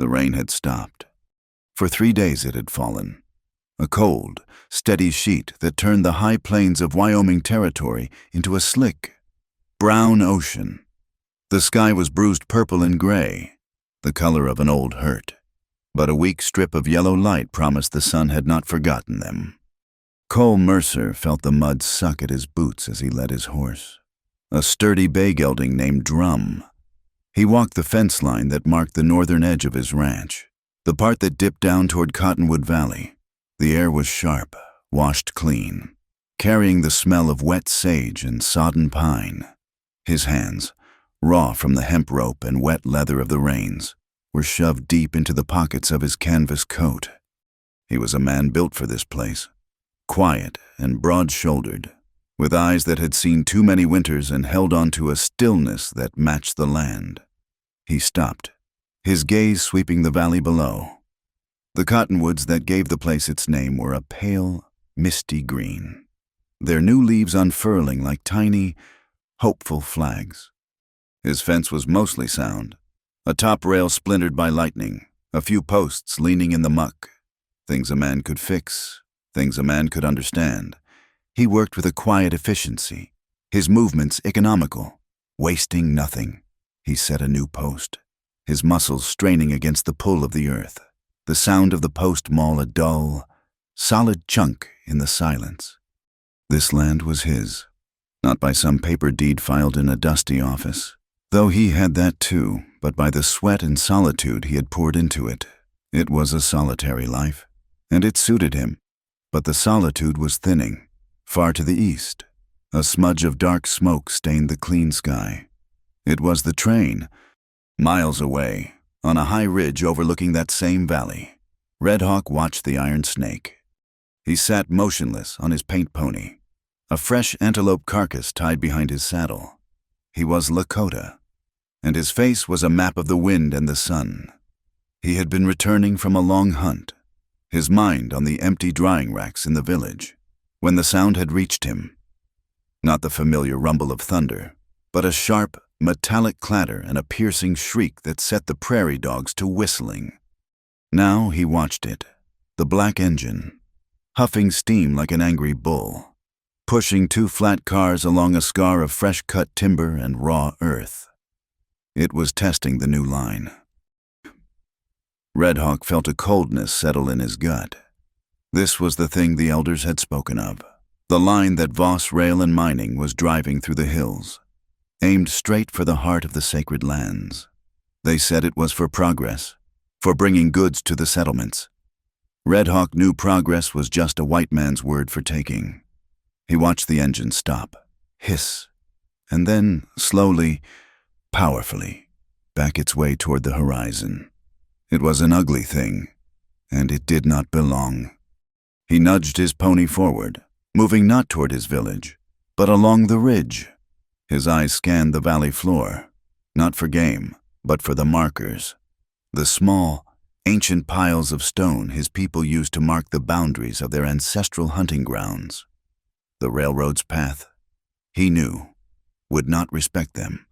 The rain had stopped. For 3 days it had fallen. A cold, steady sheet that turned the high plains of Wyoming Territory into a slick, brown ocean. The sky was bruised purple and gray, the color of an old hurt. But a weak strip of yellow light promised the sun had not forgotten them. Cole Mercer felt the mud suck at his boots as he led his horse, a sturdy bay gelding named Drum. He walked the fence line that marked the northern edge of his ranch, the part that dipped down toward Cottonwood Valley. The air was sharp, washed clean, carrying the smell of wet sage and sodden pine. His hands, raw from the hemp rope and wet leather of the reins, were shoved deep into the pockets of his canvas coat. He was a man built for this place, quiet and broad-shouldered, with eyes that had seen too many winters and held on to a stillness that matched the land. He stopped, his gaze sweeping the valley below. The cottonwoods that gave the place its name were a pale, misty green, their new leaves unfurling like tiny, hopeful flags. His fence was mostly sound, a top rail splintered by lightning, a few posts leaning in the muck. Things a man could fix, things a man could understand. He worked with a quiet efficiency, his movements economical, wasting nothing. He set a new post, his muscles straining against the pull of the earth, the sound of the post maul a dull, solid chunk in the silence. This land was his, not by some paper deed filed in a dusty office, though he had that too, but by the sweat and solitude he had poured into it. It was a solitary life, and it suited him. But the solitude was thinning. Far to the east, a smudge of dark smoke stained the clean sky. It was the train. Miles away, on a high ridge overlooking that same valley, Red Hawk watched the iron snake. He sat motionless on his paint pony, a fresh antelope carcass tied behind his saddle. He was Lakota, and his face was a map of the wind and the sun. He had been returning from a long hunt, his mind on the empty drying racks in the village, when the sound had reached him. Not the familiar rumble of thunder, but a sharp, metallic clatter and a piercing shriek that set the prairie dogs to whistling. Now he watched it, the black engine, huffing steam like an angry bull, pushing 2 flat cars along a scar of fresh-cut timber and raw earth. It was testing the new line. Red Hawk felt a coldness settle in his gut. This was the thing the elders had spoken of, the line that Voss Rail and Mining was driving through the hills, aimed straight for the heart of the sacred lands. They said it was for progress, for bringing goods to the settlements. Red Hawk knew progress was just a white man's word for taking. He watched the engine stop, hiss, and then, slowly, powerfully, back its way toward the horizon. It was an ugly thing, and it did not belong. He nudged his pony forward, moving not toward his village, but along the ridge. His eyes scanned the valley floor, not for game, but for the markers, the small, ancient piles of stone his people used to mark the boundaries of their ancestral hunting grounds. The railroad's path, he knew, would not respect them.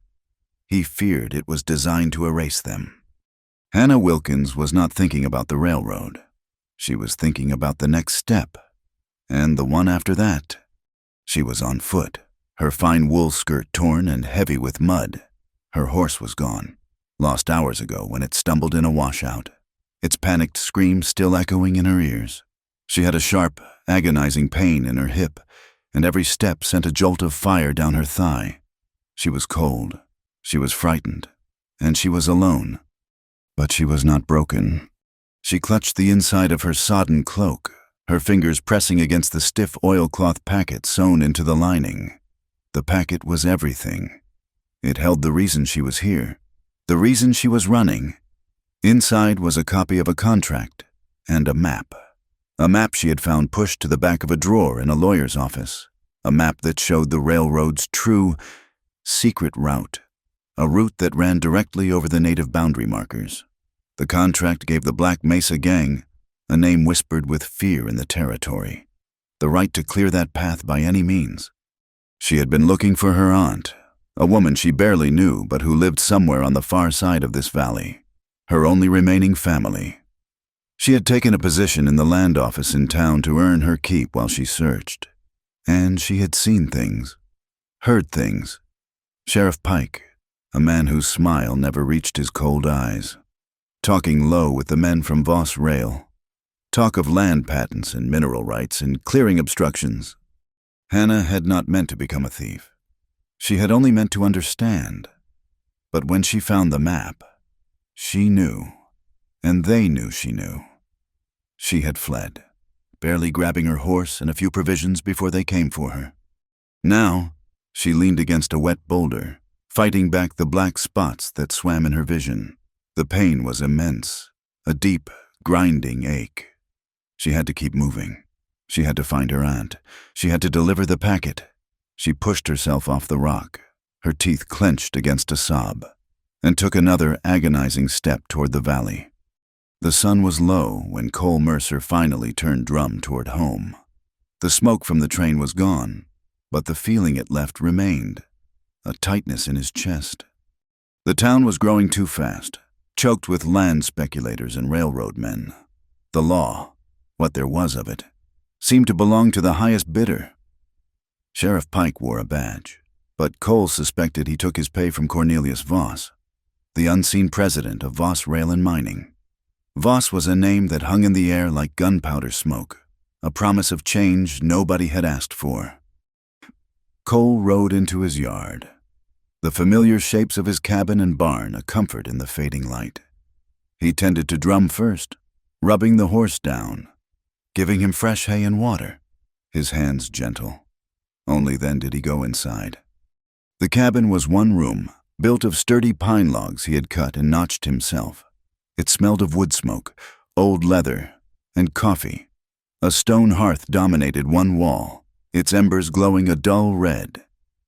He feared it was designed to erase them. Hannah Wilkins was not thinking about the railroad. She was thinking about the next step, and the one after that. She was on foot, her fine wool skirt torn and heavy with mud. Her horse was gone, lost hours ago when it stumbled in a washout, its panicked scream still echoing in her ears. She had a sharp, agonizing pain in her hip, and every step sent a jolt of fire down her thigh. She was cold, she was frightened, and she was alone. But she was not broken. She clutched the inside of her sodden cloak, her fingers pressing against the stiff oilcloth packet sewn into the lining. The packet was everything. It held the reason she was here, the reason she was running. Inside was a copy of a contract and a map she had found pushed to the back of a drawer in a lawyer's office, a map that showed the railroad's true, secret route, a route that ran directly over the native boundary markers. The contract gave the Black Mesa Gang, a name whispered with fear in the territory, the right to clear that path by any means. She had been looking for her aunt, a woman she barely knew but who lived somewhere on the far side of this valley. her only remaining family. She had taken a position in the land office in town to earn her keep while she searched. And she had seen things, heard things. Sheriff Pike, a man whose smile never reached his cold eyes, talking low with the men from Voss Rail. Talk of land patents and mineral rights and clearing obstructions. Hannah had not meant to become a thief. She had only meant to understand. But when she found the map, she knew, and they knew she knew. She had fled, barely grabbing her horse and a few provisions before they came for her. Now, she leaned against a wet boulder, fighting back the black spots that swam in her vision. The pain was immense, a deep, grinding ache. She had to keep moving. She had to find her aunt. She had to deliver the packet. She pushed herself off the rock, her teeth clenched against a sob, and took another agonizing step toward the valley. The sun was low when Cole Mercer finally turned drum toward home. The smoke from the train was gone, but the feeling it left remained, a tightness in his chest. The town was growing too fast, choked with land speculators and railroad men. The law, what there was of it, seemed to belong to the highest bidder. Sheriff Pike wore a badge, but Cole suspected he took his pay from Cornelius Voss, the unseen president of Voss Rail and Mining. Voss was a name that hung in the air like gunpowder smoke, a promise of change nobody had asked for. Cole rode into his yard, the familiar shapes of his cabin and barn a comfort in the fading light. He tended to drum first, rubbing the horse down, giving him fresh hay and water, his hands gentle. Only then did he go inside. The cabin was one room, built of sturdy pine logs he had cut and notched himself. It smelled of wood smoke, old leather, and coffee. A stone hearth dominated one wall, its embers glowing a dull red.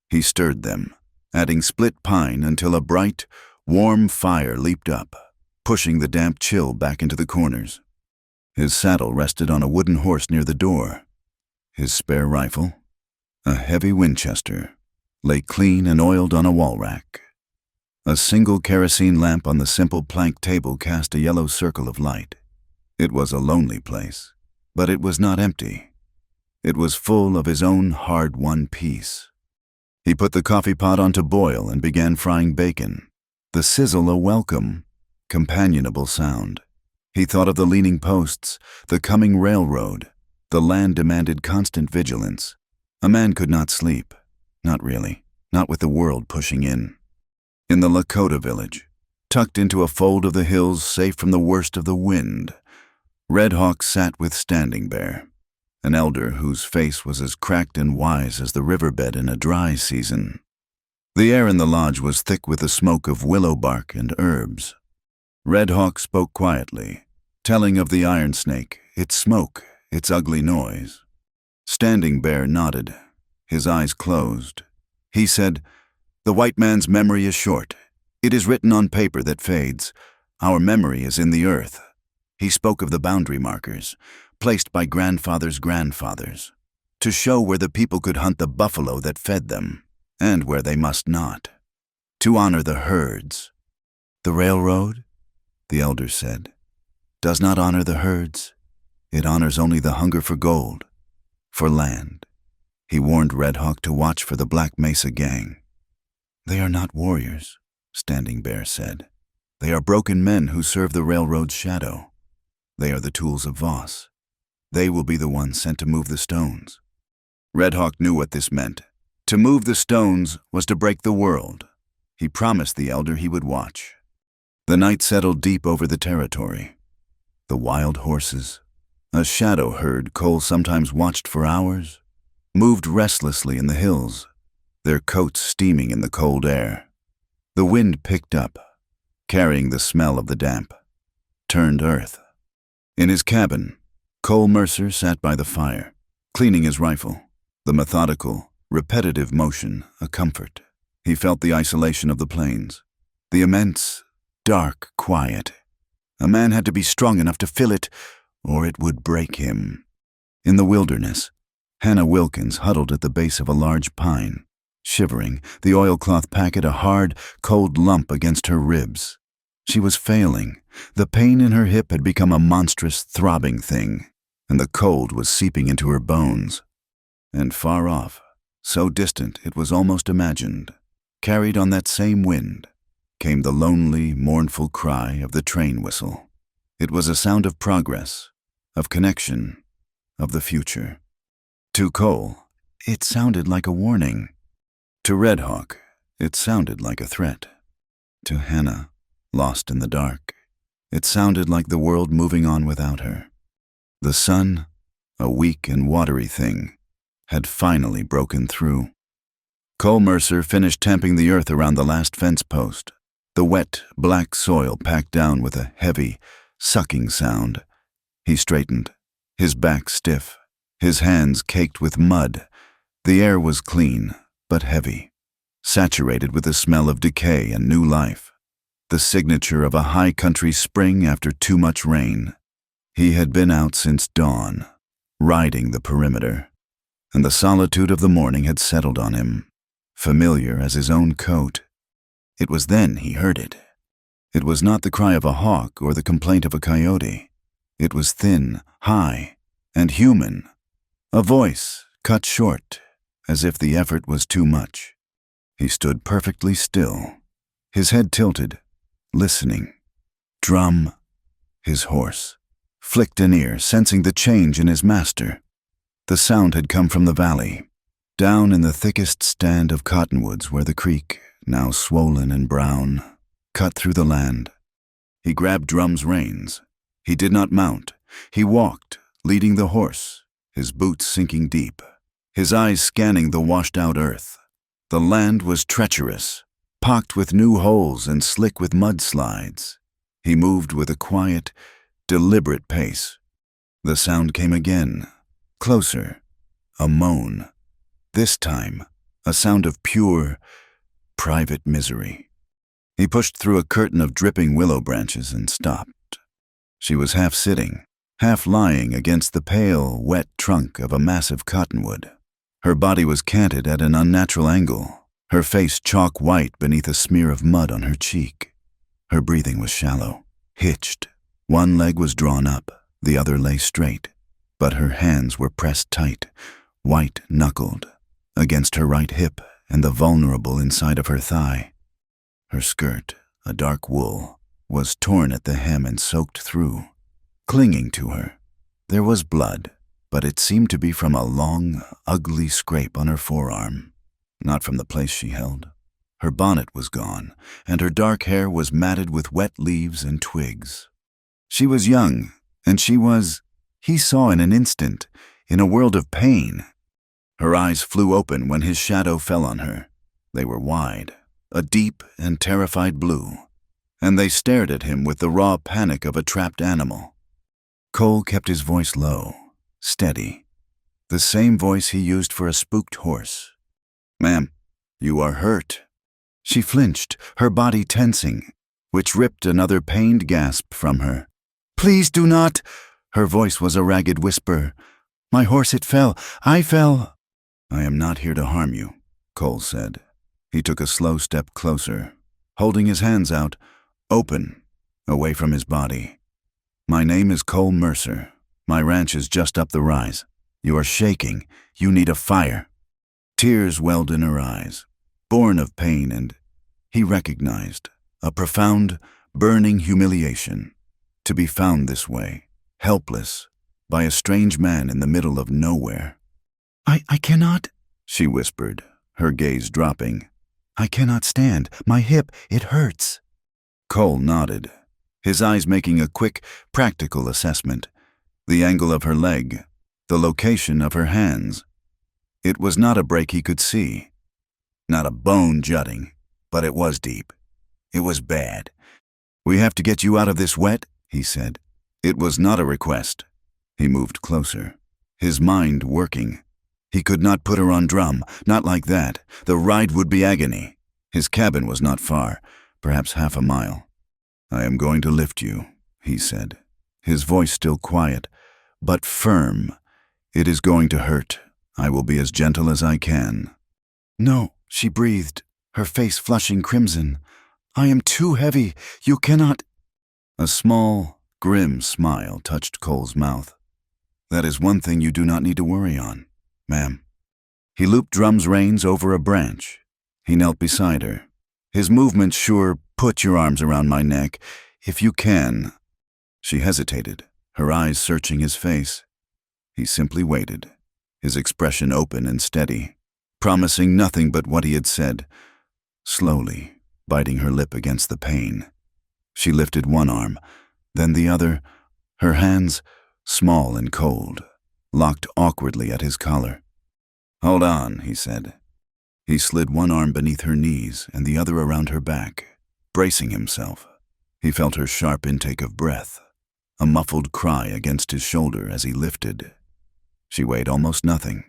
He stirred them, adding split pine until a bright, warm fire leaped up, pushing the damp chill back into the corners. His saddle rested on a wooden horse near the door. His spare rifle, a heavy Winchester, lay clean and oiled on a wall rack. A single kerosene lamp on the simple plank table cast a yellow circle of light. It was a lonely place, but it was not empty. It was full of his own hard-won peace. He put the coffee pot on to boil and began frying bacon, the sizzle a welcome, companionable sound. He thought of the leaning posts, the coming railroad. The land demanded constant vigilance. A man could not sleep. Not really. Not with the world pushing in. In the Lakota village, tucked into a fold of the hills safe from the worst of the wind, Red Hawk sat with Standing Bear, an elder whose face was as cracked and wise as the riverbed in a dry season. The air in the lodge was thick with the smoke of willow bark and herbs. Red Hawk spoke quietly, telling of the iron snake, its smoke, its ugly noise. Standing Bear nodded, his eyes closed. He said, "The white man's memory is short. It is written on paper that fades. Our memory is in the earth." He spoke of the boundary markers, placed by grandfathers' grandfathers, to show where the people could hunt the buffalo that fed them, and where they must not, to honor the herds. "The railroad," the elder said, "does not honor the herds. It honors only the hunger for gold, for land." He warned Red Hawk to watch for the Black Mesa gang. "They are not warriors," Standing Bear said. "They are broken men who serve the railroad's shadow. They are the tools of Voss. They will be the ones sent to move the stones." Red Hawk knew what this meant. To move the stones was to break the world. He promised the elder he would watch. The night settled deep over the territory. The wild horses, a shadow herd Cole sometimes watched for hours, moved restlessly in the hills, their coats steaming in the cold air. The wind picked up, carrying the smell of the damp, turned earth. In his cabin, Cole Mercer sat by the fire, cleaning his rifle, the methodical, repetitive motion a comfort. He felt the isolation of the plains, the immense, dark quiet. A man had to be strong enough to fill it, or it would break him. In the wilderness, Hannah Wilkins huddled at the base of a large pine, shivering, the oilcloth packet a hard, cold lump against her ribs. She was failing. The pain in her hip had become a monstrous, throbbing thing, and the cold was seeping into her bones. And far off, so distant it was almost imagined, carried on that same wind, came the lonely, mournful cry of the train whistle. It was a sound of progress, of connection, of the future. To Cole, it sounded like a warning. To Red Hawk, it sounded like a threat. To Hannah, lost in the dark, it sounded like the world moving on without her. The sun, a weak and watery thing, had finally broken through. Cole Mercer finished tamping the earth around the last fence post, the wet, black soil packed down with a heavy, sucking sound. He straightened, his back stiff, his hands caked with mud. The air was clean, but heavy, saturated with the smell of decay and new life, the signature of a high country spring after too much rain. He had been out since dawn, riding the perimeter, and the solitude of the morning had settled on him, familiar as his own coat. It was then he heard it. It was not the cry of a hawk or the complaint of a coyote. It was thin, high, and human, a voice cut short, as if the effort was too much. He stood perfectly still, his head tilted, listening. Drum. His horse flicked an ear, sensing the change in his master. The sound had come from the valley, down in the thickest stand of cottonwoods where the creek, now swollen and brown, cut through the land. He grabbed Drum's reins. He did not mount. He walked, leading the horse, his boots sinking deep, his eyes scanning the washed-out earth. The land was treacherous, pocked with new holes and slick with mudslides. He moved with a quiet, deliberate pace. The sound came again, closer, a moan. This time, a sound of pure, private misery. He pushed through a curtain of dripping willow branches and stopped. She was half sitting, half lying against the pale, wet trunk of a massive cottonwood. Her body was canted at an unnatural angle, her face chalk white beneath a smear of mud on her cheek. Her breathing was shallow, hitched. One leg was drawn up, the other lay straight, but her hands were pressed tight, white-knuckled, against her right hip and the vulnerable inside of her thigh. Her skirt, a dark wool, was torn at the hem and soaked through. Clinging to her, there was blood, but it seemed to be from a long, ugly scrape on her forearm, not from the place she held. Her bonnet was gone, and her dark hair was matted with wet leaves and twigs. She was young, and he saw in an instant, in a world of pain. Her eyes flew open when his shadow fell on her. They were wide, a deep and terrified blue, and they stared at him with the raw panic of a trapped animal. Cole kept his voice low, steady, the same voice he used for a spooked horse. "Ma'am, you are hurt." She flinched, her body tensing, which ripped another pained gasp from her. "Please do not." Her voice was a ragged whisper. "My horse, it fell. I fell." "I am not here to harm you," Cole said. He took a slow step closer, holding his hands out, open, away from his body. "My name is Cole Mercer. My ranch is just up the rise. You are shaking. You need a fire." Tears welled in her eyes, born of pain, and he recognized a profound, burning humiliation. To be found this way, helpless, by a strange man in the middle of nowhere. I cannot," she whispered, her gaze dropping. "I cannot stand. My hip, it hurts." Cole nodded, his eyes making a quick, practical assessment. The angle of her leg, the location of her hands. It was not a break he could see. Not a bone jutting, but it was deep. It was bad. "We have to get you out of this wet," he said. It was not a request. He moved closer, his mind working. He could not put her on Drum, not like that. The ride would be agony. His cabin was not far, perhaps half a mile. "I am going to lift you," he said, his voice still quiet, but firm. "It is going to hurt. I will be as gentle as I can." "No," she breathed, her face flushing crimson. I am too heavy. You cannot. A small, grim smile touched Cole's mouth. That is one thing you do not need to worry on, ma'am. He looped Drum's reins over a branch. He knelt beside her. His movements sure. Put your arms around my neck, if you can. She hesitated, her eyes searching his face. He simply waited, his expression open and steady, promising nothing but what he had said, slowly, biting her lip against the pain. She lifted one arm, then the other, her hands, small and cold, locked awkwardly at his collar. Hold on, he said. He slid one arm beneath her knees and the other around her back, bracing himself. He felt her sharp intake of breath, a muffled cry against his shoulder as he lifted. She weighed almost nothing,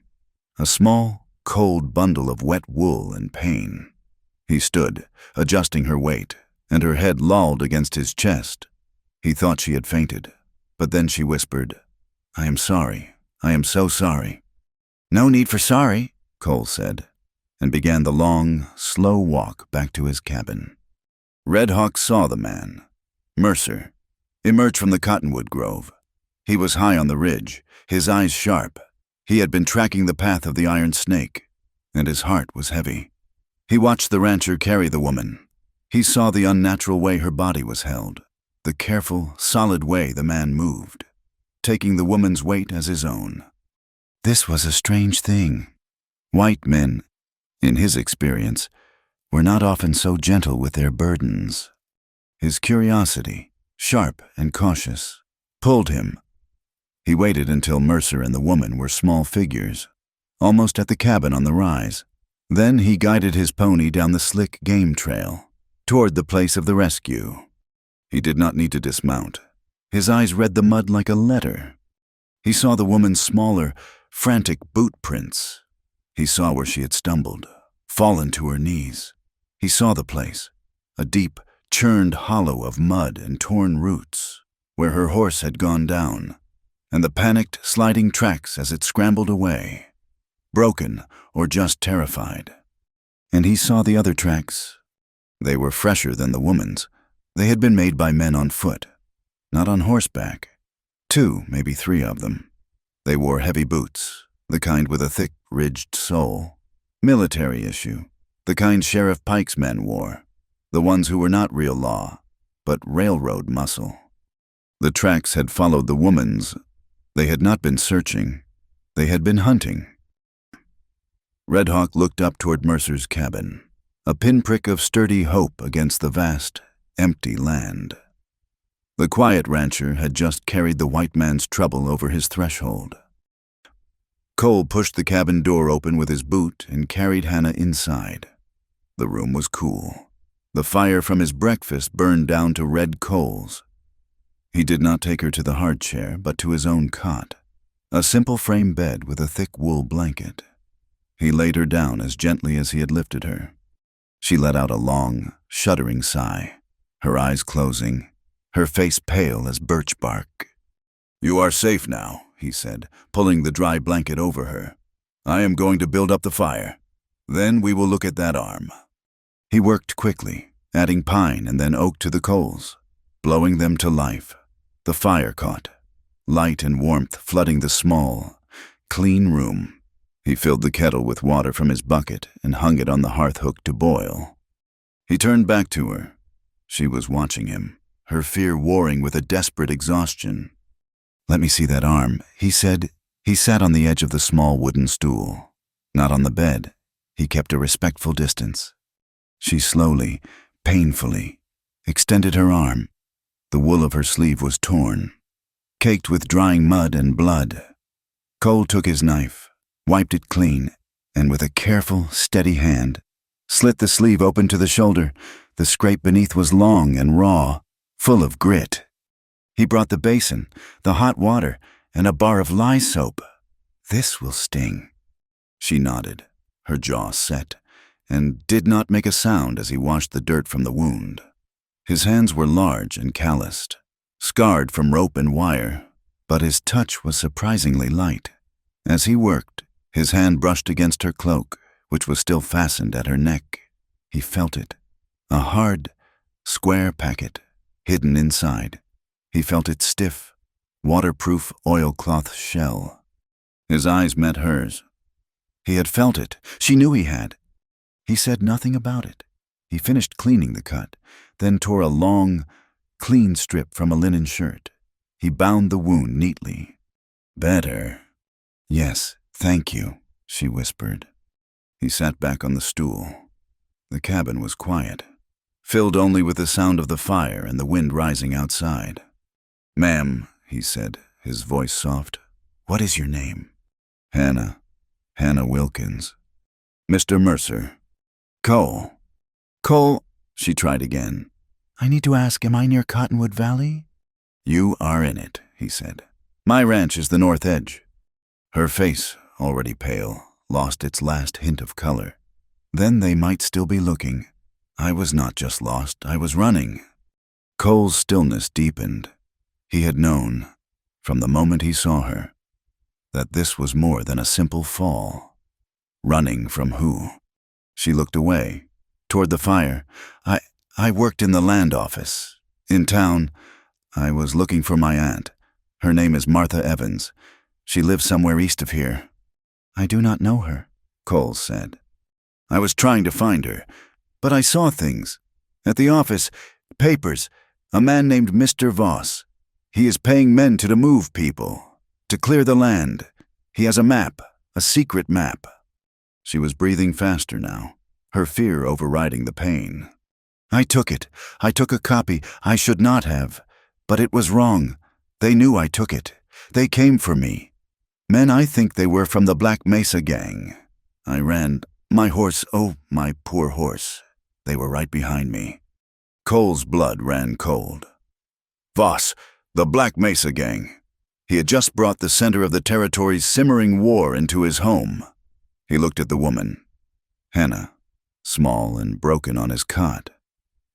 a small, cold bundle of wet wool and pain. He stood, adjusting her weight, and her head lolled against his chest. He thought she had fainted, but then she whispered, I am sorry. I am so sorry. No need for sorry, Cole said, and began the long, slow walk back to his cabin. Red Hawk saw the man, Mercer, emerge from the cottonwood grove. He was high on the ridge, his eyes sharp. He had been tracking the path of the iron snake, and his heart was heavy. He watched the rancher carry the woman. He saw the unnatural way her body was held, the careful, solid way the man moved, taking the woman's weight as his own. This was a strange thing. White men, in his experience, were not often so gentle with their burdens. His curiosity, sharp and cautious, pulled him. He waited until Mercer and the woman were small figures, almost at the cabin on the rise. Then he guided his pony down the slick game trail, toward the place of the rescue. He did not need to dismount. His eyes read the mud like a letter. He saw the woman's smaller, frantic boot prints. He saw where she had stumbled, fallen to her knees. He saw the place, a deep, churned hollow of mud and torn roots, where her horse had gone down, and the panicked, sliding tracks as it scrambled away, broken or just terrified. And he saw the other tracks. They were fresher than the woman's. They had been made by men on foot, not on horseback. 2, maybe 3 of them. They wore heavy boots, the kind with a thick, ridged sole. Military issue, the kind Sheriff Pike's men wore, the ones who were not real law, but railroad muscle. The tracks had followed the woman's. They had not been searching. They had been hunting. Red Hawk looked up toward Mercer's cabin, a pinprick of sturdy hope against the vast, empty land. The quiet rancher had just carried the white man's trouble over his threshold. Cole pushed the cabin door open with his boot and carried Hannah inside. The room was cool. The fire from his breakfast burned down to red coals. He did not take her to the hard chair, but to his own cot, a simple frame bed with a thick wool blanket. He laid her down as gently as he had lifted her. She let out a long, shuddering sigh, her eyes closing, her face pale as birch bark. You are safe now, he said, pulling the dry blanket over her. I am going to build up the fire. Then we will look at that arm. He worked quickly, adding pine and then oak to the coals, blowing them to life. The fire caught, light and warmth flooding the small, clean room. He filled the kettle with water from his bucket and hung it on the hearth hook to boil. He turned back to her. She was watching him, her fear warring with a desperate exhaustion. Let me see that arm, he said. He sat on the edge of the small wooden stool, not on the bed. He kept a respectful distance. She slowly, painfully, extended her arm. The wool of her sleeve was torn, caked with drying mud and blood. Cole took his knife, wiped it clean, and with a careful, steady hand, slit the sleeve open to the shoulder. The scrape beneath was long and raw, full of grit. He brought the basin, the hot water, and a bar of lye soap. This will sting. She nodded, her jaw set, and did not make a sound as he washed the dirt from the wound. His hands were large and calloused, scarred from rope and wire, but his touch was surprisingly light. As he worked, his hand brushed against her cloak, which was still fastened at her neck. He felt it, a hard, Square packet, hidden inside. He felt its stiff, waterproof oilcloth shell. His eyes met hers. He had felt it. She knew he had. He said nothing about it. He finished cleaning the cut, then tore a long, clean strip from a linen shirt. He bound the wound neatly. Better. Yes, thank you, she whispered. He sat back on the stool. The cabin was quiet, filled only with the sound of the fire and the wind rising outside. Ma'am, he said, his voice soft, what is your name? Hannah. Hannah Wilkins. Mr. Mercer. Cole. Cole, she tried again. I need to ask, am I near Cottonwood Valley? You are in it, he said. My ranch is the north edge. Her face, already pale, lost its last hint of color. Then they might still be looking. I was not just lost, I was running. Cole's stillness deepened. He had known, from the moment he saw her, that this was more than a simple fall. Running from who? She looked away, toward the fire. I worked in the land office. In town, I was looking for my aunt. Her name is Martha Evans. She lives somewhere east of here. I do not know her, Cole said. I was trying to find her, but I saw things. At the office, papers, a man named Mr. Voss. He is paying men to move people, to clear the land. He has a map, a secret map. She was breathing faster now, her fear overriding the pain. I took it. I took a copy. I should not have. But it was wrong. They knew I took it. They came for me. Men I think they were from the Black Mesa gang. I ran. My horse, oh, my poor horse. They were right behind me. Cole's blood ran cold. Voss, the Black Mesa gang. He had just brought the center of the territory's simmering war into his home. He looked at the woman, Hannah, small and broken on his cot,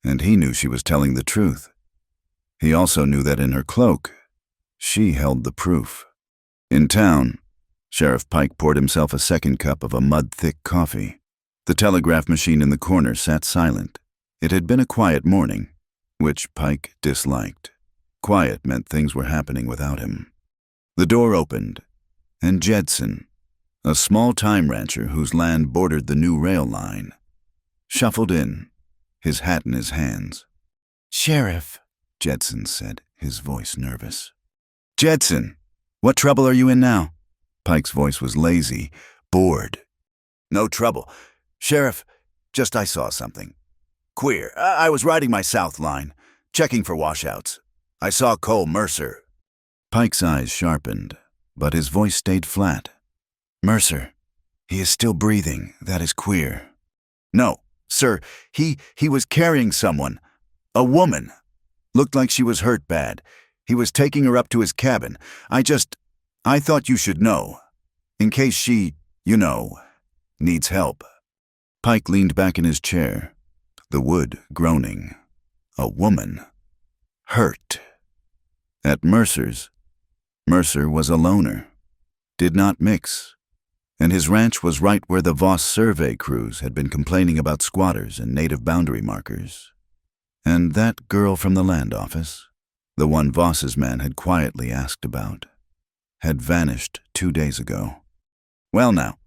and he knew she was telling the truth. He also knew that in her cloak, she held the proof. In town, Sheriff Pike poured himself a second cup of a mud-thick coffee. The telegraph machine in the corner sat silent. It had been a quiet morning, which Pike disliked. Quiet meant things were happening without him. The door opened, and Jedson, a small time rancher whose land bordered the new rail line, shuffled in, his hat in his hands. Sheriff, Jedson said, his voice nervous. Jedson, what trouble are you in now? Pike's voice was lazy, bored. No trouble. Sheriff, just I saw something. Queer. I was riding my south line, checking for washouts. I saw Cole Mercer. Pike's eyes sharpened, but his voice stayed flat. Mercer, he is still breathing. That is queer. No, sir, he was carrying someone. A woman. Looked like she was hurt bad. He was taking her up to his cabin. I thought you should know. In case she, needs help. Pike leaned back in his chair, the wood groaning. A woman. Hurt. At Mercer's, Mercer was a loner. Did not mix. And his ranch was right where the Voss survey crews had been complaining about squatters and native boundary markers. And that girl from the land office, the one Voss's man had quietly asked about, had vanished 2 days ago. Well now,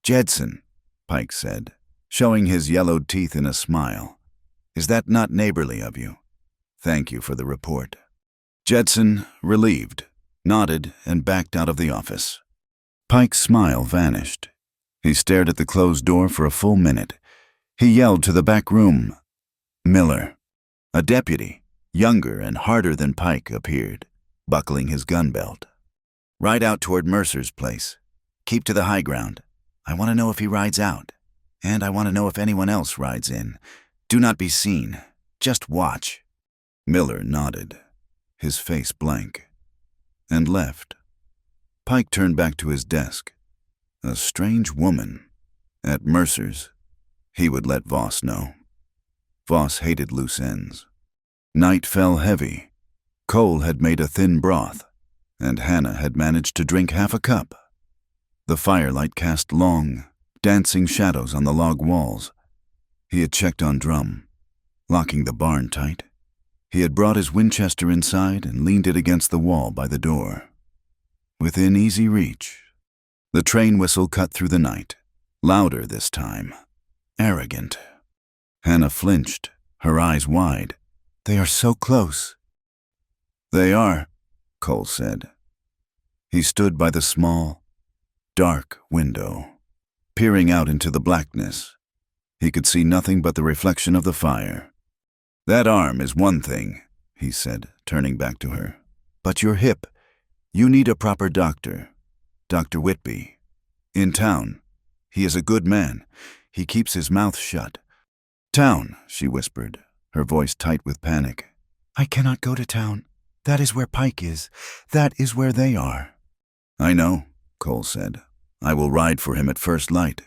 Jedson, Pike said, showing his yellowed teeth in a smile. Is that not neighborly of you? Thank you for the report. Jedson, relieved, nodded and backed out of the office. Pike's smile vanished. He stared at the closed door for a full minute. He yelled to the back room. Miller. A deputy, younger and harder than Pike, appeared, buckling his gun belt. Ride out toward Mercer's place. Keep to the high ground. I want to know if he rides out. And I want to know if anyone else rides in. Do not be seen. Just watch. Miller nodded, his face blank, and left. Pike turned back to his desk. A strange woman. At Mercer's, he would let Voss know. Voss hated loose ends. Night fell heavy. Cole had made a thin broth, and Hannah had managed to drink half a cup. The firelight cast long, dancing shadows on the log walls. He had checked on Drum. locking the barn tight. He had brought his Winchester inside and leaned it against the wall by the door. Within easy reach. The train whistle cut through the night, louder this time, arrogant. Hannah flinched, her eyes wide. They are so close. They are, Cole said. He stood by the small, dark window, peering out into the blackness. He could see nothing but the reflection of the fire. That arm is one thing, he said, turning back to her. But your hip, you need a proper doctor. Dr. Whitby. In town. He is a good man. He keeps his mouth shut. Town, she whispered, her voice tight with panic. I cannot go to town. That is where Pike is. That is where they are. I know, Cole said. I will ride for him at first light.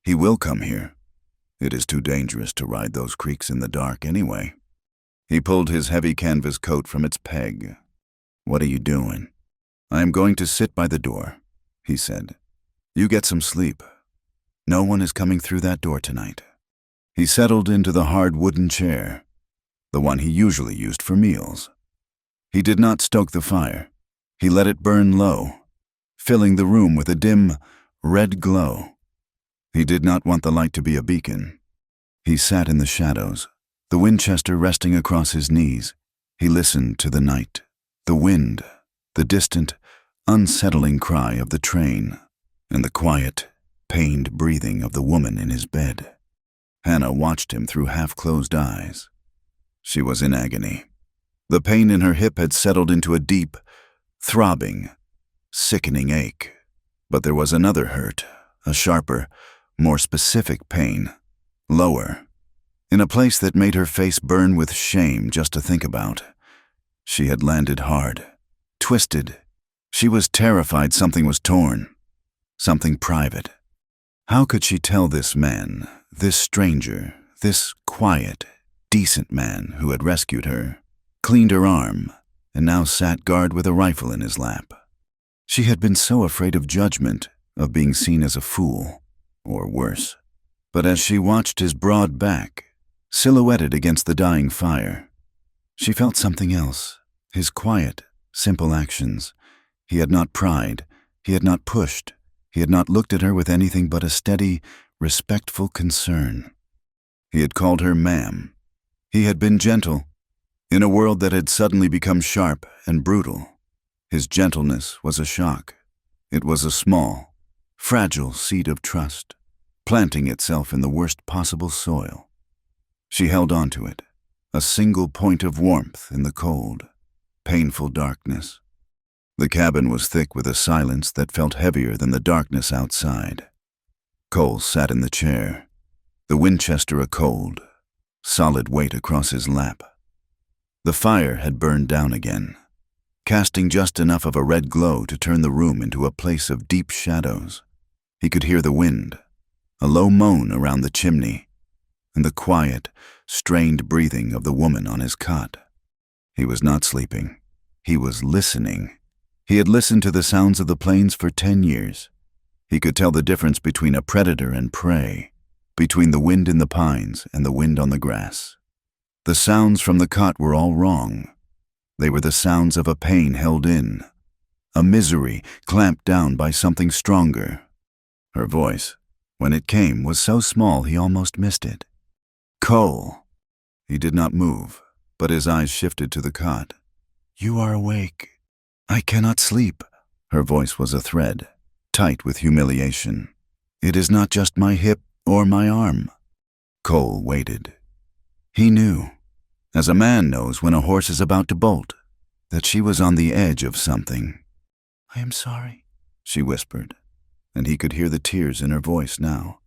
He will come here. It is too dangerous to ride those creeks in the dark anyway. He pulled his heavy canvas coat from its peg. What are you doing? I am going to sit by the door, he said. You get some sleep. No one is coming through that door tonight. He settled into the hard wooden chair, the one he usually used for meals. He did not stoke the fire. He let it burn low, filling the room with a dim, red glow. He did not want the light to be a beacon. He sat in the shadows, the Winchester resting across his knees. He listened to the night, the wind, the distant, unsettling cry of the train, and the quiet, pained breathing of the woman in his bed. Hannah watched him through half-closed eyes. She was in agony. The pain in her hip had settled into a deep, throbbing, sickening ache. But there was another hurt, a sharper, more specific pain, lower, in a place that made her face burn with shame just to think about. She had landed hard, twisted. She was terrified something was torn, something private. How could she tell this man, this stranger, this quiet, decent man who had rescued her, cleaned her arm, and now sat guard with a rifle in his lap? She had been so afraid of judgment, of being seen as a fool, or worse. But as she watched his broad back, silhouetted against the dying fire, she felt something else, his quiet, simple actions. He had not pried, he had not pushed, he had not looked at her with anything but a steady, respectful concern. He had called her ma'am. He had been gentle. In a world that had suddenly become sharp and brutal, his gentleness was a shock. It was a small, fragile seed of trust, planting itself in the worst possible soil. She held on to it, a single point of warmth in the cold, painful darkness. The cabin was thick with a silence that felt heavier than the darkness outside. Cole sat in the chair, the Winchester a cold, solid weight across his lap. The fire had burned down again, casting just enough of a red glow to turn the room into a place of deep shadows. He could hear the wind, a low moan around the chimney, and the quiet, strained breathing of the woman on his cot. He was not sleeping. He was listening. He had listened to the sounds of the plains for 10 years. He could tell the difference between a predator and prey, between the wind in the pines and the wind on the grass. The sounds from the cot were all wrong. They were the sounds of a pain held in, a misery clamped down by something stronger. Her voice, when it came, was so small he almost missed it. Cole. He did not move, but his eyes shifted to the cot. You are awake. I cannot sleep. Her voice was a thread, tight with humiliation. It is not just my hip or my arm. Cole waited. He knew, as a man knows when a horse is about to bolt, that she was on the edge of something. I am sorry, she whispered, and he could hear the tears in her voice now.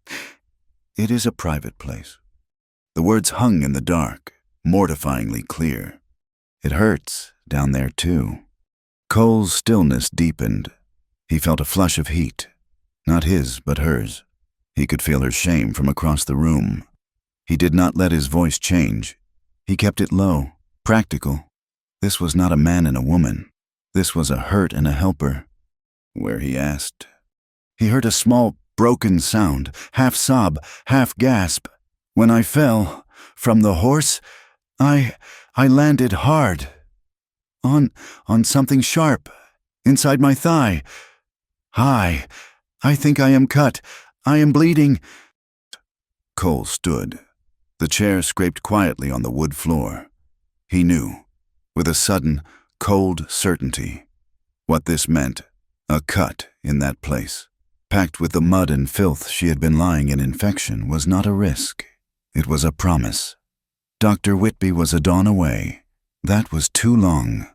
It is a private place. The words hung in the dark, mortifyingly clear. It hurts down there too. Cole's stillness deepened. He felt a flush of heat, not his but hers. He could feel her shame from across the room. He did not let his voice change. He kept it low, practical. This was not a man and a woman. This was a hurt and a helper. Where, he asked. He heard a small, broken sound, half sob, half gasp. When I fell from the horse, I landed hard. On something sharp. Inside my thigh. Hi. I think I am cut. I am bleeding. Cole stood. The chair scraped quietly on the wood floor. He knew, with a sudden, cold certainty, what this meant. A cut in that place, packed with the mud and filth she had been lying in infection, was not a risk. It was a promise. Dr. Whitby was a dawn away. That was too long.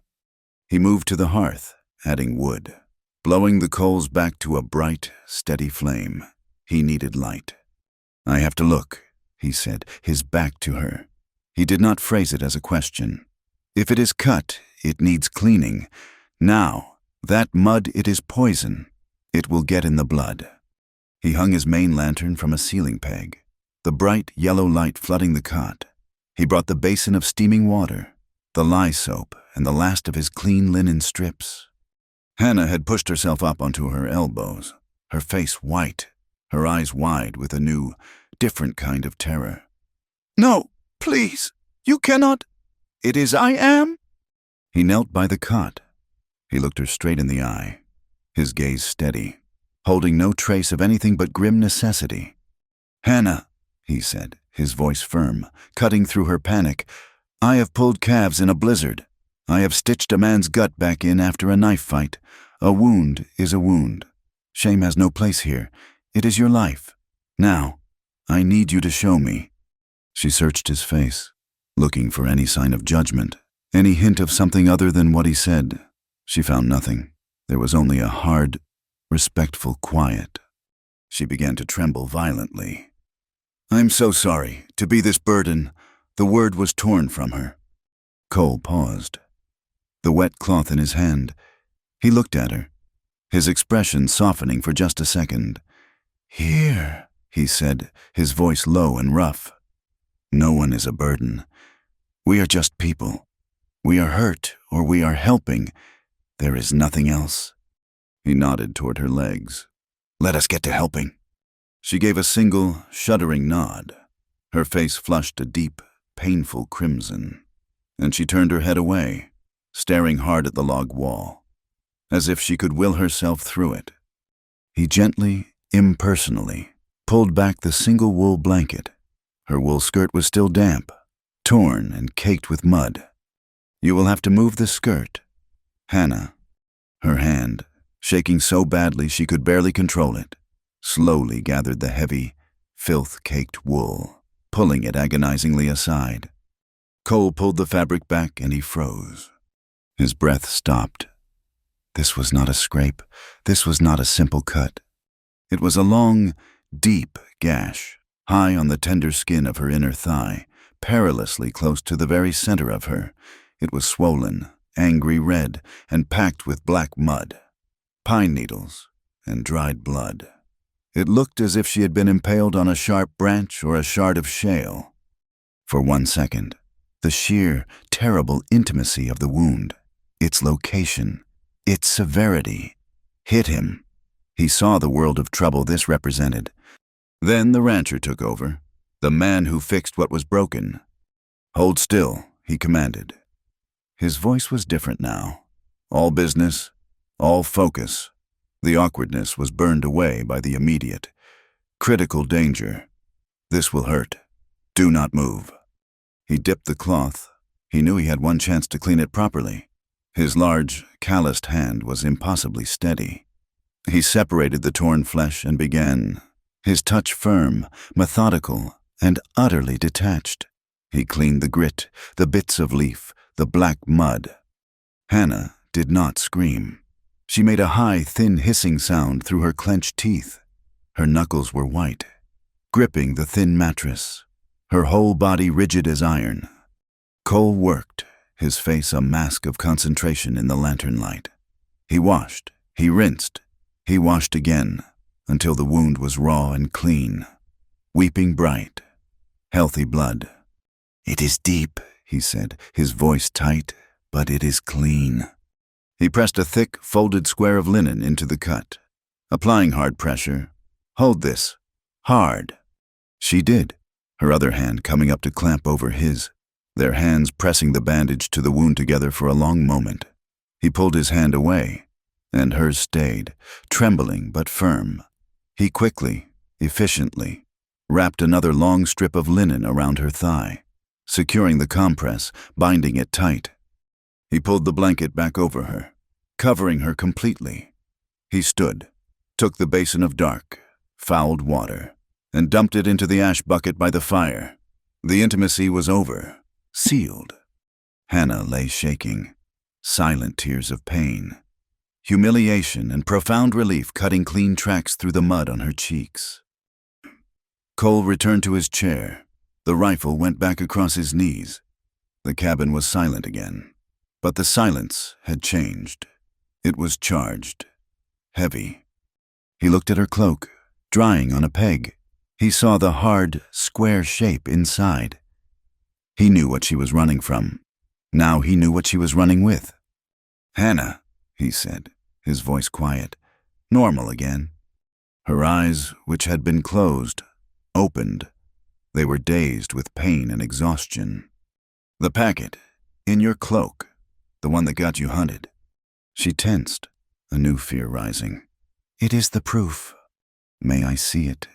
He moved to the hearth, adding wood, blowing the coals back to a bright, steady flame. He needed light. "I have to look," he said, his back to her. He did not phrase it as a question. "If it is cut, it needs cleaning. Now, that mud, it is poison. It will get in the blood." He hung his main lantern from a ceiling peg, the bright yellow light flooding the cot. He brought the basin of steaming water, the lye soap, and the last of his clean linen strips. Hannah had pushed herself up onto her elbows, her face white, her eyes wide with a new, different kind of terror. "No, please, you cannot. It is I am." He knelt by the cot. He looked her straight in the eye, his gaze steady, holding no trace of anything but grim necessity. "Hannah," he said, his voice firm, cutting through her panic, "I have pulled calves in a blizzard. I have stitched a man's gut back in after a knife fight. A wound is a wound. Shame has no place here. It is your life. Now, I need you to show me." She searched his face, looking for any sign of judgment, any hint of something other than what he said. She found nothing. There was only a hard, respectful quiet. She began to tremble violently. "I'm so sorry to be this burden." The word was torn from her. Cole paused, the wet cloth in his hand. He looked at her, his expression softening for just a second. "Here," he said, his voice low and rough. "No one is a burden. We are just people. We are hurt, or we are helping. There is nothing else." He nodded toward her legs. "Let us get to helping." She gave a single, shuddering nod. Her face flushed a deep, painful crimson, and she turned her head away, staring hard at the log wall, as if she could will herself through it. He gently, impersonally, pulled back the single wool blanket. Her wool skirt was still damp, torn and caked with mud. "You will have to move the skirt." Hannah, her hand, shaking so badly she could barely control it, slowly gathered the heavy, filth-caked wool, pulling it agonizingly aside. Cole pulled the fabric back and he froze. His breath stopped. This was not a scrape. This was not a simple cut. It was a long, deep gash, high on the tender skin of her inner thigh, perilously close to the very center of her. It was swollen, angry red, and packed with black mud, pine needles, and dried blood. It looked as if she had been impaled on a sharp branch or a shard of shale. For 1 second, the sheer, terrible intimacy of the wound, its location, its severity, hit him. He saw the world of trouble this represented. Then the rancher took over, the man who fixed what was broken. "Hold still," he commanded. His voice was different now. All business, all focus. The awkwardness was burned away by the immediate, critical danger. "This will hurt. Do not move." He dipped the cloth. He knew he had one chance to clean it properly. His large, calloused hand was impossibly steady. He separated the torn flesh and began, his touch firm, methodical, and utterly detached. He cleaned the grit, the bits of leaf, the black mud. Hannah did not scream. She made a high, thin hissing sound through her clenched teeth. Her knuckles were white, gripping the thin mattress, her whole body rigid as iron. Cole worked, his face a mask of concentration in the lantern light. He washed, he rinsed, he washed again, until the wound was raw and clean, weeping bright, healthy blood. "It is deep," he said, his voice tight, "but it is clean." He pressed a thick, folded square of linen into the cut, applying hard pressure. "Hold this. Hard." She did, her other hand coming up to clamp over his. their hands pressing the bandage to the wound together for a long moment. He pulled his hand away, and hers stayed, trembling but firm. He quickly, efficiently, wrapped another long strip of linen around her thigh, securing the compress, binding it tight. He pulled the blanket back over her, covering her completely. He stood, took the basin of dark, fouled water, and dumped it into the ash bucket by the fire. The intimacy was over, sealed. Hannah lay shaking, silent tears of pain, humiliation and profound relief cutting clean tracks through the mud on her cheeks. Cole returned to his chair. The rifle went back across his knees. The cabin was silent again, but the silence had changed. It was charged, heavy. He looked at her cloak, drying on a peg. He saw the hard, square shape inside. He knew what she was running from. Now he knew what she was running with. "Hannah," he said, his voice quiet, normal again. Her eyes, which had been closed, opened. They were dazed with pain and exhaustion. "The packet, in your cloak, the one that got you hunted." She tensed, a new fear rising. "It is the proof. May I see it?"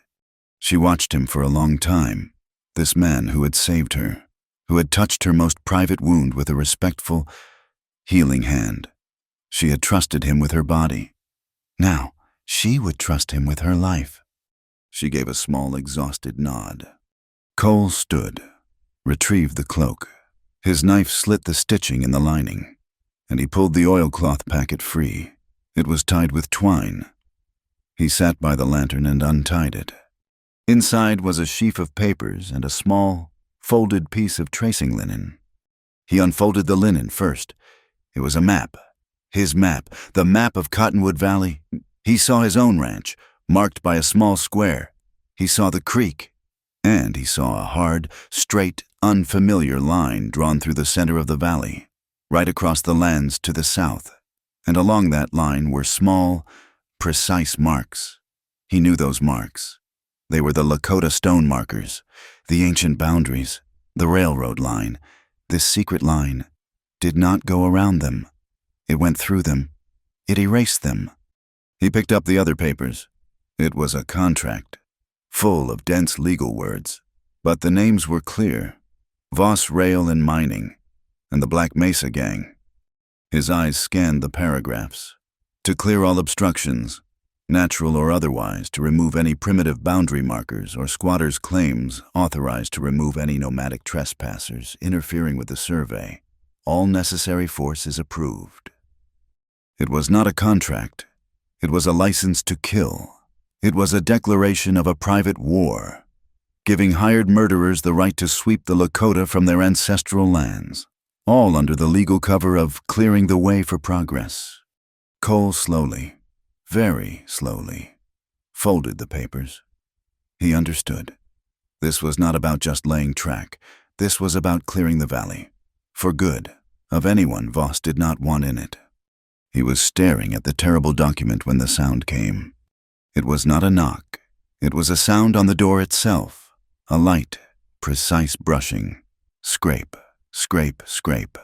She watched him for a long time, this man who had saved her, who had touched her most private wound with a respectful, healing hand. She had trusted him with her body. Now, she would trust him with her life. She gave a small, exhausted nod. Cole stood, retrieved the cloak. His knife slit the stitching in the lining, and he pulled the oilcloth packet free. It was tied with twine. He sat by the lantern and untied it. Inside was a sheaf of papers and a small, folded piece of tracing linen. He unfolded the linen first. It was a map. His map, the map of Cottonwood Valley. He saw his own ranch, marked by a small square. He saw the creek, and he saw a hard, straight, unfamiliar line drawn through the center of the valley, right across the lands to the south. And along that line were small, precise marks. He knew those marks. They were the Lakota stone markers, the ancient boundaries, the railroad line. This secret line did not go around them. It went through them. It erased them. He picked up the other papers. It was a contract, full of dense legal words, but the names were clear: Voss Rail and Mining, and the Black Mesa Gang. His eyes scanned the paragraphs. To clear all obstructions, natural or otherwise, to remove any primitive boundary markers or squatters' claims, authorized to remove any nomadic trespassers interfering with the survey. All necessary force is approved. It was not a contract. It was a license to kill. It was a declaration of a private war, giving hired murderers the right to sweep the Lakota from their ancestral lands, all under the legal cover of clearing the way for progress. Cole slowly, very slowly, folded the papers. He understood. This was not about just laying track. This was about clearing the valley, for good, of anyone Voss did not want in it. He was staring at the terrible document when the sound came. It was not a knock. It was a sound on the door itself, a light, precise brushing. Scrape, scrape, scrape.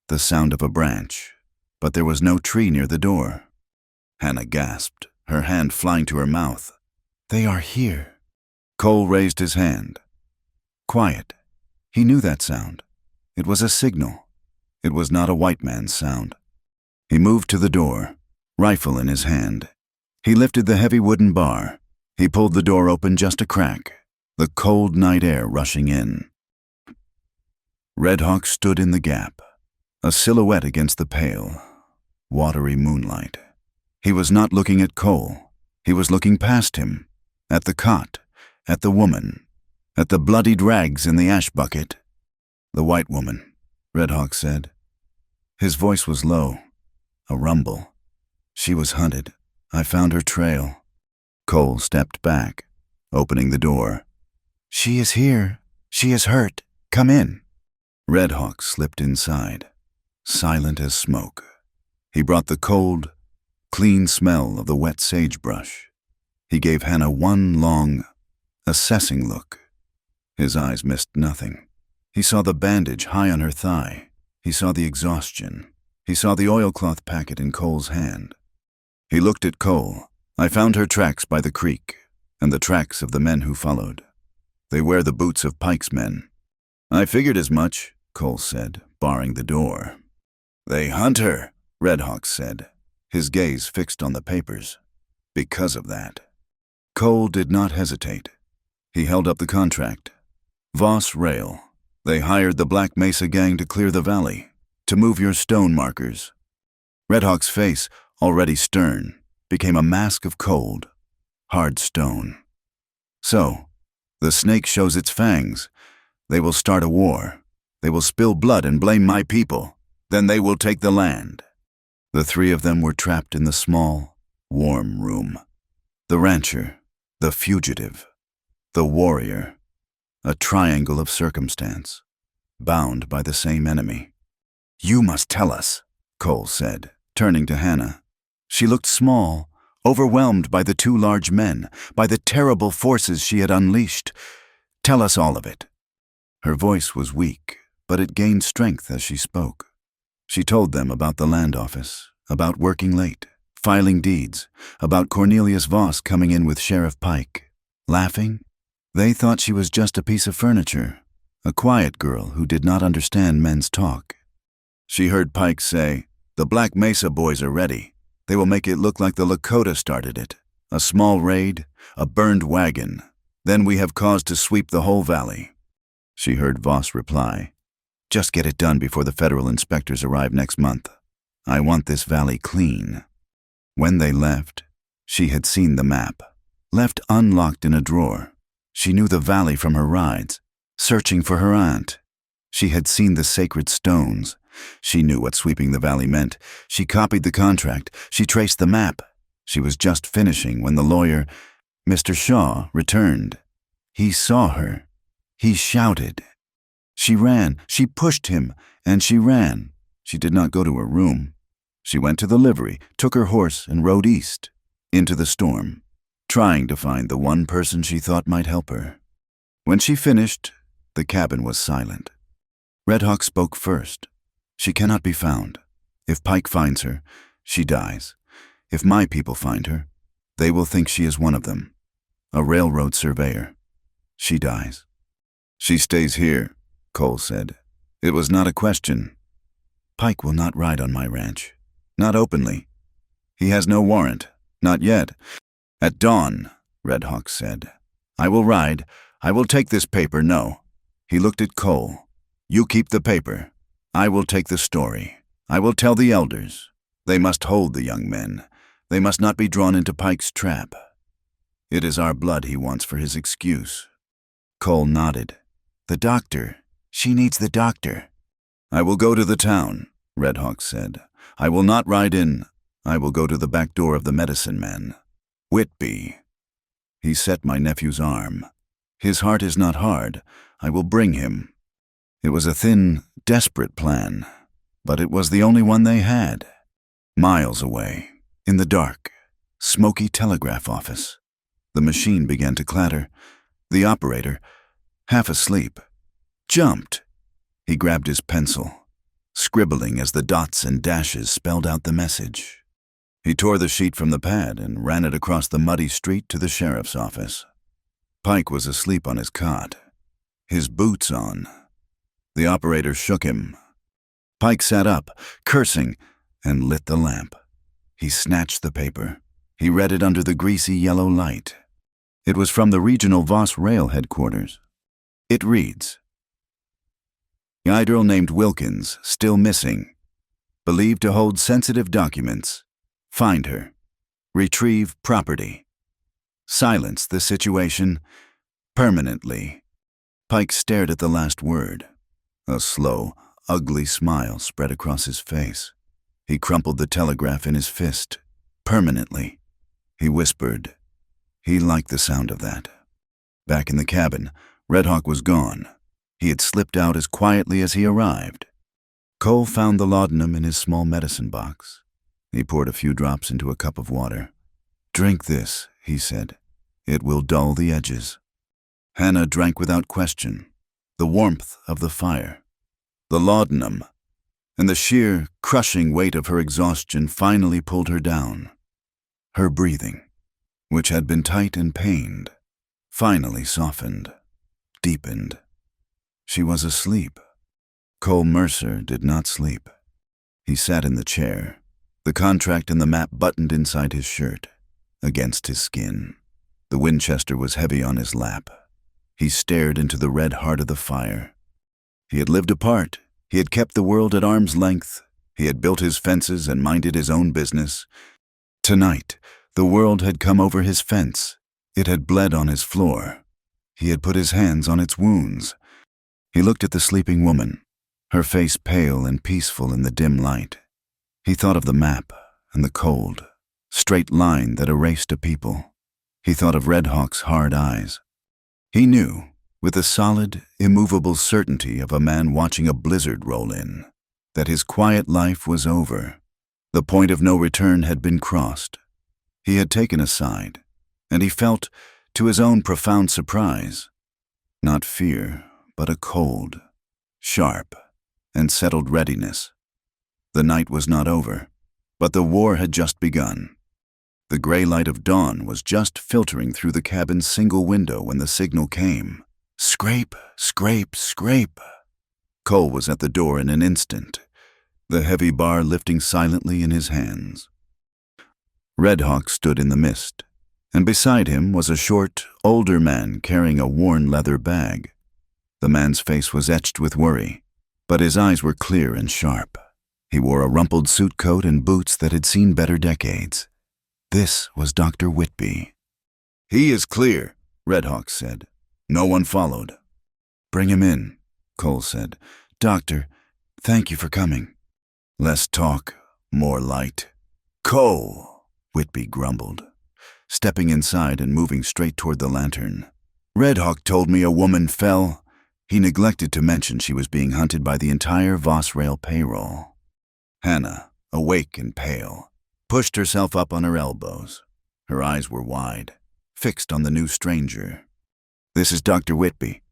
The sound of a branch, but there was no tree near the door. Hannah gasped, her hand flying to her mouth. "They are here." Cole raised his hand. Quiet. He knew that sound. It was a signal. It was not a white man's sound. He moved to the door, rifle in his hand. He lifted the heavy wooden bar. He pulled the door open just a crack, the cold night air rushing in. Red Hawk stood in the gap, a silhouette against the pale, watery moonlight. He was not looking at Cole. He was looking past him, at the cot, at the woman, at the bloodied rags in the ash bucket. "The white woman," Red Hawk said. His voice was low, a rumble. "She was hunted. I found her trail." Cole stepped back, opening the door. "She is here. She is hurt. Come in." Red Hawk slipped inside, silent as smoke. He brought the cold, clean smell of the wet sagebrush. He gave Hannah one long, assessing look. His eyes missed nothing. He saw the bandage high on her thigh. He saw the exhaustion. He saw the oilcloth packet in Cole's hand. He looked at Cole. I found her tracks by the creek, and the tracks of the men who followed. They wear the boots of Pike's men. I figured as much, Cole said, barring the door. They hunt her, Red Hawk said, his gaze fixed on the papers. Because of that. Cole did not hesitate. He held up the contract. Voss Rail. They hired the Black Mesa gang to clear the valley, to move your stone markers. Red Hawk's face, already stern, became a mask of cold, hard stone. So, the snake shows its fangs. They will start a war. They will spill blood and blame my people. Then they will take the land. The three of them were trapped in the small, warm room. The rancher, the fugitive, the warrior, a triangle of circumstance, bound by the same enemy. You must tell us, Cole said, turning to Hannah. She looked small, overwhelmed by the two large men, by the terrible forces she had unleashed. Tell us all of it. Her voice was weak, but it gained strength as she spoke. She told them about the land office, about working late, filing deeds, about Cornelius Voss coming in with Sheriff Pike. Laughing? They thought she was just a piece of furniture, a quiet girl who did not understand men's talk. She heard Pike say, "The Black Mesa boys are ready. They will make it look like the Lakota started it. A small raid, a burned wagon. Then we have cause to sweep the whole valley." She heard Voss reply, "Just get it done before the federal inspectors arrive next month. I want this valley clean." When they left, she had seen the map, left unlocked in a drawer. She knew the valley from her rides, searching for her aunt. She had seen the sacred stones. She knew what sweeping the valley meant. She copied the contract. She traced the map. She was just finishing when the lawyer, Mr. Shaw, returned. He saw her. He shouted. She ran. She pushed him, and she ran. She did not go to her room. She went to the livery, took her horse, and rode east, into the storm, trying to find the one person she thought might help her. When she finished, the cabin was silent. Red Hawk spoke first. She cannot be found. If Pike finds her, she dies. If my people find her, they will think she is one of them, a railroad surveyor. She dies. She stays here, Cole said. It was not a question. Pike will not ride on my ranch. Not openly. He has no warrant. Not yet. At dawn, Red Hawk said. I will ride. I will take this paper, no. He looked at Cole. You keep the paper. I will take the story. I will tell the elders. They must hold the young men. They must not be drawn into Pike's trap. It is our blood he wants for his excuse. Cole nodded. The doctor. She needs the doctor. I will go to the town, Red Hawk said. I will not ride in. I will go to the back door of the medicine man. Whitby. He set my nephew's arm. His heart is not hard. I will bring him. It was a thin, desperate plan, but it was the only one they had. Miles away, in the dark, smoky telegraph office. The machine began to clatter. The operator, half asleep, jumped. He grabbed his pencil, scribbling as the dots and dashes spelled out the message. He tore the sheet from the pad and ran it across the muddy street to the sheriff's office. Pike was asleep on his cot, his boots on. The operator shook him. Pike sat up, cursing, and lit the lamp. He snatched the paper. He read it under the greasy yellow light. It was from the regional Voss Rail headquarters. It reads, Idol named Wilkins, still missing. Believed to hold sensitive documents. Find her. Retrieve property. Silence the situation permanently. Pike stared at the last word. A slow, ugly smile spread across his face. He crumpled the telegraph in his fist. Permanently. He whispered. He liked the sound of that. Back in the cabin, Red Hawk was gone. He had slipped out as quietly as he arrived. Cole found the laudanum in his small medicine box. He poured a few drops into a cup of water. Drink this, he said. It will dull the edges. Hannah drank without question. the warmth of the fire, the laudanum, and the sheer, crushing weight of her exhaustion finally pulled her down. Her breathing, which had been tight and pained, finally softened, deepened. She was asleep. Cole Mercer did not sleep. He sat in the chair, the contract and the map buttoned inside his shirt, against his skin. The Winchester was heavy on his lap. He stared into the red heart of the fire. He had lived apart. He had kept the world at arm's length. He had built his fences and minded his own business. Tonight, the world had come over his fence. It had bled on his floor. He had put his hands on its wounds. He looked at the sleeping woman, her face pale and peaceful in the dim light. He thought of the map and the cold, straight line that erased a people. He thought of Red Hawk's hard eyes. He knew, with the solid, immovable certainty of a man watching a blizzard roll in, that his quiet life was over. The point of no return had been crossed. He had taken a side, and he felt, to his own profound surprise, not fear, but a cold, sharp, and settled readiness. The night was not over, but the war had just begun. The gray light of dawn was just filtering through the cabin's single window when the signal came. Scrape, scrape, scrape. Cole was at the door in an instant, the heavy bar lifting silently in his hands. Red Hawk stood in the mist, and beside him was a short, older man carrying a worn leather bag. The man's face was etched with worry, but his eyes were clear and sharp. He wore a rumpled suit coat and boots that had seen better decades. This was Dr. Whitby. "He is clear," Red Hawk said. "No one followed." "Bring him in," Cole said. "Doctor, thank you for coming." "Less talk, more light." "Cole," Whitby grumbled, stepping inside and moving straight toward the lantern. "Red Hawk told me a woman fell." He neglected to mention she was being hunted by the entire Vossrail payroll. Hannah, awake and pale, pushed herself up on her elbows. Her eyes were wide, fixed on the new stranger. "This is Dr. Whitby."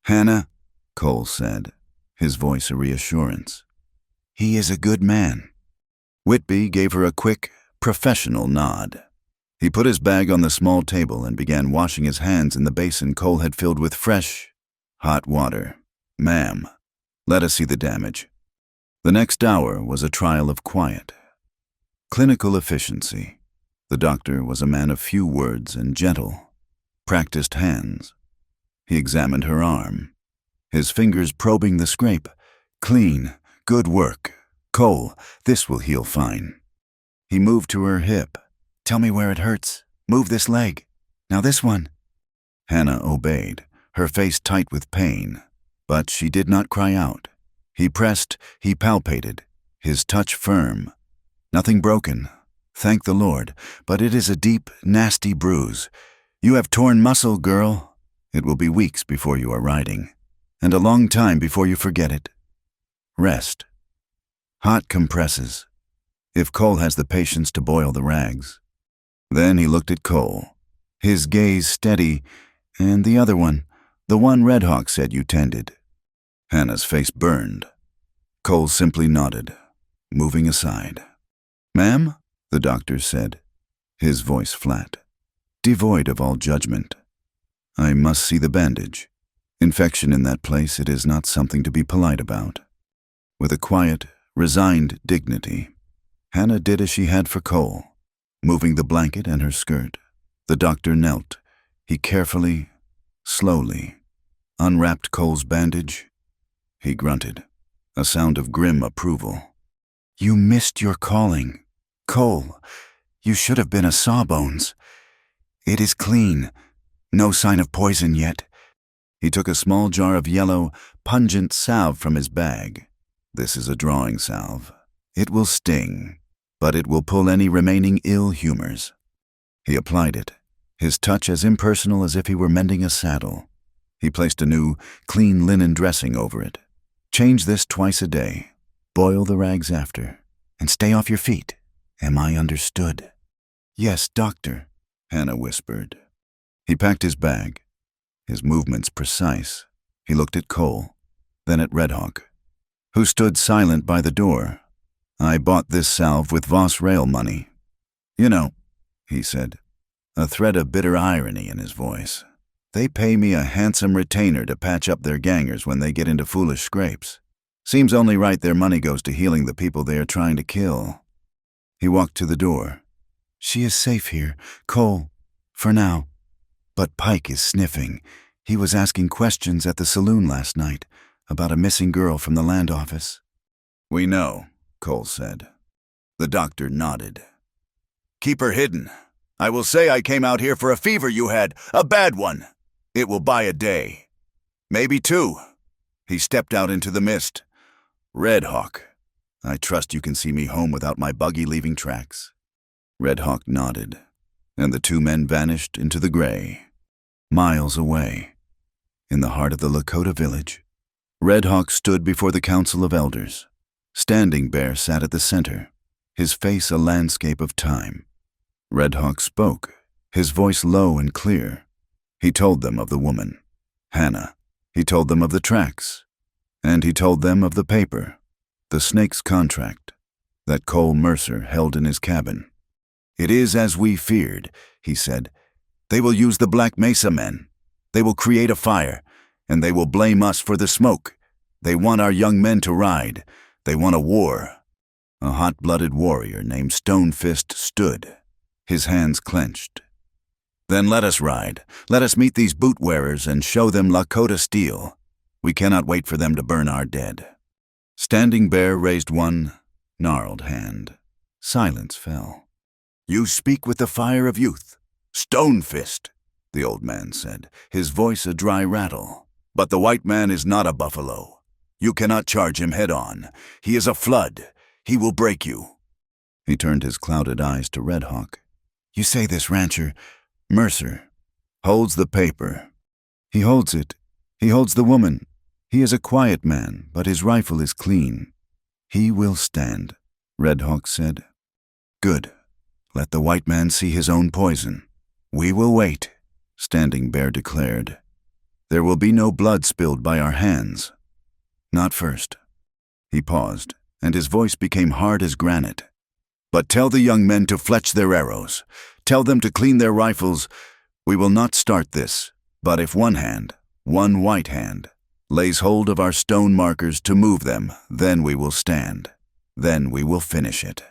"Hannah," Cole said, his voice a reassurance. "He is a good man." Whitby gave her a quick, professional nod. He put his bag on the small table and began washing his hands in the basin Cole had filled with fresh, hot water. "Ma'am, let us see the damage." The next hour was a trial of quiet. Clinical efficiency. The doctor was a man of few words and gentle, practiced hands. He examined her arm, his fingers probing the scrape. "Clean, good work. Cole, this will heal fine." He moved to her hip. "Tell me where it hurts. Move this leg. Now this one." Hannah obeyed, her face tight with pain, but she did not cry out. He pressed, he palpated, his touch firm. "Nothing broken, thank the Lord, but it is a deep, nasty bruise. You have torn muscle, girl. It will be weeks before you are riding, and a long time before you forget it. Rest. Hot compresses, if Cole has the patience to boil the rags." Then he looked at Cole, his gaze steady, and the other one, the one Red Hawk said you tended. Hannah's face burned. Cole simply nodded, moving aside. "Ma'am?" the doctor said, his voice flat, devoid of all judgment. "I must see the bandage. Infection in that place, it is not something to be polite about." With a quiet, resigned dignity, Hannah did as she had for Cole, moving the blanket and her skirt. The doctor knelt. He carefully, slowly, unwrapped Cole's bandage. He grunted, a sound of grim approval. "You missed your calling. Cole, you should have been a Sawbones. It is clean. No sign of poison yet." He took a small jar of yellow, pungent salve from his bag. "This is a drawing salve. It will sting, but it will pull any remaining ill humors." He applied it, his touch as impersonal as if he were mending a saddle. He placed a new, clean linen dressing over it. "Change this twice a day. Boil the rags after. And stay off your feet. Am I understood?" "Yes, doctor," Hannah whispered. He packed his bag, his movements precise, He looked at Cole, then at Red Hawk, who stood silent by the door. "I bought this salve with Voss rail money. You know," he said, a thread of bitter irony in his voice. "They pay me a handsome retainer to patch up their gangers when they get into foolish scrapes. Seems only right their money goes to healing the people they are trying to kill." He walked to the door. "She is safe here, Cole, for now. But Pike is sniffing. He was asking questions at the saloon last night about a missing girl from the land office." "We know," Cole said. The doctor nodded. "Keep her hidden. I will say I came out here for a fever you had, a bad one. It will buy a day. Maybe two." He stepped out into the mist. "Red Hawk, I trust you can see me home without my buggy leaving tracks." Red Hawk nodded, and the two men vanished into the gray. Miles away, in the heart of the Lakota village, Red Hawk stood before the Council of Elders. Standing Bear sat at the center, his face a landscape of time. Red Hawk spoke, his voice low and clear. He told them of the woman, Hannah. He told them of the tracks. And he told them of the paper, the snake's contract, that Cole Mercer held in his cabin. "It is as we feared," he said. "They will use the Black Mesa men. They will create a fire, and they will blame us for the smoke. They want our young men to ride. They want a war." A hot-blooded warrior named Stonefist stood, his hands clenched. "Then let us ride. Let us meet these boot-wearers and show them Lakota steel. We cannot wait for them to burn our dead." Standing Bear raised one gnarled hand. Silence fell. "You speak with the fire of youth. Stonefist," the old man said, his voice a dry rattle. "But the white man is not a buffalo. You cannot charge him head-on. He is a flood. He will break you." He turned his clouded eyes to Red Hawk. "You say this rancher, Mercer, holds the paper. He holds it. He holds the woman. He is a quiet man, but his rifle is clean. He will stand," Red Hawk said. "Good. Let the white man see his own poison. We will wait," Standing Bear declared. "There will be no blood spilled by our hands. Not first." He paused, and his voice became hard as granite. "But tell the young men to fletch their arrows. Tell them to clean their rifles. We will not start this, but if one hand, one white hand, lays hold of our stone markers to move them, then we will stand. Then we will finish it."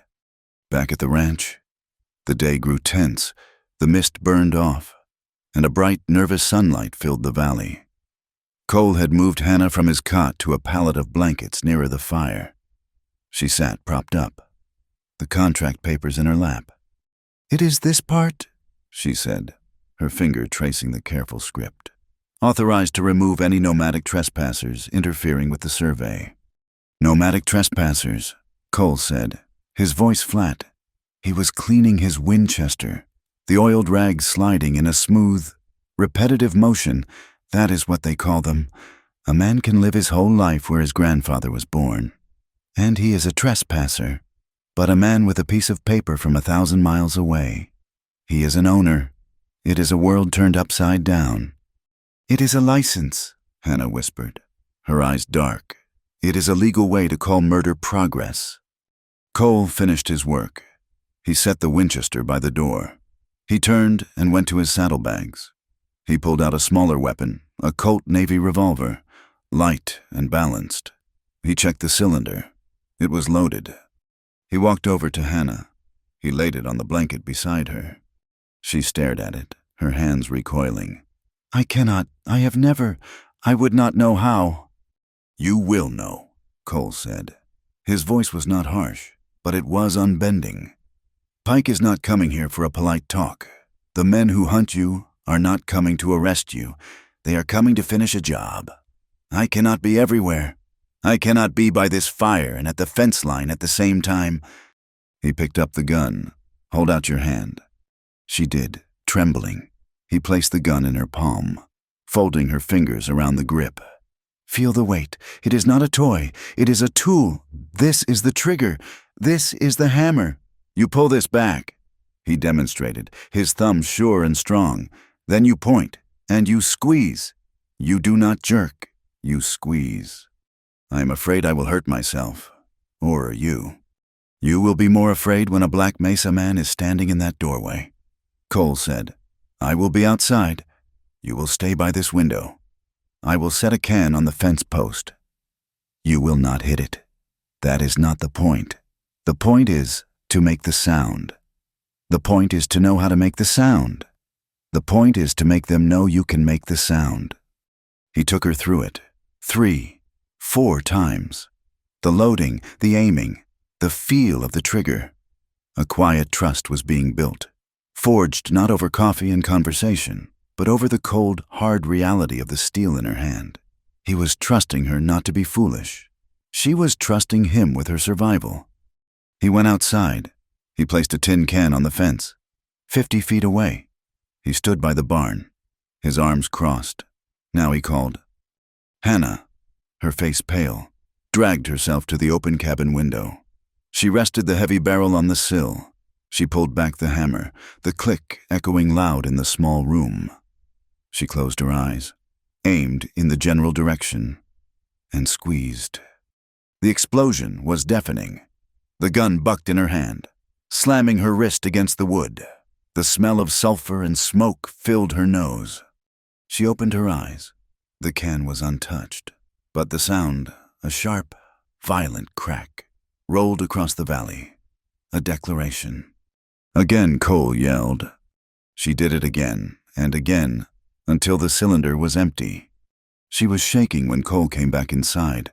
Back at the ranch, the day grew tense, the mist burned off, and a bright, nervous sunlight filled the valley. Cole had moved Hannah from his cot to a pallet of blankets nearer the fire. She sat propped up, the contract papers in her lap. "It is this part," she said, her finger tracing the careful script. "Authorized to remove any nomadic trespassers interfering with the survey." "Nomadic trespassers," Cole said, his voice flat. He was cleaning his Winchester, the oiled rags sliding in a smooth, repetitive motion. That is what they call them. A man can live his whole life where his grandfather was born. And he is a trespasser, but a man with a piece of paper from 1,000 miles away. He is an owner. It is a world turned upside down. "It is a license," Hannah whispered, her eyes dark. "It is a legal way to call murder progress." Cole finished his work. He set the Winchester by the door. He turned and went to his saddlebags. He pulled out a smaller weapon, a Colt Navy revolver, light and balanced. He checked the cylinder. It was loaded. He walked over to Hannah. He laid it on the blanket beside her. She stared at it, her hands recoiling. "I cannot. I have never. I would not know how." "You will know," Cole said. His voice was not harsh, but it was unbending. "Pike is not coming here for a polite talk. The men who hunt you are not coming to arrest you. They are coming to finish a job. I cannot be everywhere. I cannot be by this fire and at the fence line at the same time." He picked up the gun. "Hold out your hand." She did, trembling. He placed the gun in her palm, folding her fingers around the grip. "Feel the weight. It is not a toy. It is a tool. This is the trigger. This is the hammer. You pull this back." He demonstrated, his thumb sure and strong. "Then you point, and you squeeze. You do not jerk. You squeeze. I am afraid I will hurt myself. Or you. You will be more afraid when a Black Mesa man is standing in that doorway. Cole said, I will be outside. You will stay by this window. I will set a can on the fence post. You will not hit it. That is not the point. The point is to make the sound. The point is to know how to make the sound. The point is to make them know you can make the sound. He took her through it 3, 4 times. The loading, the aiming, the feel of the trigger. A quiet trust was being built, forged not over coffee and conversation, but over the cold, hard reality of the steel in her hand. He was trusting her not to be foolish. She was trusting him with her survival. He went outside. He placed a tin can on the fence, 50 feet away. He stood by the barn, his arms crossed. Now he called. Hannah, her face pale, dragged herself to the open cabin window. She rested the heavy barrel on the sill. She pulled back the hammer, the click echoing loud in the small room. She closed her eyes, aimed in the general direction, and squeezed. The explosion was deafening. The gun bucked in her hand, slamming her wrist against the wood. The smell of sulfur and smoke filled her nose. She opened her eyes. The can was untouched, but the sound, a sharp, violent crack, rolled across the valley. A declaration. Again Cole yelled. She did it again and again, until the cylinder was empty. She was shaking when Cole came back inside,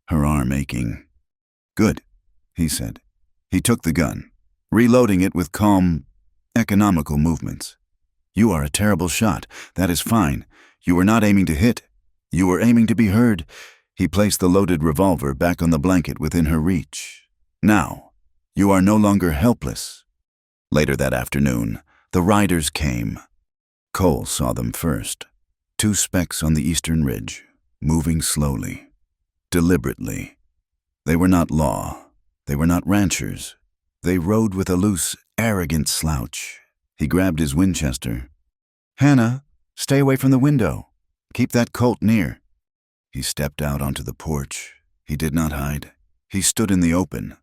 her arm aching. Good, he said. He took the gun, reloading it with calm, economical movements. You are a terrible shot. That is fine. You were not aiming to hit. You were aiming to be heard. He placed the loaded revolver back on the blanket within her reach. Now, you are no longer helpless. Later that afternoon, the riders came. Cole saw them first. 2 specks on the eastern ridge, moving slowly, deliberately. They were not law. They were not ranchers. They rode with a loose, arrogant slouch. He grabbed his Winchester. Hannah, stay away from the window. Keep that Colt near. He stepped out onto the porch. He did not hide. He stood in the open,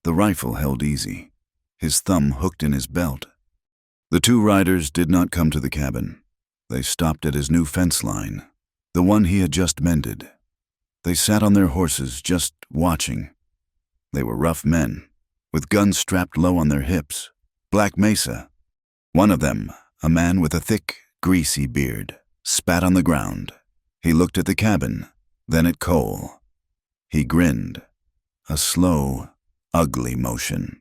the rifle held easy, his thumb hooked in his belt. The 2 riders did not come to the cabin. They stopped at his new fence line, the one he had just mended. They sat on their horses, just watching. They were rough men, with guns strapped low on their hips. Black Mesa. One of them, a man with a thick, greasy beard, spat on the ground. He looked at the cabin, then at Cole. He grinned, a slow, ugly motion.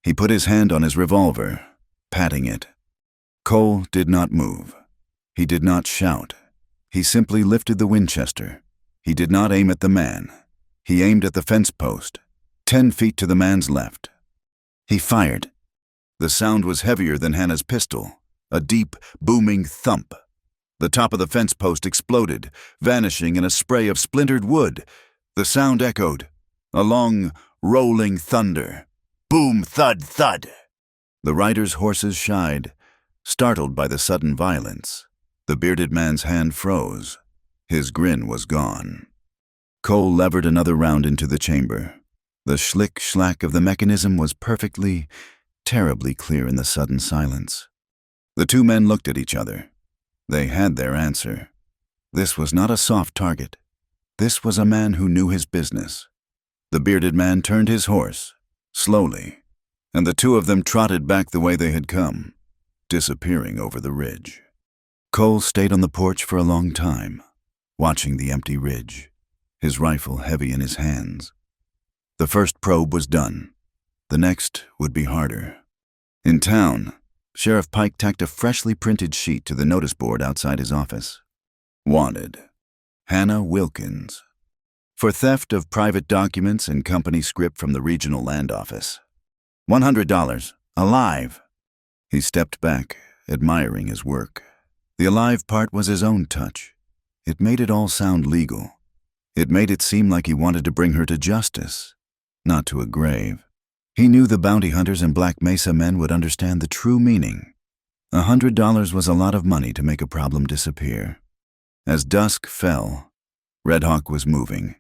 He put his hand on his revolver, patting it. Cole did not move. He did not shout. He simply lifted the Winchester. He did not aim at the man. He aimed at the fence post, 10 feet to the man's left. He fired. The sound was heavier than Hannah's pistol, a deep, booming thump. The top of the fence post exploded, vanishing in a spray of splintered wood. The sound echoed, a long, rolling thunder. Boom, thud, thud. The riders' horses shied, startled by the sudden violence. The bearded man's hand froze. His grin was gone. Cole levered another round into the chamber. The schlick-schlack of the mechanism was perfectly, terribly clear in the sudden silence. The 2 men looked at each other. They had their answer. This was not a soft target. This was a man who knew his business. The bearded man turned his horse, slowly, and the 2 of them trotted back the way they had come, disappearing over the ridge. Cole stayed on the porch for a long time, watching the empty ridge, his rifle heavy in his hands. The first probe was done. The next would be harder. In town, Sheriff Pike tacked a freshly printed sheet to the notice board outside his office. Wanted. Hannah Wilkins. For theft of private documents and company script from the regional land office. $100. Alive. He stepped back, admiring his work. The alive part was his own touch. It made it all sound legal. It made it seem like he wanted to bring her to justice, not to a grave. He knew the bounty hunters and Black Mesa men would understand the true meaning. $100 was a lot of money to make a problem disappear. As dusk fell, Red Hawk was moving.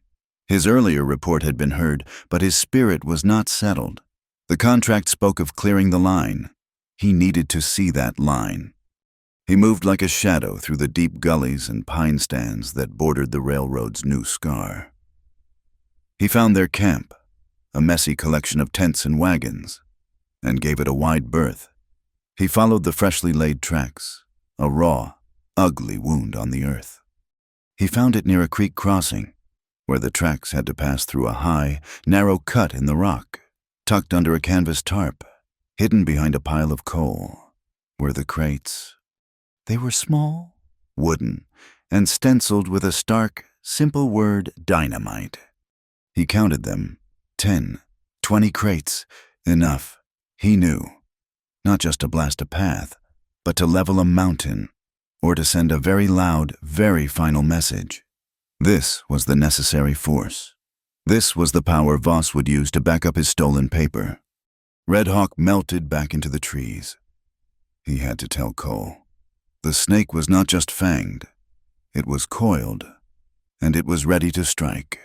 His earlier report had been heard, but his spirit was not settled. The contract spoke of clearing the line. He needed to see that line. He moved like a shadow through the deep gullies and pine stands that bordered the railroad's new scar. He found their camp, a messy collection of tents and wagons, and gave it a wide berth. He followed the freshly laid tracks, a raw, ugly wound on the earth. He found it near a creek crossing, where the tracks had to pass through a high, narrow cut in the rock. Tucked under a canvas tarp, hidden behind a pile of coal, were the crates. They were small, wooden, and stenciled with a stark, simple word, dynamite. He counted them, 10, 20 crates, enough, he knew. Not just to blast a path, but to level a mountain, or to send a very loud, very final message. This was the necessary force. This was the power Voss would use to back up his stolen paper. Red Hawk melted back into the trees. He had to tell Cole. The snake was not just fanged. It was coiled, and it was ready to strike.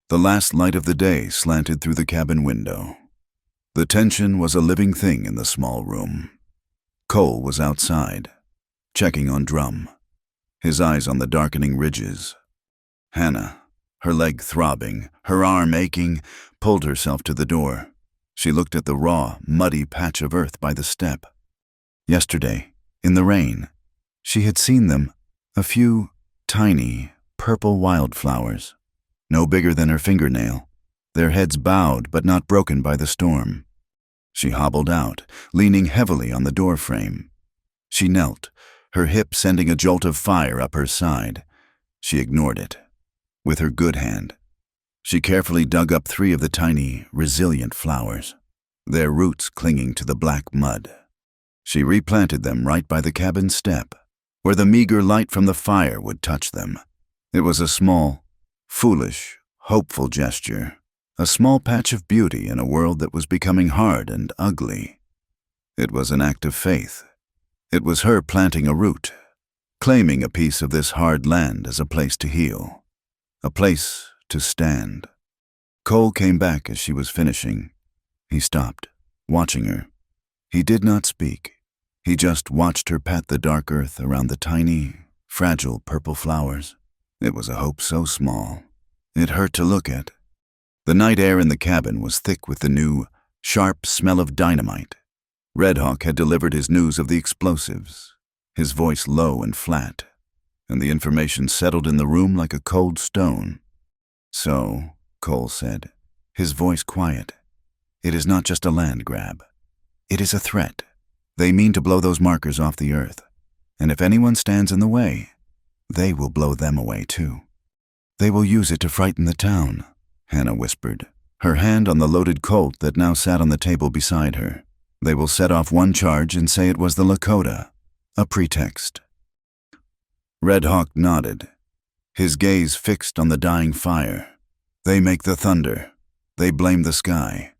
The last light of the day slanted through the cabin window. The tension was a living thing in the small room. Cole was outside, checking on Drum, his eyes on the darkening ridges. Hannah, her leg throbbing, her arm aching, pulled herself to the door. She looked at the raw, muddy patch of earth by the step. Yesterday, in the rain, she had seen them, a few tiny, purple wildflowers, no bigger than her fingernail, their heads bowed but not broken by the storm. She hobbled out, leaning heavily on the doorframe. She knelt, her hip sending a jolt of fire up her side. She ignored it. With her good hand, she carefully dug up 3 of the tiny, resilient flowers, their roots clinging to the black mud. She replanted them right by the cabin step, where the meager light from the fire would touch them. It was a small, foolish, hopeful gesture, a small patch of beauty in a world that was becoming hard and ugly. It was an act of faith. It was her planting a root, claiming a piece of this hard land as a place to heal. A place to stand. Cole came back as she was finishing. He stopped, watching her. He did not speak. He just watched her pat the dark earth around the tiny, fragile purple flowers. It was a hope so small. It hurt to look at. The night air in the cabin was thick with the new, sharp smell of dynamite. Red Hawk had delivered his news of the explosives, his voice low and flat, and the information settled in the room like a cold stone. So, Cole said, his voice quiet, it is not just a land grab. It is a threat. They mean to blow those markers off the earth, and if anyone stands in the way, they will blow them away too. They will use it to frighten the town, Hannah whispered, her hand on the loaded Colt that now sat on the table beside her. They will set off one charge and say it was the Lakota, a pretext. Red Hawk nodded, his gaze fixed on the dying fire. They make the thunder. They blame the sky.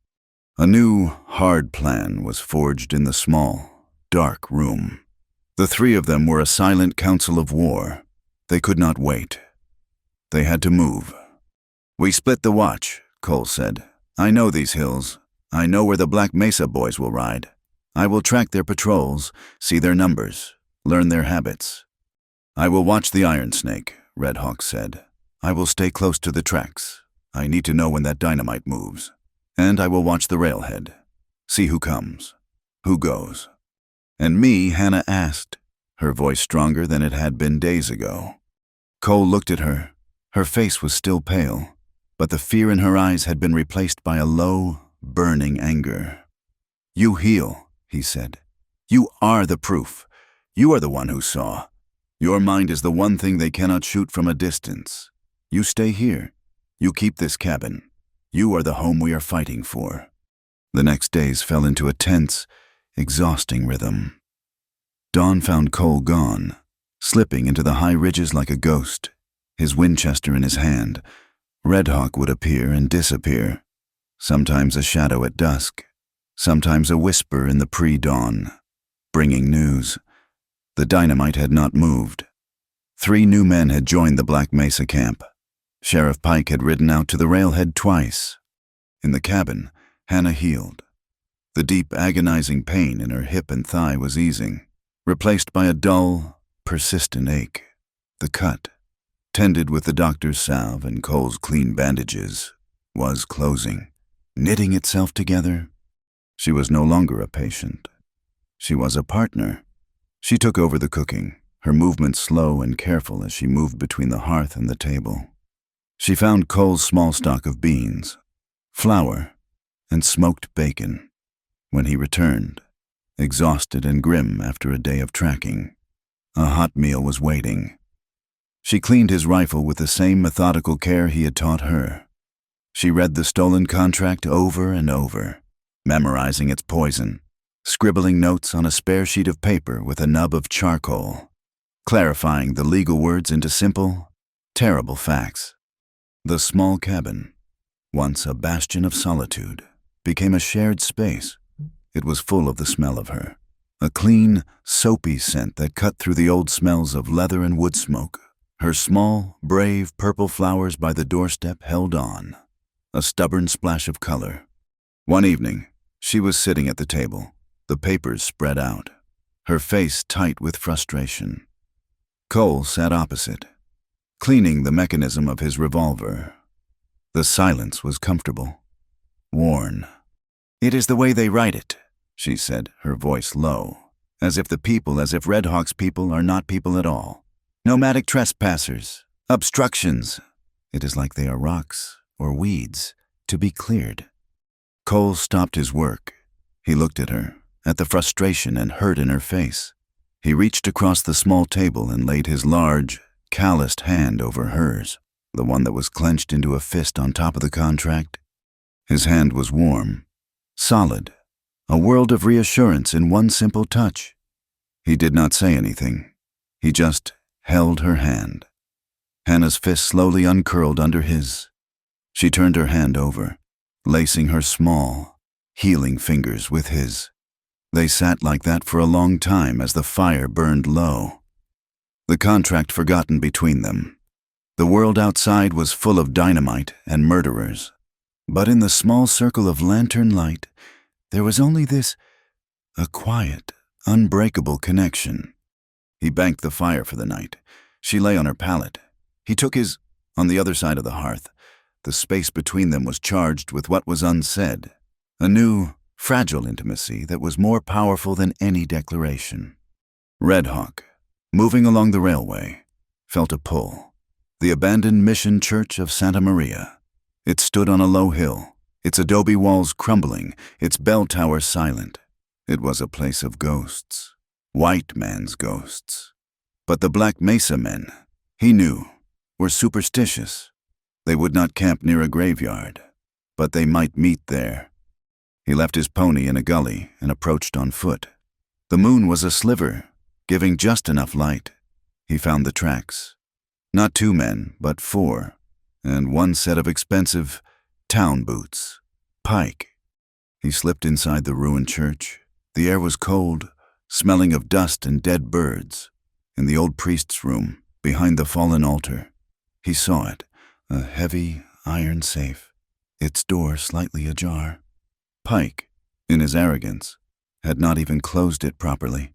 A new, hard plan was forged in the small, dark room. The 3 of them were a silent council of war. They could not wait. They had to move. We split the watch, Cole said. I know these hills. I know where the Black Mesa boys will ride. I will track their patrols, see their numbers, learn their habits. I will watch the Iron Snake, Red Hawk said. I will stay close to the tracks. I need to know when that dynamite moves. And I will watch the railhead. See who comes, who goes. And me, Hannah asked, her voice stronger than it had been days ago. Cole looked at her. Her face was still pale, but the fear in her eyes had been replaced by a low, burning anger. You heal, he said. You are the proof. You are the one who saw. Your mind is the one thing they cannot shoot from a distance. You stay here. You keep this cabin. You are the home we are fighting for. The next days fell into a tense, exhausting rhythm. Dawn found Cole gone, slipping into the high ridges like a ghost, his Winchester in his hand. Red Hawk would appear and disappear, sometimes a shadow at dusk, sometimes a whisper in the pre-dawn, bringing news. The dynamite had not moved. 3 new men had joined the Black Mesa camp, Sheriff Pike had ridden out to the railhead twice. In the cabin, Hannah healed. The deep, agonizing pain in her hip and thigh was easing, replaced by a dull, persistent ache. The cut, tended with the doctor's salve and Cole's clean bandages, was closing, knitting itself together. She was no longer a patient. She was a partner. She took over the cooking, her movements slow and careful as she moved between the hearth and the table. She found Cole's small stock of beans, flour, and smoked bacon. When he returned, exhausted and grim after a day of tracking, a hot meal was waiting. She cleaned his rifle with the same methodical care he had taught her. She read the stolen contract over and over, memorizing its poison, scribbling notes on a spare sheet of paper with a nub of charcoal, clarifying the legal words into simple, terrible facts. The small cabin, once a bastion of solitude, became a shared space. It was full of the smell of her, a clean, soapy scent that cut through the old smells of leather and wood smoke. Her small, brave purple flowers by the doorstep held on, a stubborn splash of color. One evening, she was sitting at the table, the papers spread out, her face tight with frustration. Cole sat opposite, cleaning the mechanism of his revolver. The silence was comfortable, worn. "It is the way they write it," she said, her voice low, as if Red Hawk's people are not people at all. "Nomadic trespassers, obstructions. It is like they are rocks or weeds to be cleared." Cole stopped his work. He looked at her, at the frustration and hurt in her face. He reached across the small table and laid his large, calloused hand over hers, the one that was clenched into a fist on top of the contract. His hand was warm, solid, a world of reassurance in one simple touch. He did not say anything. He just held her hand. Hannah's fist slowly uncurled under his. She turned her hand over, lacing her small, healing fingers with his. They sat like that for a long time as the fire burned low. The contract forgotten between them. The world outside was full of dynamite and murderers. But in the small circle of lantern light, there was only this, a quiet, unbreakable connection. He banked the fire for the night. She lay on her pallet. He took his, on the other side of the hearth. The space between them was charged with what was unsaid, a new, fragile intimacy that was more powerful than any declaration. Red Hawk, moving along the railway, felt a pull. The abandoned mission church of Santa Maria. It stood on a low hill, its adobe walls crumbling, its bell tower silent. It was a place of ghosts, white man's ghosts. But the Black Mesa men, he knew, were superstitious. They would not camp near a graveyard, but they might meet there. He left his pony in a gully and approached on foot. The moon was a sliver, giving just enough light. He found the tracks. Not 2 men, but 4, and 1 set of expensive town boots. Pike. He slipped inside the ruined church. The air was cold, smelling of dust and dead birds. In the old priest's room, behind the fallen altar, he saw it, a heavy iron safe, its door slightly ajar. Pike, in his arrogance, had not even closed it properly.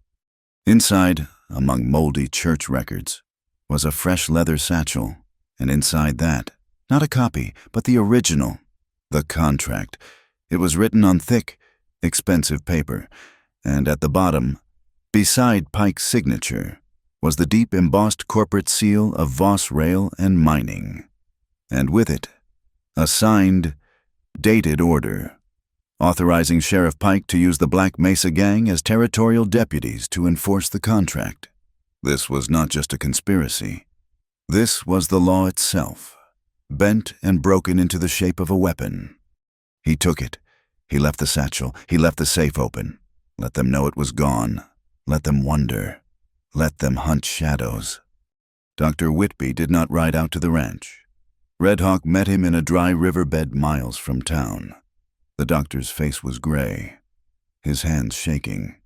Inside, among moldy church records, was a fresh leather satchel, and inside that, not a copy, but the original, the contract. It was written on thick, expensive paper, and at the bottom, beside Pike's signature, was the deep embossed corporate seal of Voss Rail and Mining, and with it, a signed, dated order, authorizing Sheriff Pike to use the Black Mesa Gang as territorial deputies to enforce the contract. This was not just a conspiracy. This was the law itself, bent and broken into the shape of a weapon. He took it. He left the satchel. He left the safe open. Let them know it was gone. Let them wonder. Let them hunt shadows. Dr. Whitby did not ride out to the ranch. Red Hawk met him in a dry riverbed miles from town. The doctor's face was gray, his hands shaking.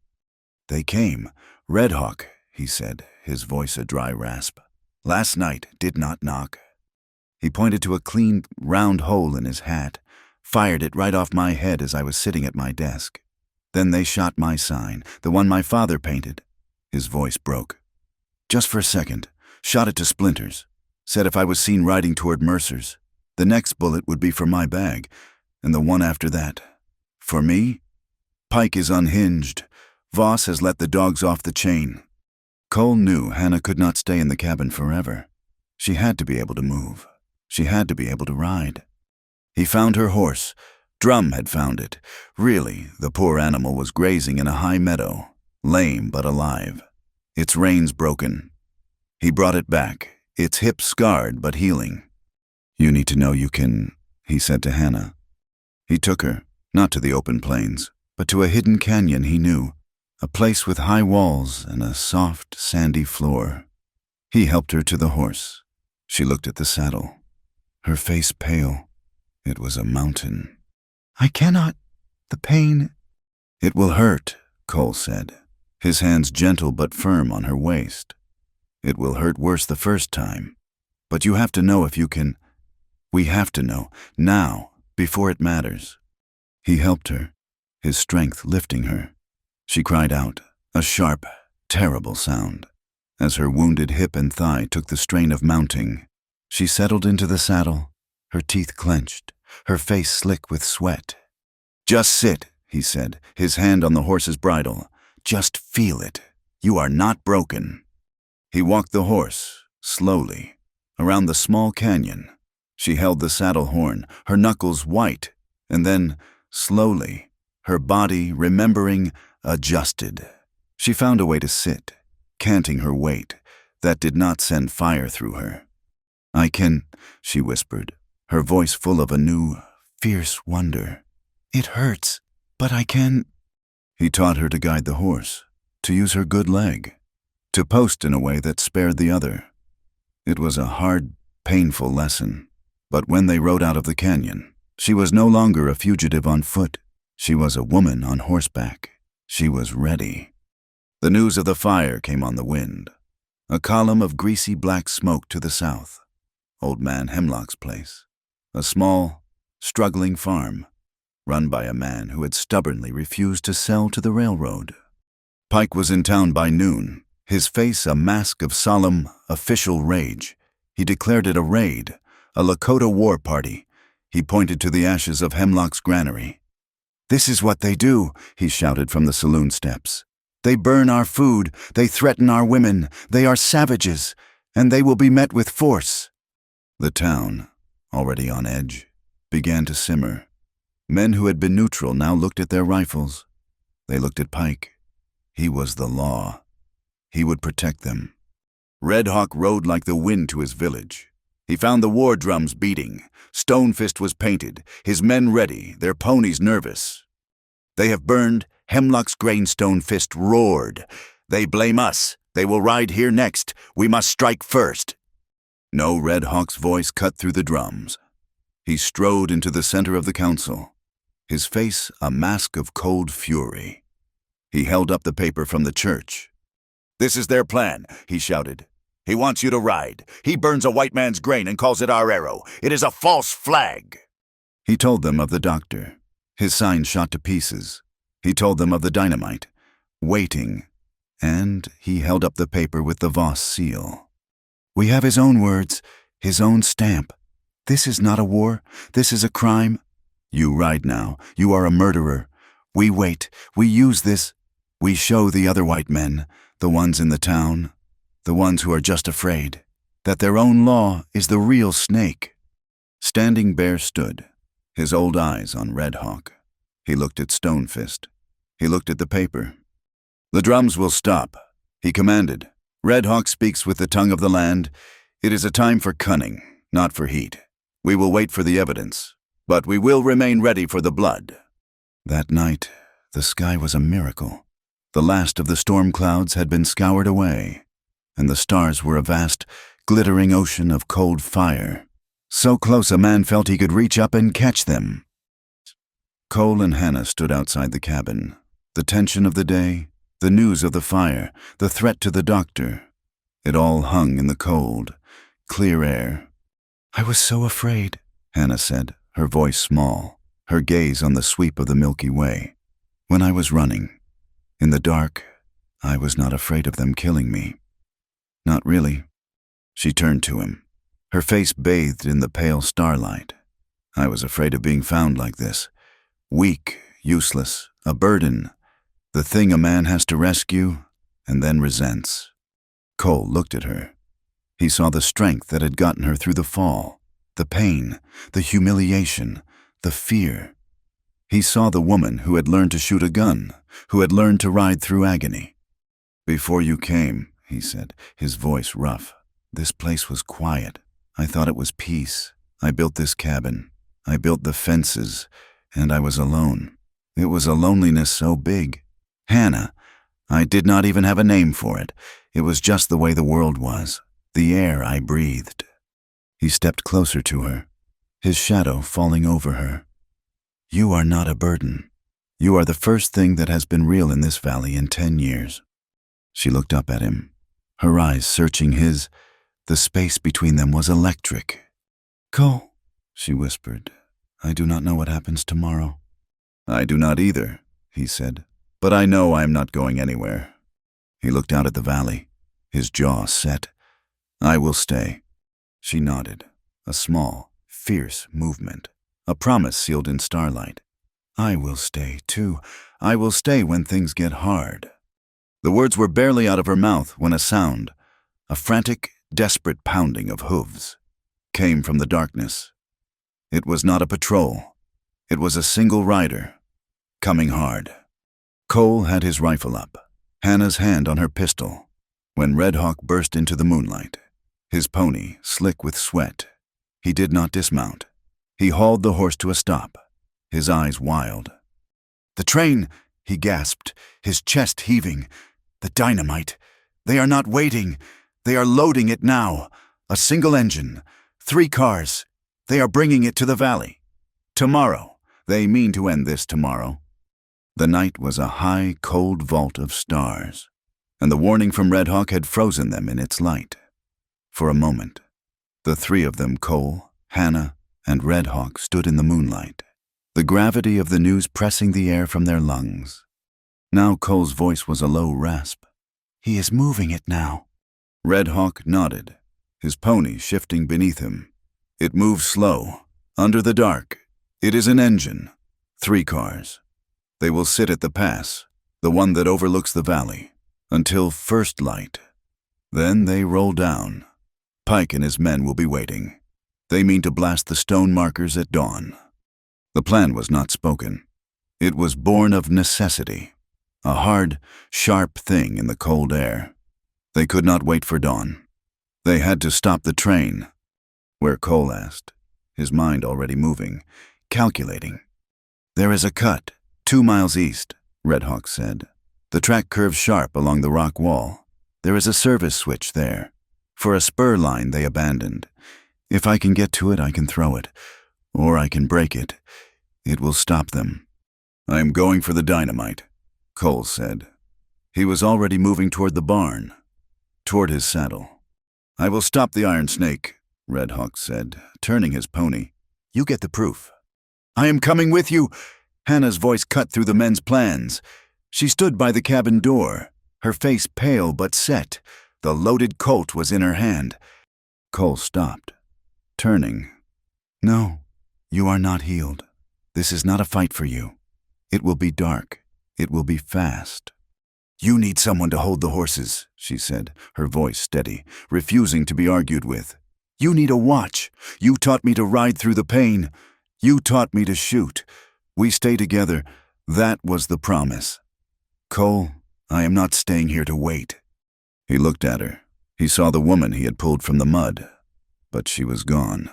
"They came. Red Hawk," he said, his voice a dry rasp. "Last night did not knock." He pointed to a clean, round hole in his hat, fired it right off my head as I was sitting at my desk. Then they shot my sign, the one my father painted. His voice broke. Just for a second, shot it to splinters. Said if I was seen riding toward Mercer's, the next bullet would be for my bag, and the one after that. For me? Pike is unhinged. Voss has let the dogs off the chain. Cole knew Hannah could not stay in the cabin forever. She had to be able to move. She had to be able to ride. He found her horse. Drum had found it. Really, the poor animal was grazing in a high meadow, lame but alive. Its reins broken. He brought it back, its hip scarred but healing. "You need to know you can," he said to Hannah. He took her, not to the open plains, but to a hidden canyon he knew, a place with high walls and a soft, sandy floor. He helped her to the horse. She looked at the saddle, her face pale. It was a mountain. "I cannot. The pain." "It will hurt," Cole said, his hands gentle but firm on her waist. "It will hurt worse the first time. But you have to know if you can. We have to know, now, before it matters." He helped her, his strength lifting her. She cried out, a sharp, terrible sound. As her wounded hip and thigh took the strain of mounting, she settled into the saddle, her teeth clenched, her face slick with sweat. "Just sit," he said, his hand on the horse's bridle. "Just feel it. You are not broken." He walked the horse, slowly, around the small canyon. She held the saddle horn, her knuckles white, and then, slowly, her body, remembering, adjusted. She found a way to sit, canting her weight. That did not send fire through her. "I can," she whispered, her voice full of a new, fierce wonder. "It hurts, but I can." He taught her to guide the horse, to use her good leg, to post in a way that spared the other. It was a hard, painful lesson. But when they rode out of the canyon, she was no longer a fugitive on foot. She was a woman on horseback. She was ready. The news of the fire came on the wind. A column of greasy black smoke to the south. Old Man Hemlock's place. A small, struggling farm, run by a man who had stubbornly refused to sell to the railroad. Pike was in town by noon, his face a mask of solemn, official rage. He declared it a raid, a Lakota war party. He pointed to the ashes of Hemlock's granary. "This is what they do," he shouted from the saloon steps. "They burn our food, they threaten our women, they are savages, and they will be met with force." The town, already on edge, began to simmer. Men who had been neutral now looked at their rifles. They looked at Pike. He was the law. He would protect them. Red Hawk rode like the wind to his village. He found the war drums beating. Stonefist was painted, his men ready, their ponies nervous. "They have burned," Hemlock's grain Stonefist roared. "They blame us. They will ride here next. We must strike first." No Red Hawk's voice cut through the drums. He strode into the center of the council, his face a mask of cold fury. He held up the paper from the church. "This is their plan," he shouted. "He wants you to ride. He burns a white man's grain and calls it our arrow. It is a false flag." He told them of the doctor, his sign shot to pieces. He told them of the dynamite, waiting, and he held up the paper with the Voss seal. "We have his own words, his own stamp. This is not a war. This is a crime. You ride now. You are a murderer. We wait. We use this. We show the other white men, the ones in the town, the ones who are just afraid, that their own law is the real snake." Standing Bear stood, his old eyes on Red Hawk. He looked at Stonefist. He looked at the paper. "The drums will stop," he commanded. "Red Hawk speaks with the tongue of the land. It is a time for cunning, not for heat. We will wait for the evidence, but we will remain ready for the blood." That night, the sky was a miracle. The last of the storm clouds had been scoured away, and the stars were a vast, glittering ocean of cold fire. So close a man felt he could reach up and catch them. Cole and Hannah stood outside the cabin. The tension of the day, the news of the fire, the threat to the doctor. It all hung in the cold, clear air. I was so afraid, Hannah said, her voice small, her gaze on the sweep of the Milky Way. When I was running, in the dark, I was not afraid of them killing me. Not really. She turned to him, her face bathed in the pale starlight. I was afraid of being found like this. Weak, useless, a burden, the thing a man has to rescue and then resents. Cole looked at her. He saw the strength that had gotten her through the fall, the pain, the humiliation, the fear. He saw the woman who had learned to shoot a gun, who had learned to ride through agony. Before you came, he said, his voice rough, this place was quiet. I thought it was peace. I built this cabin. I built the fences, and I was alone. It was a loneliness so big. Hannah, I did not even have a name for it. It was just the way the world was, the air I breathed. He stepped closer to her, his shadow falling over her. You are not a burden. You are the first thing that has been real in this valley in 10 years. She looked up at him, her eyes searching his. The space between them was electric. Cole, she whispered, I do not know what happens tomorrow. I do not either, he said, but I know I am not going anywhere. He looked out at the valley, his jaw set. I will stay. She nodded, a small, fierce movement, a promise sealed in starlight. I will stay, too. I will stay when things get hard. The words were barely out of her mouth when a sound, a frantic, desperate pounding of hooves, came from the darkness. It was not a patrol. It was a single rider, coming hard. Cole had his rifle up, Hannah's hand on her pistol, when Red Hawk burst into the moonlight, his pony slick with sweat. He did not dismount. He hauled the horse to a stop, his eyes wild. The train, he gasped, his chest heaving. The dynamite. They are not waiting. They are loading it now. A single engine. 3 cars. They are bringing it to the valley. Tomorrow. They mean to end this tomorrow. The night was a high, cold vault of stars, and the warning from Red Hawk had frozen them in its light. For a moment, the 3 of them, Cole, Hannah, and Red Hawk, stood in the moonlight, the gravity of the news pressing the air from their lungs. Now Cole's voice was a low rasp. He is moving it now. Red Hawk nodded, his pony shifting beneath him. It moves slow, under the dark. It is an engine. 3 cars. They will sit at the pass, the one that overlooks the valley, until first light. Then they roll down. Pike and his men will be waiting. They mean to blast the stone markers at dawn. The plan was not spoken. It was born of necessity, a hard, sharp thing in the cold air. They could not wait for dawn. They had to stop the train. Where, Cole asked, his mind already moving, calculating. There is a cut, 2 miles east, Red Hawk said. The track curves sharp along the rock wall. There is a service switch there. For a spur line they abandoned. If I can get to it, I can throw it. Or I can break it. It will stop them. I am going for the dynamite, Cole said. He was already moving toward the barn, toward his saddle. I will stop the Iron Snake, Red Hawk said, turning his pony. You get the proof. I am coming with you. Hannah's voice cut through the men's plans. She stood by the cabin door, her face pale but set. The loaded Colt was in her hand. Cole stopped, turning. No, you are not healed. This is not a fight for you. It will be dark. It will be fast. You need someone to hold the horses, she said, her voice steady, refusing to be argued with. You need a watch. You taught me to ride through the pain. You taught me to shoot. We stay together. That was the promise. Cole, I am not staying here to wait. He looked at her. He saw the woman he had pulled from the mud, but she was gone.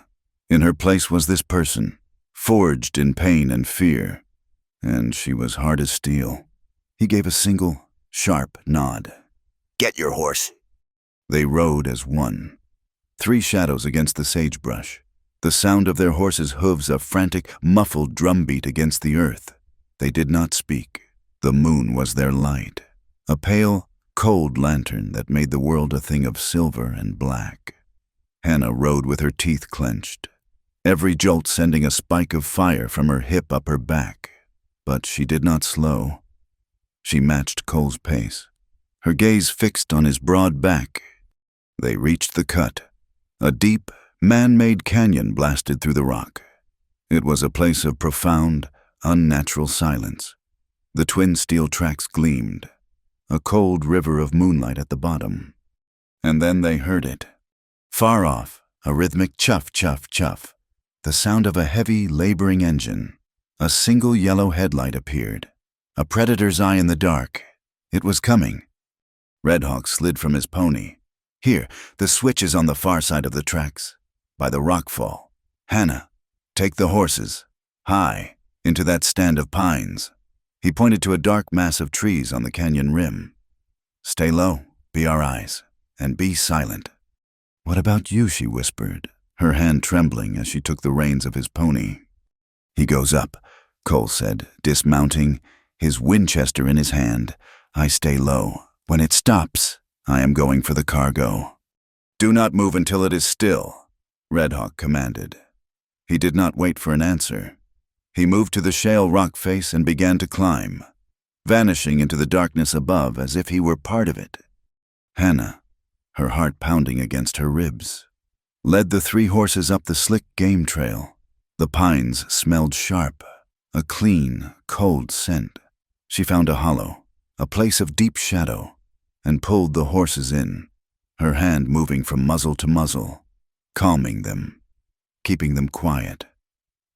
In her place was this person, forged in pain and fear, and she was hard as steel. He gave a single, sharp nod. Get your horse. They rode as one. 3 shadows against the sagebrush. The sound of their horses' hooves a frantic, muffled drumbeat against the earth. They did not speak. The moon was their light, a pale, cold lantern that made the world a thing of silver and black. Hannah rode with her teeth clenched, every jolt sending a spike of fire from her hip up her back. But she did not slow. She matched Cole's pace, her gaze fixed on his broad back. They reached the cut, a deep, man-made canyon blasted through the rock. It was a place of profound, unnatural silence. The twin steel tracks gleamed, a cold river of moonlight at the bottom. And then they heard it. Far off, a rhythmic chuff, chuff, chuff, the sound of a heavy, laboring engine. A single yellow headlight appeared, a predator's eye in the dark. It was coming. Redhawk slid from his pony. Here, the switch is on the far side of the tracks, by the rockfall. Hannah, take the horses, high, into that stand of pines. He pointed to a dark mass of trees on the canyon rim. Stay low, be our eyes, and be silent. What about you, she whispered, her hand trembling as she took the reins of his pony. He goes up, Cole said, dismounting, his Winchester in his hand. I stay low. When it stops, I am going for the cargo. Do not move until it is still, Redhawk commanded. He did not wait for an answer. He moved to the shale rock face and began to climb, vanishing into the darkness above as if he were part of it. Hannah, her heart pounding against her ribs, led the 3 horses up the slick game trail. The pines smelled sharp, a clean, cold scent. She found a hollow, a place of deep shadow, and pulled the horses in, her hand moving from muzzle to muzzle, calming them, keeping them quiet.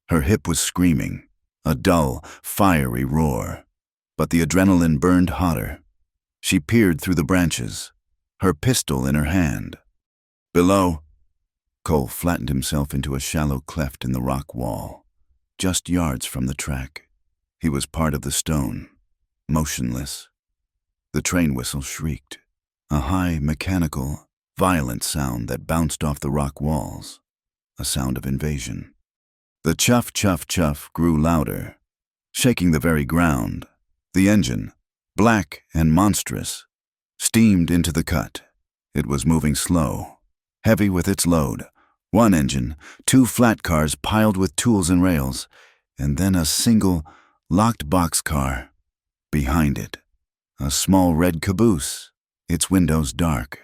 Her hip was screaming, a dull, fiery roar, but the adrenaline burned hotter. She peered through the branches, her pistol in her hand. Below, Cole flattened himself into a shallow cleft in the rock wall, just yards from the track. He was part of the stone, motionless. The train whistle shrieked, a high, mechanical, violent sound that bounced off the rock walls, a sound of invasion. The chuff, chuff, chuff grew louder, shaking the very ground. The engine, black and monstrous, steamed into the cut. It was moving slow, heavy with its load. 1 engine, 2 flat cars piled with tools and rails, and then a single, locked boxcar. Behind it, a small red caboose, its windows dark.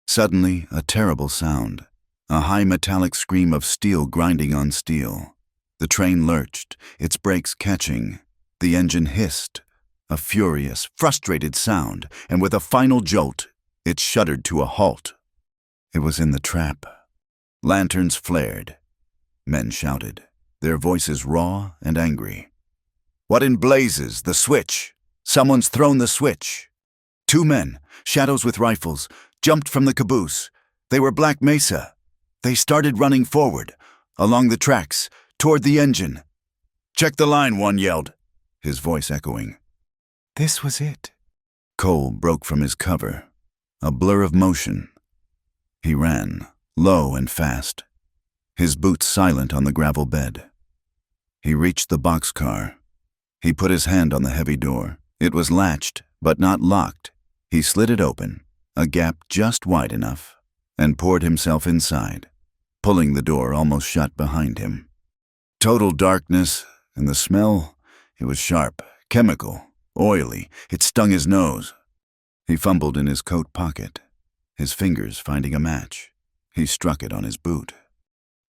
Suddenly, a terrible sound, a high metallic scream of steel grinding on steel. The train lurched, its brakes catching. The engine hissed, a furious, frustrated sound, and with a final jolt, it shuddered to a halt. It was in the trap. Lanterns flared. Men shouted, their voices raw and angry. What in blazes? The switch! Someone's thrown the switch! 2 men, shadows with rifles, jumped from the caboose. They were Black Mesa. They started running forward, along the tracks, toward the engine. Check the line, one yelled, his voice echoing. This was it. Cole broke from his cover, a blur of motion. He ran, low and fast, his boots silent on the gravel bed. He reached the boxcar. He put his hand on the heavy door. It was latched, but not locked. He slid it open, a gap just wide enough, and poured himself inside, pulling the door almost shut behind him. Total darkness, and the smell, it was sharp, chemical, oily. It stung his nose. He fumbled in his coat pocket, his fingers finding a match. He struck it on his boot.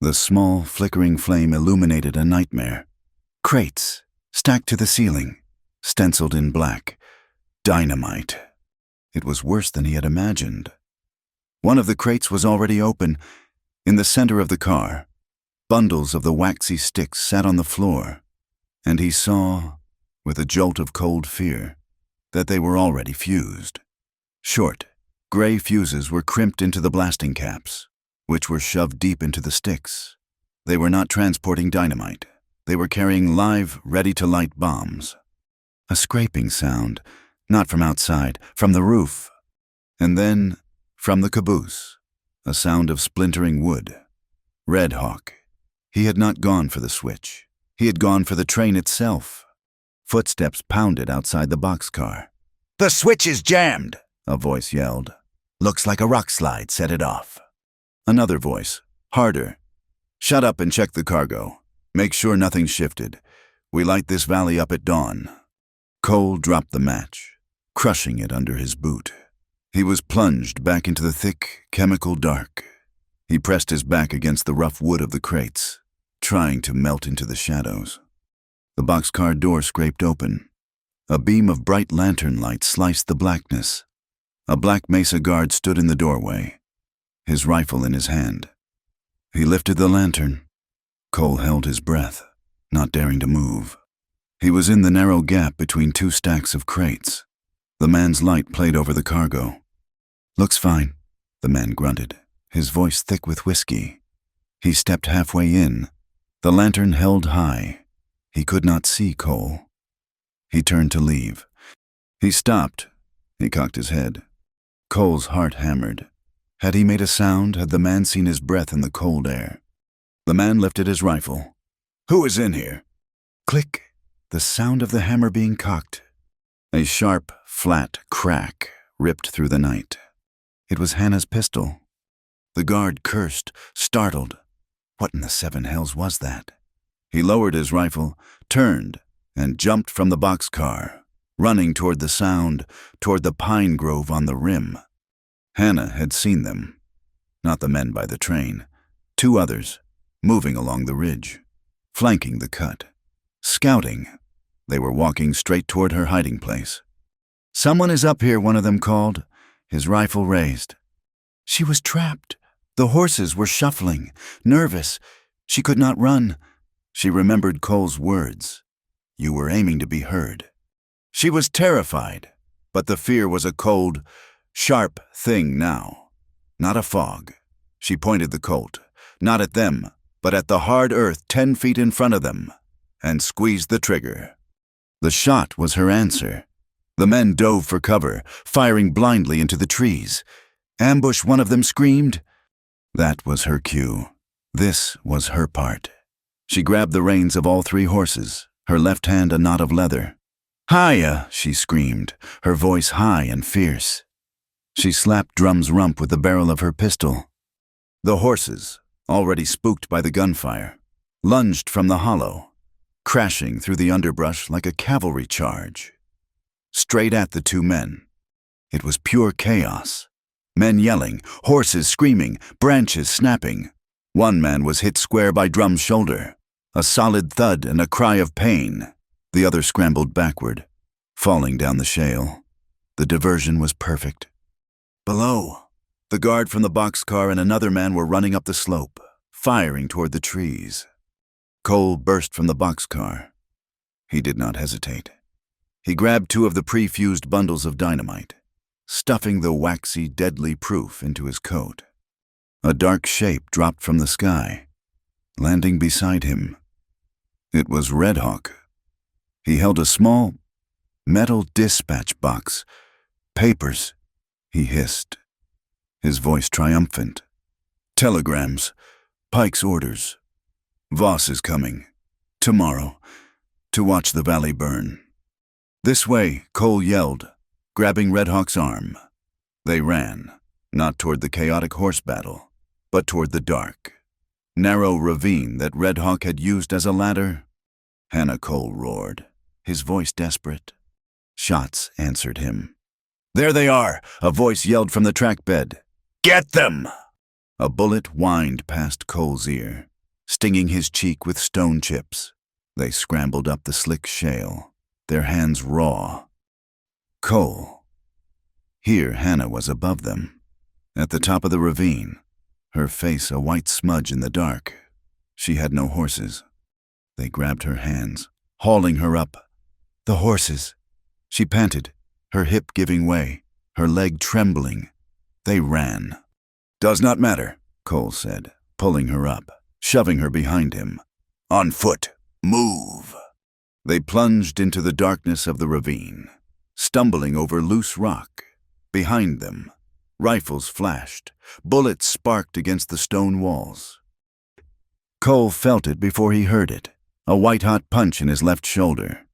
The small, flickering flame illuminated a nightmare. Crates, stacked to the ceiling, stenciled in black. Dynamite. It was worse than he had imagined. One of the crates was already open. In the center of the car, bundles of the waxy sticks sat on the floor, and he saw, with a jolt of cold fear, that they were already fused. Short, gray fuses were crimped into the blasting caps, which were shoved deep into the sticks. They were not transporting dynamite. They were carrying live, ready-to-light bombs. A scraping sound, not from outside, from the roof. And then, from the caboose, a sound of splintering wood. Redhawk. He had not gone for the switch. He had gone for the train itself. Footsteps pounded outside the boxcar. "The switch is jammed!" a voice yelled. "Looks like a rock slide set it off." Another voice, harder. "Shut up and check the cargo. Make sure nothing's shifted. We light this valley up at dawn." Cole dropped the match, crushing it under his boot. He was plunged back into the thick, chemical dark. He pressed his back against the rough wood of the crates, trying to melt into the shadows. The boxcar door scraped open. A beam of bright lantern light sliced the blackness. A black mesa guard stood in the doorway, his rifle in his hand. He lifted the lantern. Cole held his breath, not daring to move. He was in the narrow gap between two stacks of crates. The man's light played over the cargo. "Looks fine," the man grunted, his voice thick with whiskey. He stepped halfway in. The lantern held high. He could not see Cole. He turned to leave. He stopped. He cocked his head. Cole's heart hammered. Had he made a sound, had the man seen his breath in the cold air? The man lifted his rifle. "Who is in here?" Click, the sound of the hammer being cocked. A sharp, flat crack ripped through the night. It was Hannah's pistol. The guard cursed, startled. What in the seven hells was that? He lowered his rifle, turned, and jumped from the boxcar, running toward the sound, toward the pine grove on the rim. Hannah had seen them. Not the men by the train. Two others, moving along the ridge, flanking the cut. Scouting. They were walking straight toward her hiding place. "Someone is up here," one of them called, his rifle raised. She was trapped. The horses were shuffling, nervous. She could not run. She remembered Cole's words. "You were aiming to be heard." She was terrified, but the fear was a cold, sharp thing now, not a fog. She pointed the Colt, not at them, but at the hard earth 10 feet in front of them, and squeezed the trigger. The shot was her answer. The men dove for cover, firing blindly into the trees. "Ambush," one of them screamed. That was her cue. This was her part. She grabbed the reins of all 3 horses, her left hand a knot of leather. "Hiya," she screamed, her voice high and fierce. She slapped Drum's rump with the barrel of her pistol. The horses, already spooked by the gunfire, lunged from the hollow, crashing through the underbrush like a cavalry charge. Straight at the 2 men. It was pure chaos. Men yelling, horses screaming, branches snapping. One man was hit square by Drum's shoulder. A solid thud and a cry of pain. The other scrambled backward, falling down the shale. The diversion was perfect. Below, the guard from the boxcar and another man were running up the slope, firing toward the trees. Cole burst from the boxcar. He did not hesitate. He grabbed 2 of the pre-fused bundles of dynamite, stuffing the waxy, deadly proof into his coat. A dark shape dropped from the sky, landing beside him. It was Red Hawk. He held a small, metal dispatch box. "Papers," he hissed, his voice triumphant. "Telegrams, Pike's orders. Voss is coming, tomorrow, to watch the valley burn." "This way," Cole yelled, grabbing Red Hawk's arm. They ran, not toward the chaotic horse battle, but toward the dark, narrow ravine that Red Hawk had used as a ladder. Hannah Cole roared, his voice desperate. Shots answered him. "There they are," a voice yelled from the track bed. "Get them!" A bullet whined past Cole's ear, stinging his cheek with stone chips. They scrambled up the slick shale, their hands raw. Cole. Here Hannah was above them, at the top of the ravine, her face a white smudge in the dark. She had no horses. They grabbed her hands, hauling her up. "The horses!" She panted, her hip giving way, her leg trembling. They ran. "Does not matter," Cole said, pulling her up, shoving her behind him. "On foot. Move." They plunged into the darkness of the ravine, stumbling over loose rock. Behind them, rifles flashed, bullets sparked against the stone walls. Cole felt it before he heard it, a white-hot punch in his left shoulder.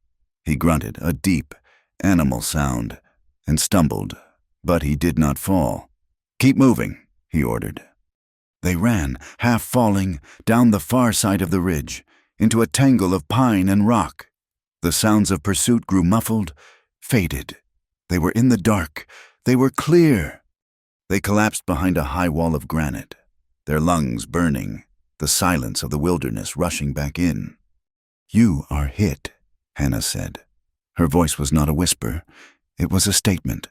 He grunted, a deep, animal sound, and stumbled, but he did not fall. "Keep moving," he ordered. They ran, half falling, down the far side of the ridge, into a tangle of pine and rock. The sounds of pursuit grew muffled, faded. They were in the dark. They were clear. They collapsed behind a high wall of granite, their lungs burning, the silence of the wilderness rushing back in. "You are hit," Hannah said. Her voice was not a whisper. It was a statement.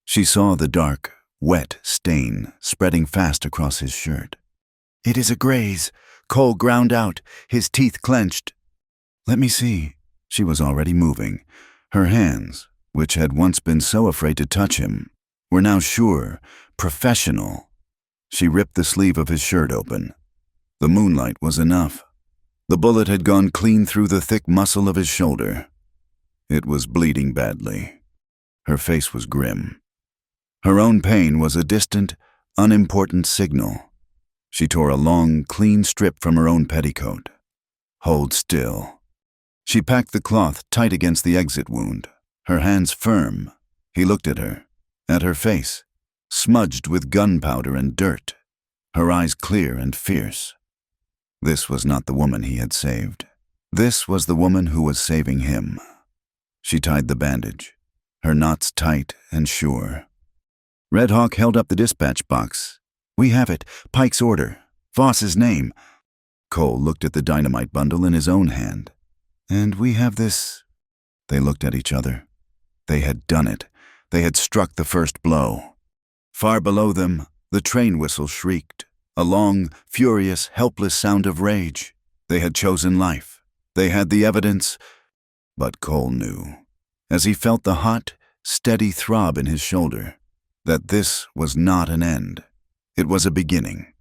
She saw the dark, wet stain spreading fast across his shirt. "It is a graze," Cole ground out, his teeth clenched. "Let me see." She was already moving. Her hands, which had once been so afraid to touch him, were now sure, professional. She ripped the sleeve of his shirt open. The moonlight was enough. The bullet had gone clean through the thick muscle of his shoulder. It was bleeding badly. Her face was grim. Her own pain was a distant, unimportant signal. She tore a long, clean strip from her own petticoat. "Hold still." She packed the cloth tight against the exit wound, her hands firm. He looked at her face, smudged with gunpowder and dirt, her eyes clear and fierce. This was not the woman he had saved. This was the woman who was saving him. She tied the bandage, her knots tight and sure. Red Hawk held up the dispatch box. "We have it. Pike's order. Voss's name." Cole looked at the dynamite bundle in his own hand. "And we have this." They looked at each other. They had done it. They had struck the first blow. Far below them, the train whistle shrieked, a long, furious, helpless sound of rage. They had chosen life. They had the evidence. But Cole knew, as he felt the hot, steady throb in his shoulder, that this was not an end. It was a beginning.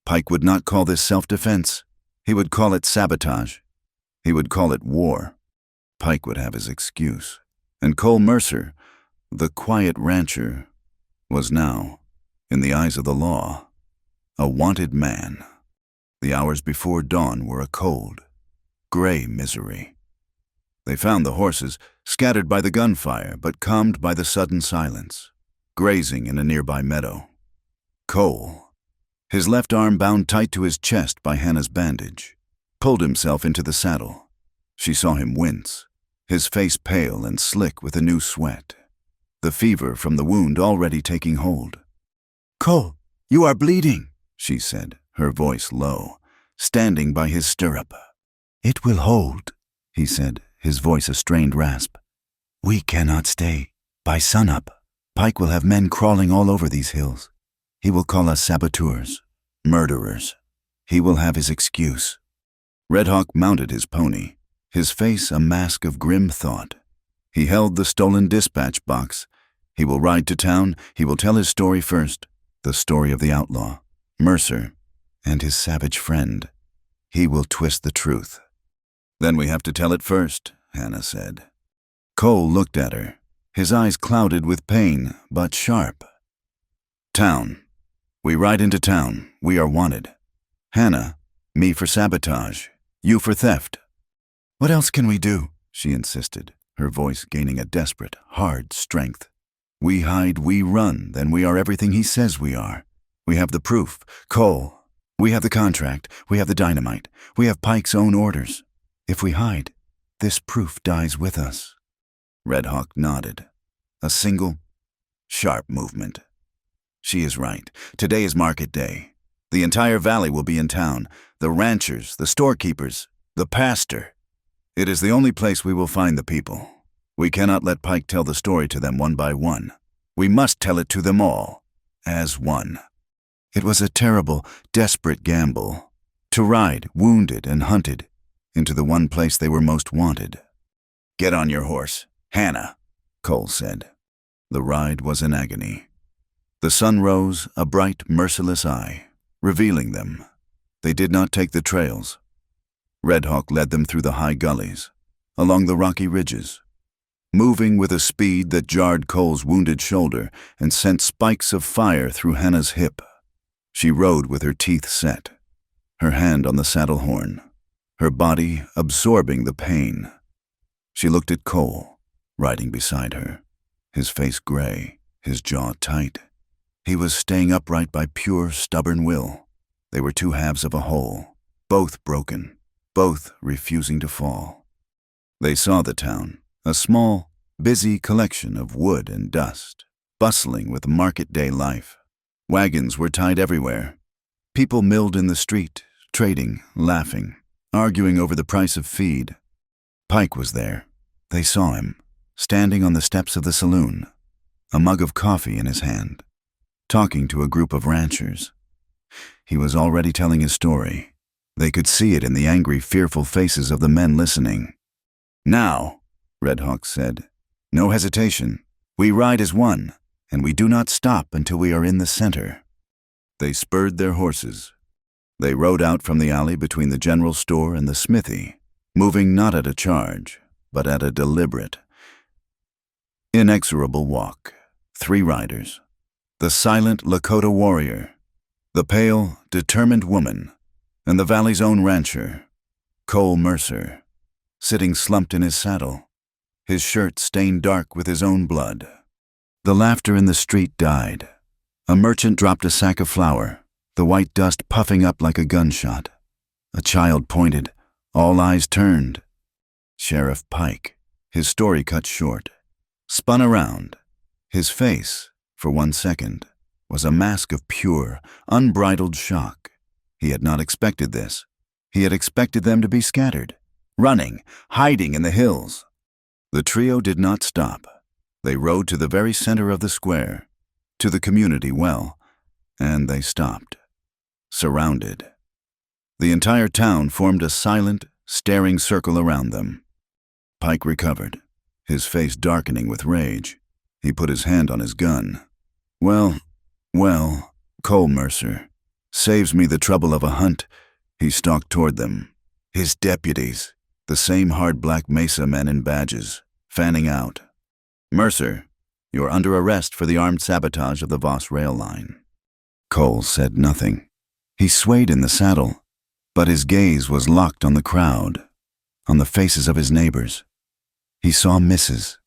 Pike would not call this self-defense. He would call it sabotage. He would call it war. Pike would have his excuse. And Cole Mercer, the quiet rancher, was now, in the eyes of the law, a wanted man. The hours before dawn were a cold, gray misery. They found the horses, scattered by the gunfire but calmed by the sudden silence, grazing in a nearby meadow. Cole, his left arm bound tight to his chest by Hannah's bandage, pulled himself into the saddle. She saw him wince, his face pale and slick with a new sweat, the fever from the wound already taking hold. "Cole, you are bleeding," she said, her voice low, standing by his stirrup. "It will hold," he said, his voice a strained rasp. "We cannot stay. By sunup, Pike will have men crawling all over these hills. He will call us saboteurs, murderers. He will have his excuse." Red Hawk mounted his pony, his face a mask of grim thought. He held the stolen dispatch box. He will ride to town. He will tell his story first, the story of the outlaw, Mercer, and his savage friend. He will twist the truth. "Then we have to tell it first," Hannah said. Cole looked at her, his eyes clouded with pain, but sharp. "Town. We ride into town. We are wanted. Hannah, me for sabotage, you for theft." "What else can we do?" she insisted, her voice gaining a desperate, hard strength. "We hide, we run, then we are everything he says we are. We have the proof. Cole, we have the contract, we have the dynamite, we have Pike's own orders. If we hide, this proof dies with us." Red Hawk nodded. A single, sharp movement. "She is right. Today is market day. The entire valley will be in town. The ranchers, the storekeepers, the pastor. It is the only place we will find the people. We cannot let Pike tell the story to them one by one. We must tell it to them all, as one." It was a terrible, desperate gamble, to ride, wounded and hunted, into the one place they were most wanted. "Get on your horse, Hannah," Cole said. The ride was an agony. The sun rose, a bright, merciless eye, revealing them. They did not take the trails. Red Hawk led them through the high gullies, along the rocky ridges, moving with a speed that jarred Cole's wounded shoulder and sent spikes of fire through Hannah's hip. She rode with her teeth set, her hand on the saddle horn, her body absorbing the pain. She looked at Cole, riding beside her, his face gray, his jaw tight. He was staying upright by pure, stubborn will. They were two halves of a whole, both broken, both refusing to fall. They saw the town, a small, busy collection of wood and dust, bustling with market-day life. Wagons were tied everywhere. People milled in the street, trading, laughing, arguing over the price of feed. Pike was there. They saw him, standing on the steps of the saloon, a mug of coffee in his hand, talking to a group of ranchers. He was already telling his story. They could see it in the angry, fearful faces of the men listening. "Now," Red Hawk said, "no hesitation. We ride as one, and we do not stop until we are in the center." They spurred their horses. They rode out from the alley between the general store and the smithy, moving not at a charge, but at a deliberate, inexorable walk. 3 riders. The silent Lakota warrior, the pale, determined woman, and the valley's own rancher, Cole Mercer, sitting slumped in his saddle, his shirt stained dark with his own blood. The laughter in the street died. A merchant dropped a sack of flour, the white dust puffing up like a gunshot. A child pointed. All eyes turned. Sheriff Pike, his story cut short, spun around. His face, for 1 second, was a mask of pure, unbridled shock. He had not expected this. He had expected them to be scattered, running, hiding in the hills. The trio did not stop. They rode to the very center of the square, to the community well, and they stopped, surrounded. The entire town formed a silent, staring circle around them. Pike recovered, his face darkening with rage. He put his hand on his gun. Well, Cole Mercer saves me the trouble of a hunt." He stalked toward them. His deputies, the same hard black Mesa men in badges, fanning out. "Mercer, you're under arrest for the armed sabotage of the Voss rail line." Cole said nothing. He swayed in the saddle, but his gaze was locked on the crowd, on the faces of his neighbors. He saw Mrs.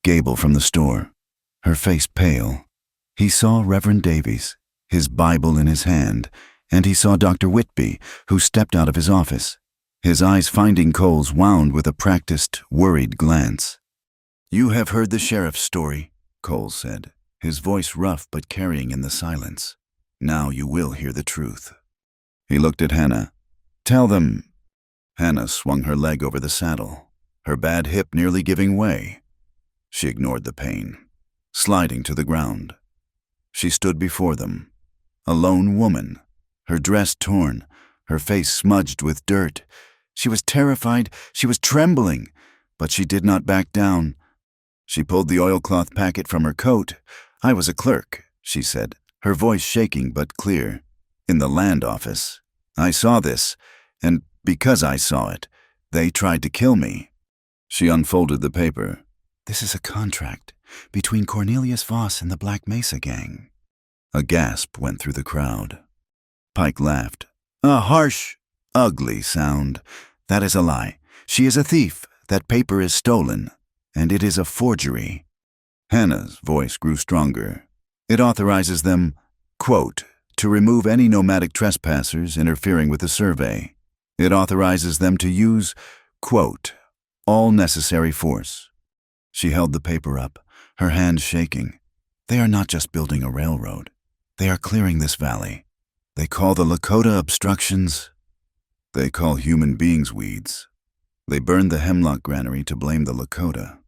Gable from the store, her face pale. He saw Reverend Davies, his Bible in his hand, and he saw Dr. Whitby, who stepped out of his office. His eyes finding Cole's wound with a practiced, worried glance. "You have heard the sheriff's story," Cole said, his voice rough but carrying in the silence. "Now you will hear the truth." He looked at Hannah. "Tell them." Hannah swung her leg over the saddle, her bad hip nearly giving way. She ignored the pain, sliding to the ground. She stood before them, a lone woman, her dress torn, her face smudged with dirt. She was terrified, she was trembling, but she did not back down. She pulled the oilcloth packet from her coat. "I was a clerk," she said, her voice shaking but clear, "in the land office. I saw this, and because I saw it, they tried to kill me." She unfolded the paper. "This is a contract between Cornelius Voss and the Black Mesa gang." A gasp went through the crowd. Pike laughed. "A harsh, ugly sound. That is a lie. She is a thief. That paper is stolen, and it is a forgery." Hannah's voice grew stronger. "It authorizes them, quote, to remove any nomadic trespassers interfering with the survey. It authorizes them to use, quote, all necessary force." She held the paper up, her hands shaking. "They are not just building a railroad. They are clearing this valley. They call the Lakota obstructions. They call human beings weeds. They burned the hemlock granary to blame the Lakota,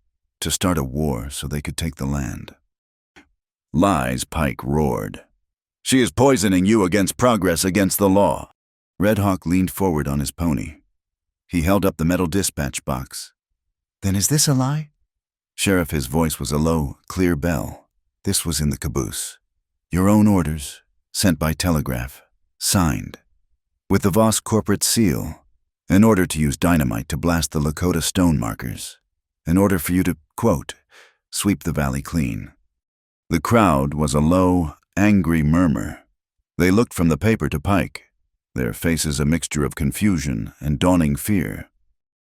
to start a war so they could take the land." "Lies," Pike roared. "She is poisoning you against progress against the law." Red Hawk leaned forward on his pony. He held up the metal dispatch box. "Then is this a lie?" "Sheriff," his voice was a low, clear bell. "This was in the caboose. Your own orders, sent by telegraph, signed, with the Voss corporate seal, an order to use dynamite to blast the Lakota stone markers, an order for you to, quote, sweep the valley clean." The crowd was a low, angry murmur. They looked from the paper to Pike, their faces a mixture of confusion and dawning fear.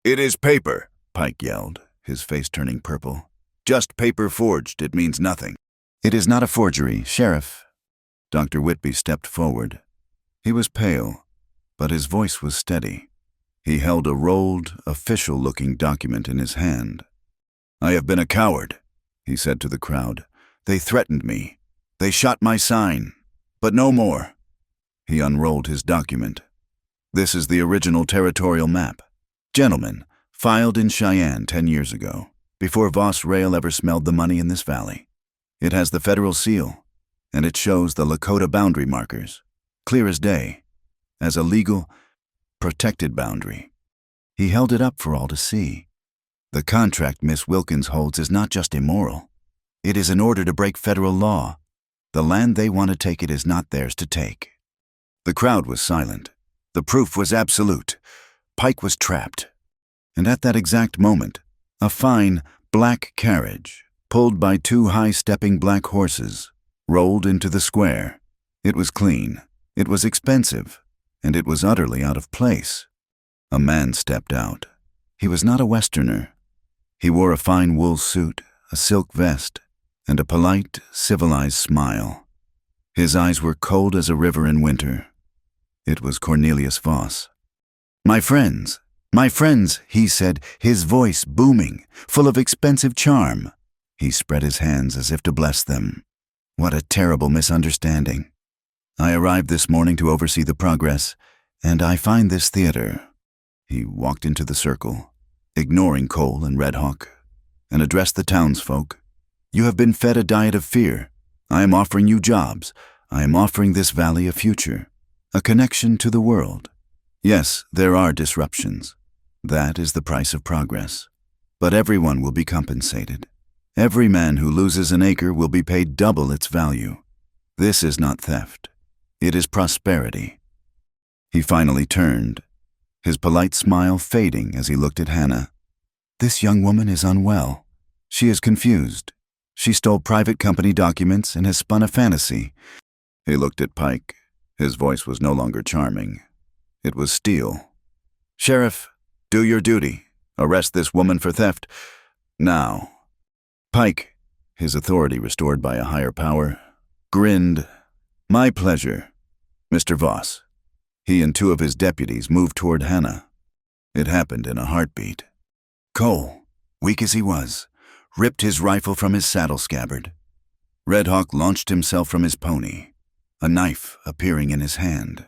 "It is paper," Pike yelled, his face turning purple. "Just paper forged. It means nothing." "It is not a forgery, Sheriff." Dr. Whitby stepped forward. He was pale, but his voice was steady. He held a rolled, official-looking document in his hand. "I have been a coward," he said to the crowd. "They threatened me. They shot my sign. But no more." He unrolled his document. "This is the original territorial map. Gentlemen, filed in Cheyenne 10 years ago, before Voss Rail ever smelled the money in this valley. It has the federal seal, and it shows the Lakota boundary markers, clear as day, as a legal, protected boundary." He held it up for all to see. "The contract Miss Wilkins holds is not just immoral. It is in order to break federal law. The land they want to take it is not theirs to take." The crowd was silent. The proof was absolute. Pike was trapped. And at that exact moment, a fine, black carriage, pulled by 2 high-stepping black horses, rolled into the square. It was clean, it was expensive, and it was utterly out of place. A man stepped out. He was not a Westerner. He wore a fine wool suit, a silk vest, and a polite, civilized smile. His eyes were cold as a river in winter. It was Cornelius Voss. My friends," he said, his voice booming, full of expensive charm. He spread his hands as if to bless them. "What a terrible misunderstanding. I arrived this morning to oversee the progress, and I find this theater." He walked into the circle, ignoring Cole and Red Hawk, and addressed the townsfolk. "You have been fed a diet of fear. I am offering you jobs. I am offering this valley a future, a connection to the world. Yes, there are disruptions. That is the price of progress. But everyone will be compensated. Every man who loses an acre will be paid double its value. This is not theft. It is prosperity." He finally turned, his polite smile fading as he looked at Hannah. "This young woman is unwell. She is confused. She stole private company documents and has spun a fantasy." He looked at Pike. His voice was no longer charming. It was steel. "Sheriff, do your duty. Arrest this woman for theft. Now." Pike, his authority restored by a higher power, grinned. "My pleasure, Mr. Voss." He and 2 of his deputies moved toward Hannah. It happened in a heartbeat. Cole, weak as he was, ripped his rifle from his saddle scabbard. Red Hawk launched himself from his pony, a knife appearing in his hand.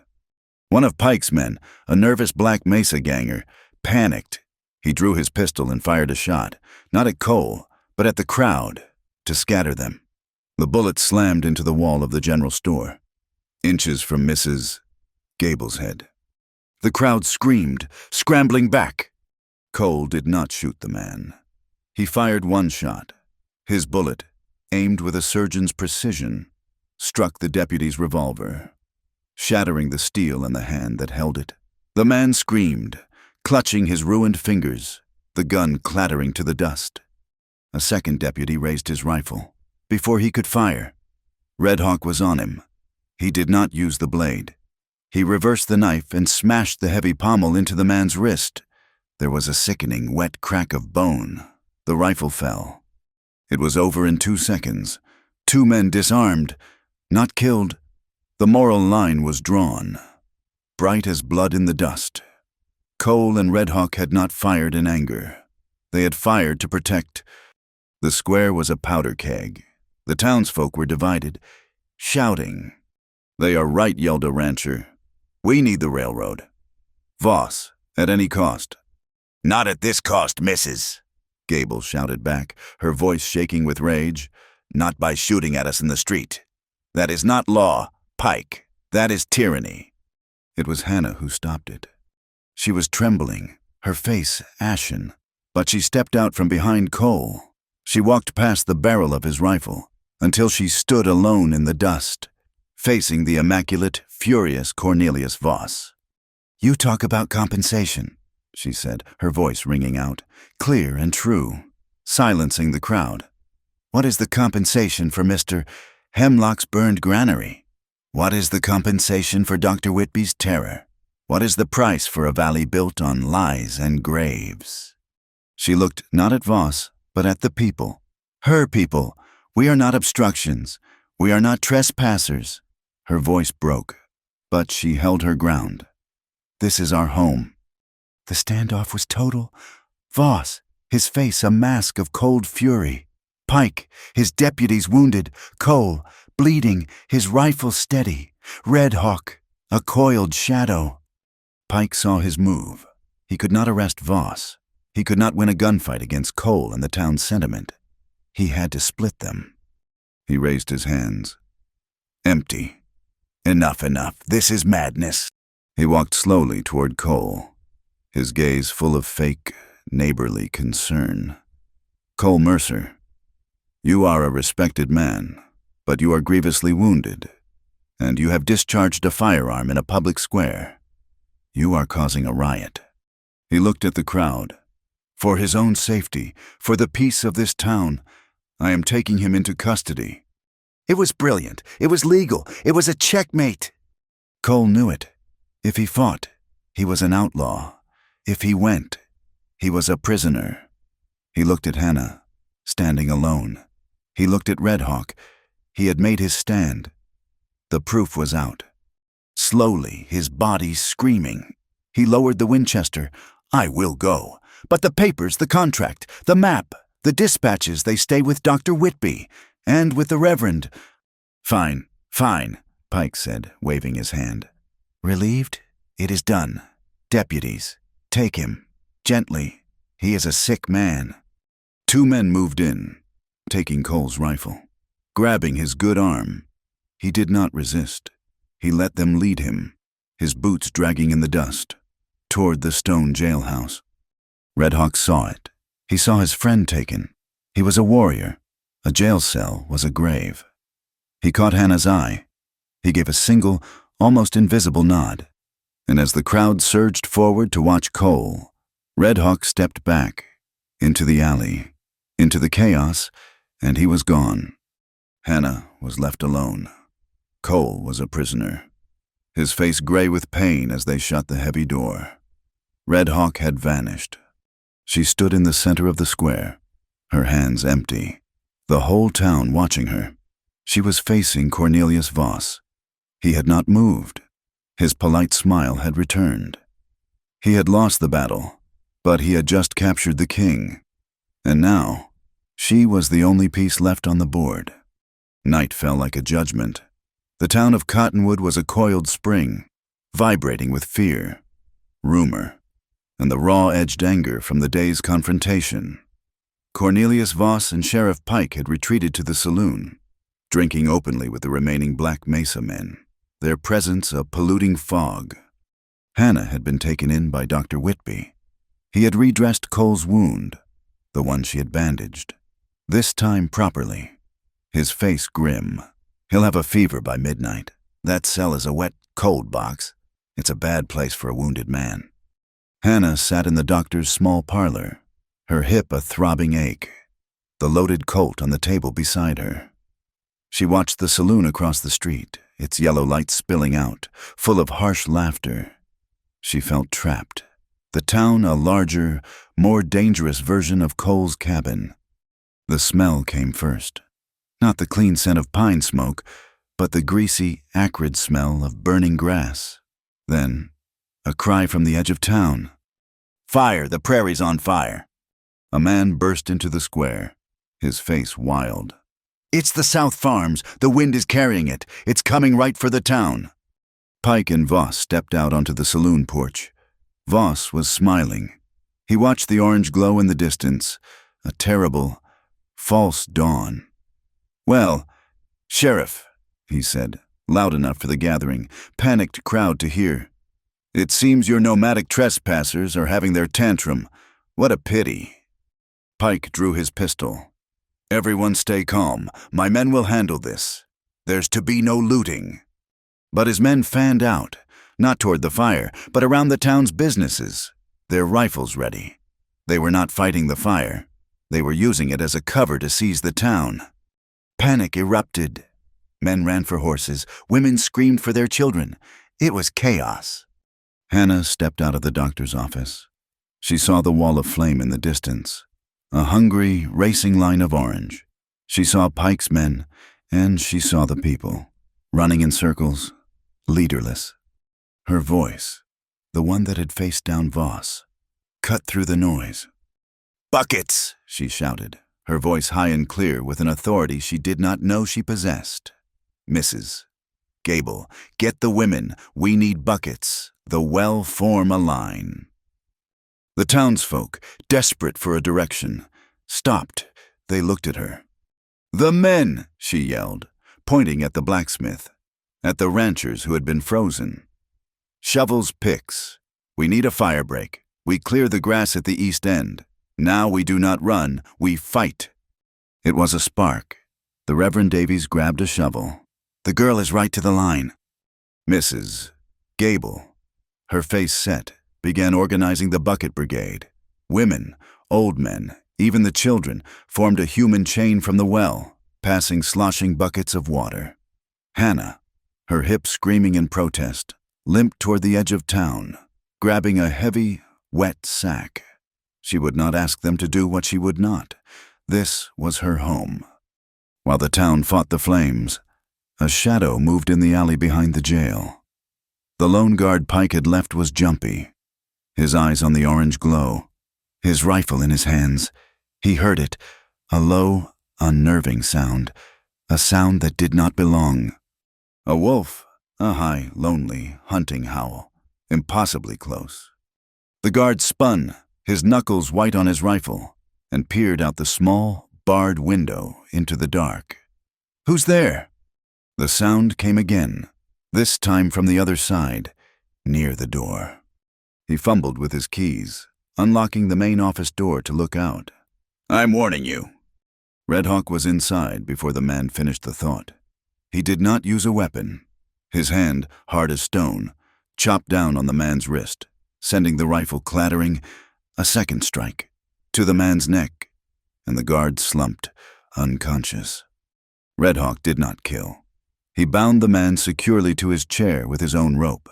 One of Pike's men, a nervous Black Mesa ganger, panicked. He drew his pistol and fired a shot, not at Cole, but at the crowd, to scatter them. The bullet slammed into the wall of the general store, inches from Mrs. Gable's head. The crowd screamed, scrambling back. Cole did not shoot the man. He fired 1 shot. His bullet, aimed with a surgeon's precision, struck the deputy's revolver, shattering the steel in the hand that held it. The man screamed, clutching his ruined fingers, the gun clattering to the dust. A second deputy raised his rifle. Before he could fire, Red Hawk was on him. He did not use the blade. He reversed the knife and smashed the heavy pommel into the man's wrist. There was a sickening, wet crack of bone. The rifle fell. It was over in 2 seconds. 2 men disarmed, not killed. The moral line was drawn, bright as blood in the dust. Cole and Red Hawk had not fired in anger. They had fired to protect. The square was a powder keg. The townsfolk were divided, shouting. "They are right," yelled a rancher. "We need the railroad." "Voss, at any cost." "Not at this cost, missus," Gable shouted back, her voice shaking with rage. "Not by shooting at us in the street. That is not law, Pike. That is tyranny." It was Hannah who stopped it. She was trembling, her face ashen, but she stepped out from behind Cole. She walked past the barrel of his rifle until she stood alone in the dust, facing the immaculate, furious Cornelius Voss. "You talk about compensation," she said, her voice ringing out, clear and true, silencing the crowd. "What is the compensation for Mr. Hemlock's burned granary? What is the compensation for Dr. Whitby's terror? What is the price for a valley built on lies and graves?" She looked not at Voss, but at the people. Her people. "We are not obstructions. We are not trespassers." Her voice broke, but she held her ground. "This is our home." The standoff was total. Voss, his face a mask of cold fury. Pike, his deputies wounded. Cole, bleeding, his rifle steady. Red Hawk, a coiled shadow. Pike saw his move. He could not arrest Voss. He could not win a gunfight against Cole and the town's sentiment. He had to split them. He raised his hands. "Empty. Enough, enough. This is madness." He walked slowly toward Cole, his gaze full of fake, neighborly concern. "Cole Mercer, you are a respected man, but you are grievously wounded, and you have discharged a firearm in a public square. You are causing a riot." He looked at the crowd. "For his own safety, for the peace of this town, I am taking him into custody." It was brilliant. It was legal. It was a checkmate. Cole knew it. If he fought, he was an outlaw. If he went, he was a prisoner. He looked at Hannah, standing alone. He looked at Red Hawk. He had made his stand. The proof was out. Slowly, his body screaming, he lowered the Winchester. "I will go. But the papers, the contract, the map, the dispatches, they stay with Dr. Whitby and with the Reverend." "Fine, fine," Pike said, waving his hand. "Relieved? It is done. Deputies, take him. Gently. He is a sick man." 2 men moved in, taking Cole's rifle. Grabbing his good arm, he did not resist. He let them lead him, his boots dragging in the dust, toward the stone jailhouse. Red Hawk saw it. He saw his friend taken. He was a warrior. A jail cell was a grave. He caught Hannah's eye. He gave a single, almost invisible nod. And as the crowd surged forward to watch Cole, Red Hawk stepped back, into the alley, into the chaos, and he was gone. Hannah was left alone. Cole was a prisoner, his face gray with pain as they shut the heavy door. Red Hawk had vanished. She stood in the center of the square, her hands empty, the whole town watching her. She was facing Cornelius Voss. He had not moved. His polite smile had returned. He had lost the battle, but he had just captured the king. And now, she was the only piece left on the board. Night fell like a judgment. The town of Cottonwood was a coiled spring, vibrating with fear, rumor, and the raw-edged anger from the day's confrontation. Cornelius Voss and Sheriff Pike had retreated to the saloon, drinking openly with the remaining Black Mesa men, their presence a polluting fog. Hannah had been taken in by Dr. Whitby. He had redressed Cole's wound, the one she had bandaged, this time properly, his face grim. "He'll have a fever by midnight. That cell is a wet, cold box. It's a bad place for a wounded man." Hannah sat in the doctor's small parlor, her hip a throbbing ache, the loaded Colt on the table beside her. She watched the saloon across the street, its yellow light spilling out, full of harsh laughter. She felt trapped. The town a larger, more dangerous version of Cole's cabin. The smell came first. Not the clean scent of pine smoke, but the greasy, acrid smell of burning grass. Then, a cry from the edge of town. "Fire! The prairie's on fire!" A man burst into the square, his face wild. "It's the South Farms! The wind is carrying it! It's coming right for the town!" Pike and Voss stepped out onto the saloon porch. Voss was smiling. He watched the orange glow in the distance, a terrible, false dawn. "Well, Sheriff," he said, loud enough for the gathering, panicked crowd to hear. "It seems your nomadic trespassers are having their tantrum. What a pity." Pike drew his pistol. "Everyone stay calm. My men will handle this. There's to be no looting." But his men fanned out, not toward the fire, but around the town's businesses, their rifles ready. They were not fighting the fire. They were using it as a cover to seize the town. Panic erupted. Men ran for horses. Women screamed for their children. It was chaos. Hannah stepped out of the doctor's office. She saw the wall of flame in the distance, a hungry, racing line of orange. She saw Pike's men, and she saw the people, running in circles, leaderless, Her voice, the one that had faced down Voss, cut through the noise. "Buckets!" she shouted, her voice high and clear with an authority she did not know she possessed. "Mrs. Gable, get the women. We need buckets. The well form a line." The townsfolk, desperate for a direction, stopped. They looked at her. "The men!" she yelled, pointing at the blacksmith, at the ranchers who had been frozen. "Shovels, picks. We need a fire break. We clear the grass at the east end. Now we do not run, we fight." It was a spark. The Reverend Davies grabbed a shovel. "The girl is right to the line." Mrs. Gable, her face set, began organizing the bucket brigade. Women, old men, even the children, formed a human chain from the well, passing sloshing buckets of water. Hannah, her hips screaming in protest, limped toward the edge of town, grabbing a heavy, wet sack. She would not ask them to do what she would not. This was her home. While the town fought the flames, a shadow moved in the alley behind the jail. The lone guard Pike had left was jumpy, his eyes on the orange glow, his rifle in his hands. He heard it, a low, unnerving sound, a sound that did not belong. A wolf, a high, lonely, hunting howl, impossibly close. The guard spun, his knuckles white on his rifle, and peered out the small, barred window into the dark. "Who's there?" The sound came again, this time from the other side, near the door. He fumbled with his keys, unlocking the main office door to look out. "I'm warning you." Red Hawk was inside before the man finished the thought. He did not use a weapon. His hand, hard as stone, chopped down on the man's wrist, sending the rifle clattering. A second strike, to the man's neck, and the guard slumped, unconscious. Red Hawk did not kill. He bound the man securely to his chair with his own rope.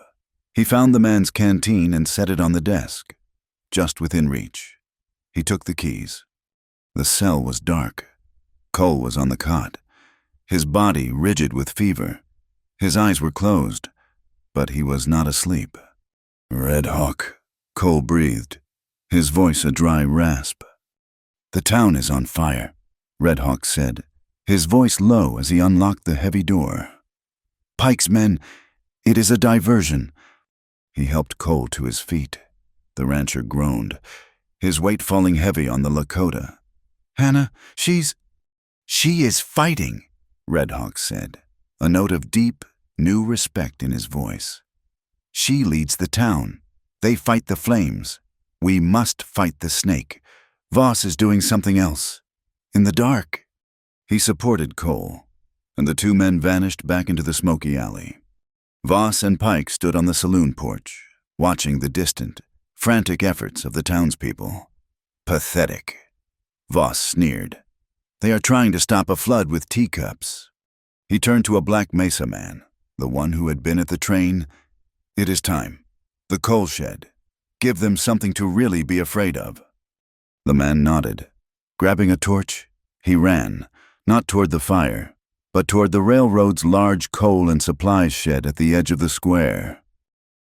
He found the man's canteen and set it on the desk, just within reach. He took the keys. The cell was dark. Cole was on the cot, his body rigid with fever. His eyes were closed, but he was not asleep. "Red Hawk," Cole breathed, his voice a dry rasp. "The town is on fire," Red Hawk said, his voice low as he unlocked the heavy door. "Pike's men, it is a diversion." He helped Cole to his feet. The rancher groaned, his weight falling heavy on the Lakota. "Hannah, she is fighting," Red Hawk said, a note of deep, new respect in his voice. "She leads the town. They fight the flames. We must fight the snake. Voss is doing something else. In the dark." He supported Cole, and the two men vanished back into the smoky alley. Voss and Pike stood on the saloon porch, watching the distant, frantic efforts of the townspeople. "Pathetic," Voss sneered. "They are trying to stop a flood with teacups." He turned to a Black Mesa man, the one who had been at the train. "It is time. The coal shed. Give them something to really be afraid of." The man nodded. Grabbing a torch, he ran, not toward the fire, but toward the railroad's large coal and supplies shed at the edge of the square.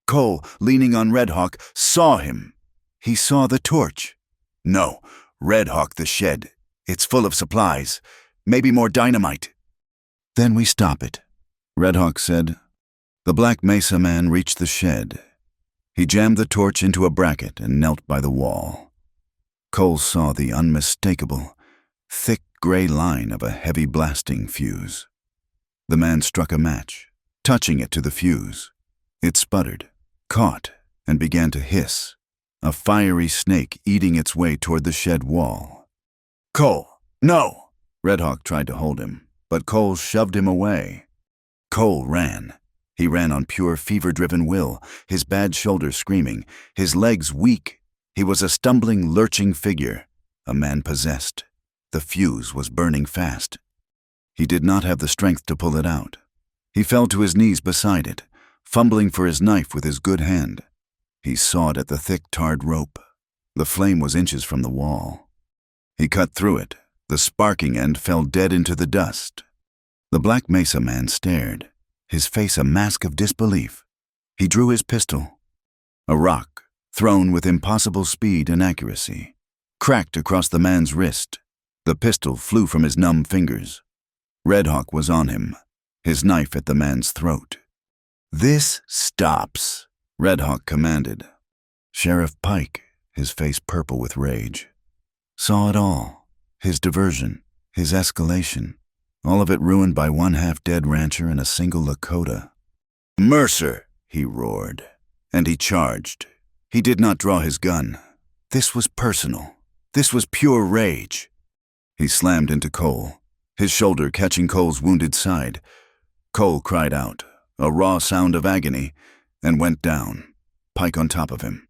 Cole, leaning on Red Hawk, saw him. He saw the torch. "No, Red Hawk, the shed. It's full of supplies. Maybe more dynamite." "Then we stop it," Red Hawk said. The Black Mesa man reached the shed. He jammed the torch into a bracket and knelt by the wall. Cole saw the unmistakable, thick gray line of a heavy blasting fuse. The man struck a match, touching it to the fuse. It sputtered, caught, and began to hiss, a fiery snake eating its way toward the shed wall. "Cole, no!" Red Hawk tried to hold him, but Cole shoved him away. Cole ran. He ran on pure fever-driven will, his bad shoulder screaming, his legs weak. He was a stumbling, lurching figure, a man possessed. The fuse was burning fast. He did not have the strength to pull it out. He fell to his knees beside it, fumbling for his knife with his good hand. He sawed at the thick, tarred rope. The flame was inches from the wall. He cut through it. The sparking end fell dead into the dust. The Black Mesa man stared, his face a mask of disbelief. He drew his pistol. A rock, thrown with impossible speed and accuracy, cracked across the man's wrist. The pistol flew from his numb fingers. Red Hawk was on him, his knife at the man's throat. "This stops," Red Hawk commanded. Sheriff Pike, his face purple with rage, saw it all. His diversion, his escalation, all of it ruined by one half-dead rancher and a single Lakota. "Mercer!" he roared, and he charged. He did not draw his gun. This was personal. This was pure rage. He slammed into Cole, his shoulder catching Cole's wounded side. Cole cried out, a raw sound of agony, and went down, Pike on top of him.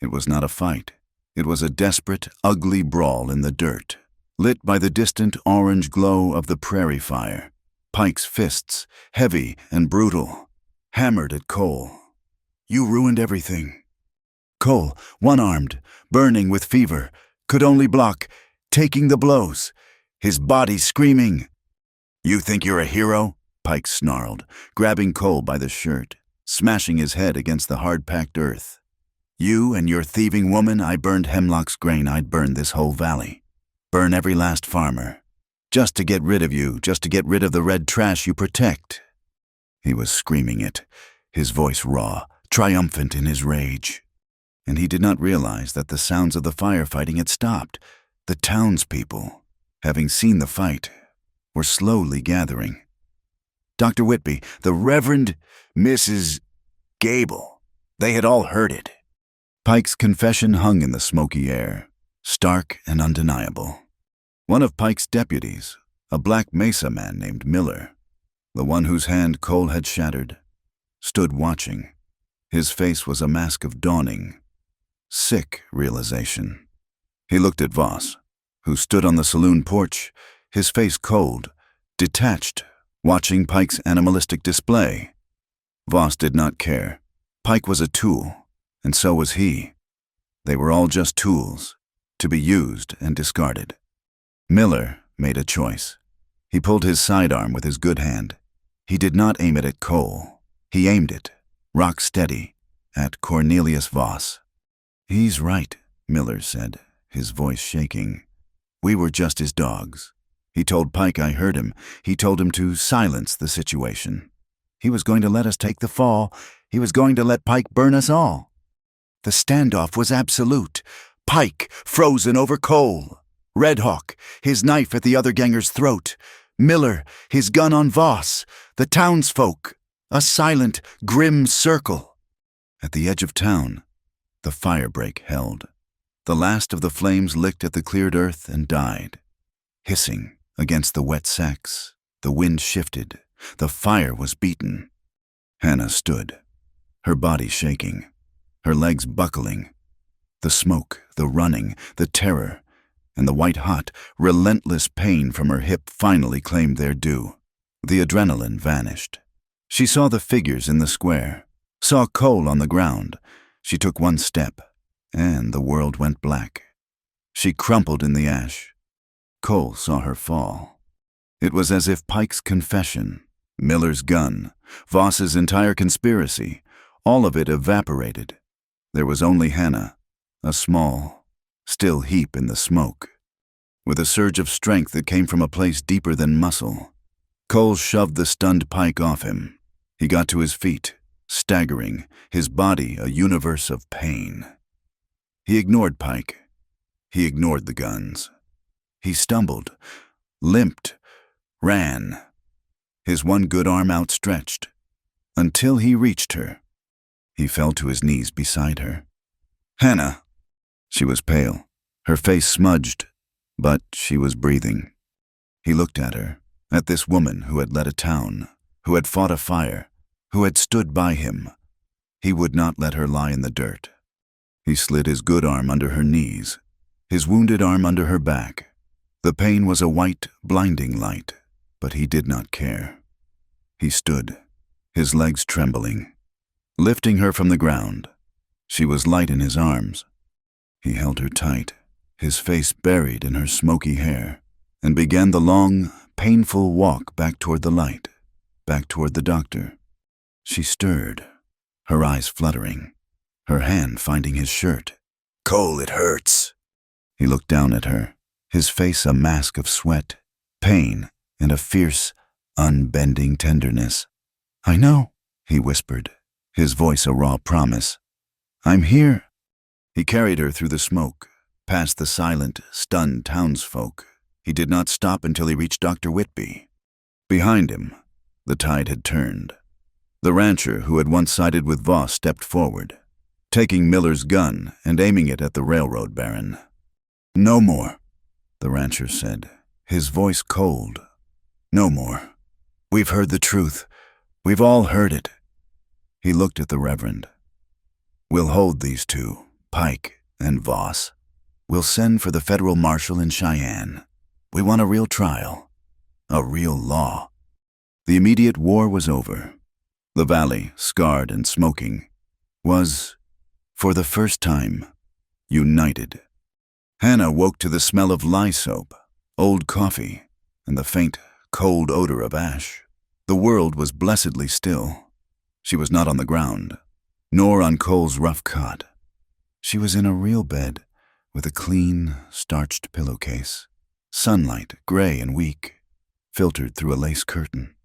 It was not a fight. It was a desperate, ugly brawl in the dirt, lit by the distant orange glow of the prairie fire. Pike's fists, heavy and brutal, hammered at Cole. "You ruined everything." Cole, one-armed, burning with fever, could only block, taking the blows, his body screaming. "You think you're a hero?" Pike snarled, grabbing Cole by the shirt, smashing his head against the hard-packed earth. "You and your thieving woman, I burned Hemlock's grain, I'd burn this whole valley. Burn every last farmer. Just to get rid of you, just to get rid of the red trash you protect." He was screaming it, his voice raw, triumphant in his rage. And he did not realize that the sounds of the firefighting had stopped. The townspeople, having seen the fight, were slowly gathering. Dr. Whitby, the Reverend Mrs. Gable, they had all heard it. Pike's confession hung in the smoky air, stark and undeniable. One of Pike's deputies, a Black Mesa man named Miller, the one whose hand Cole had shattered, stood watching. His face was a mask of dawning, sick realization. He looked at Voss, who stood on the saloon porch, his face cold, detached, watching Pike's animalistic display. Voss did not care. Pike was a tool, and so was he. They were all just tools, to be used and discarded. Miller made a choice. He pulled his sidearm with his good hand. He did not aim it at Cole. He aimed it, rock steady, at Cornelius Voss. "He's right," Miller said, his voice shaking. "We were just his dogs. He told Pike I heard him. He told him to silence the situation. He was going to let us take the fall. He was going to let Pike burn us all. The standoff was absolute. Pike frozen over Cole. Red Hawk, his knife at the other ganger's throat. Miller, his gun on Voss. The townsfolk. A silent, grim circle. At the edge of town, the firebreak held. The last of the flames licked at the cleared earth and died. Hissing against the wet sacks, the wind shifted. The fire was beaten. Hannah stood, her body shaking, her legs buckling. The smoke, the running, the terror, and the white-hot, relentless pain from her hip finally claimed their due. The adrenaline vanished. She saw the figures in the square, saw Cole on the ground. She took one step, and the world went black. She crumpled in the ash. Cole saw her fall. It was as if Pike's confession, Miller's gun, Voss's entire conspiracy, all of it evaporated. There was only Hannah, a small, still heap in the smoke. With a surge of strength that came from a place deeper than muscle, Cole shoved the stunned Pike off him. He got to his feet, staggering, his body a universe of pain. He ignored Pike. He ignored the guns. He stumbled, limped, ran, his one good arm outstretched, until he reached her. He fell to his knees beside her. "Hannah!" She was pale, her face smudged, but she was breathing. He looked at her, at this woman who had led a town, who had fought a fire, who had stood by him. He would not let her lie in the dirt. He slid his good arm under her knees, his wounded arm under her back. The pain was a white, blinding light, but he did not care. He stood, his legs trembling, lifting her from the ground. She was light in his arms. He held her tight, his face buried in her smoky hair, and began the long, painful walk back toward the light, back toward the doctor. She stirred, her eyes fluttering, her hand finding his shirt. "Cole, it hurts." He looked down at her, his face a mask of sweat, pain, and a fierce, unbending tenderness. "I know," he whispered, his voice a raw promise. "I'm here." He carried her through the smoke, past the silent, stunned townsfolk. He did not stop until he reached Dr. Whitby. Behind him, the tide had turned. The rancher who had once sided with Voss stepped forward, taking Miller's gun and aiming it at the railroad baron. "No more," the rancher said, his voice cold. "No more. We've heard the truth. We've all heard it." He looked at the Reverend. "We'll hold these two, Pike and Voss. We'll send for the federal marshal in Cheyenne. We want a real trial, a real law." The immediate war was over. The valley, scarred and smoking, was, for the first time, united. Hannah woke to the smell of lye soap, old coffee, and the faint, cold odor of ash. The world was blessedly still. She was not on the ground, nor on Cole's rough cot. She was in a real bed, with a clean, starched pillowcase. Sunlight, gray and weak, filtered through a lace curtain.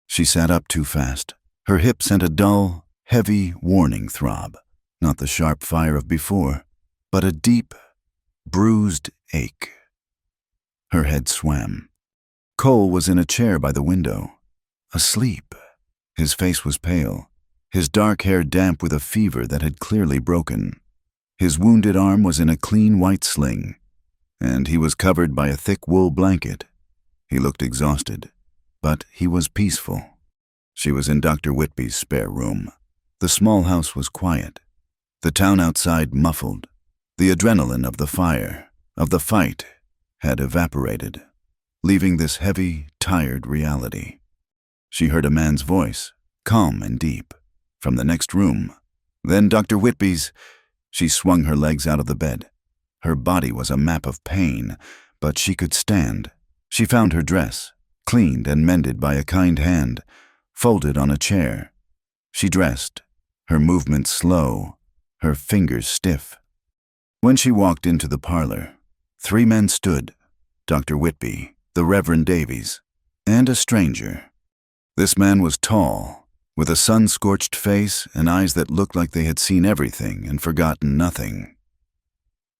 She sat up too fast. Her hip sent a dull, heavy, warning throb, not the sharp fire of before, but a deep, bruised ache. Her head swam. Cole was in a chair by the window, asleep. His face was pale, his dark hair damp with a fever that had clearly broken. His wounded arm was in a clean white sling, and he was covered by a thick wool blanket. He looked exhausted, but he was peaceful. She was in Dr. Whitby's spare room. The small house was quiet, the town outside muffled. The adrenaline of the fire, of the fight, had evaporated, leaving this heavy, tired reality. She heard a man's voice, calm and deep, from the next room. Then Dr. Whitby's. She swung her legs out of the bed. Her body was a map of pain, but she could stand. She found her dress, cleaned and mended by a kind hand, folded on a chair. She dressed, her movements slow, her fingers stiff. When she walked into the parlor, 3 men stood, Dr. Whitby, the Reverend Davies, and a stranger. This man was tall, with a sun-scorched face and eyes that looked like they had seen everything and forgotten nothing.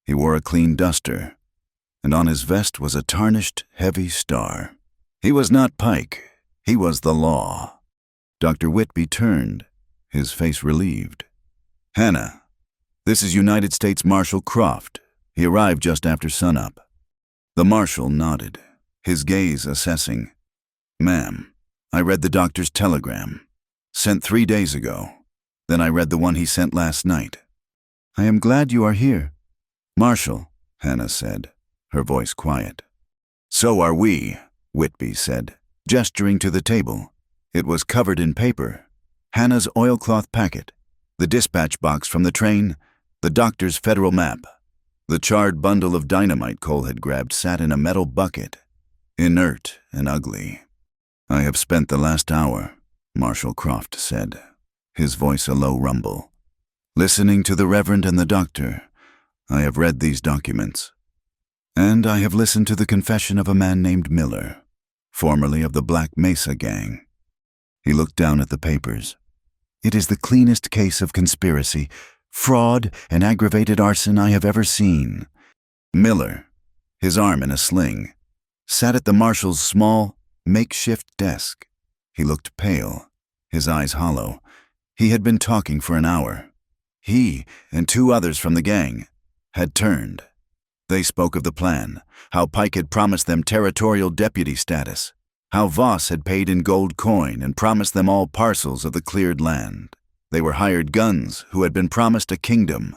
He wore a clean duster, and on his vest was a tarnished, heavy star. He was not Pike, he was the law. Dr. Whitby turned, his face relieved. "Hannah, this is United States Marshal Croft. He arrived just after sunup." The marshal nodded, his gaze assessing. "Ma'am, I read the doctor's telegram. Sent 3 days ago. Then I read the one he sent last night." "I am glad you are here." "Marshal," Hannah said, her voice quiet. "So are we," Whitby said, gesturing to the table. It was covered in paper. Hannah's oilcloth packet, the dispatch box from the train, the doctor's federal map. The charred bundle of dynamite Cole had grabbed sat in a metal bucket, inert and ugly. "I have spent the last hour," Marshal Croft said, his voice a low rumble, "listening to the Reverend and the doctor. I have read these documents. And I have listened to the confession of a man named Miller, formerly of the Black Mesa gang." He looked down at the papers. "It is the cleanest case of conspiracy, fraud, and aggravated arson I have ever seen." Miller, his arm in a sling, sat at the marshal's small, makeshift desk. He looked pale, his eyes hollow. He had been talking for an hour. He and 2 others from the gang had turned. They spoke of the plan, how Pike had promised them territorial deputy status, how Voss had paid in gold coin and promised them all parcels of the cleared land. They were hired guns who had been promised a kingdom,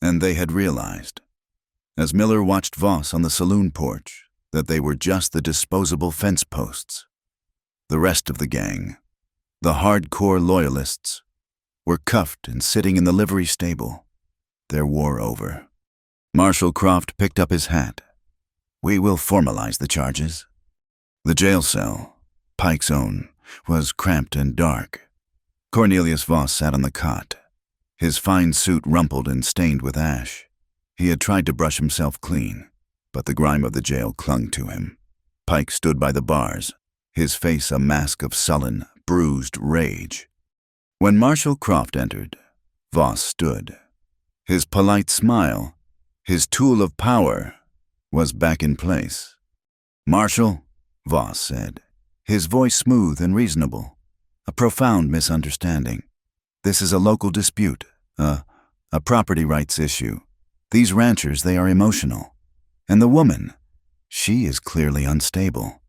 and they had realized, as Miller watched Voss on the saloon porch, that they were just the disposable fence posts. The rest of the gang, the hardcore loyalists, were cuffed and sitting in the livery stable, their war over. Marshal Croft picked up his hat. "We will formalize the charges." The jail cell, Pike's own, was cramped and dark. Cornelius Voss sat on the cot, his fine suit rumpled and stained with ash. He had tried to brush himself clean, but the grime of the jail clung to him. Pike stood by the bars, his face a mask of sullen, bruised rage. When Marshal Croft entered, Voss stood. His polite smile, his tool of power, was back in place. "Marshal," Voss said, his voice smooth and reasonable. "A profound misunderstanding. This is a local dispute, a property rights issue. These ranchers, they are emotional. And the woman, she is clearly unstable.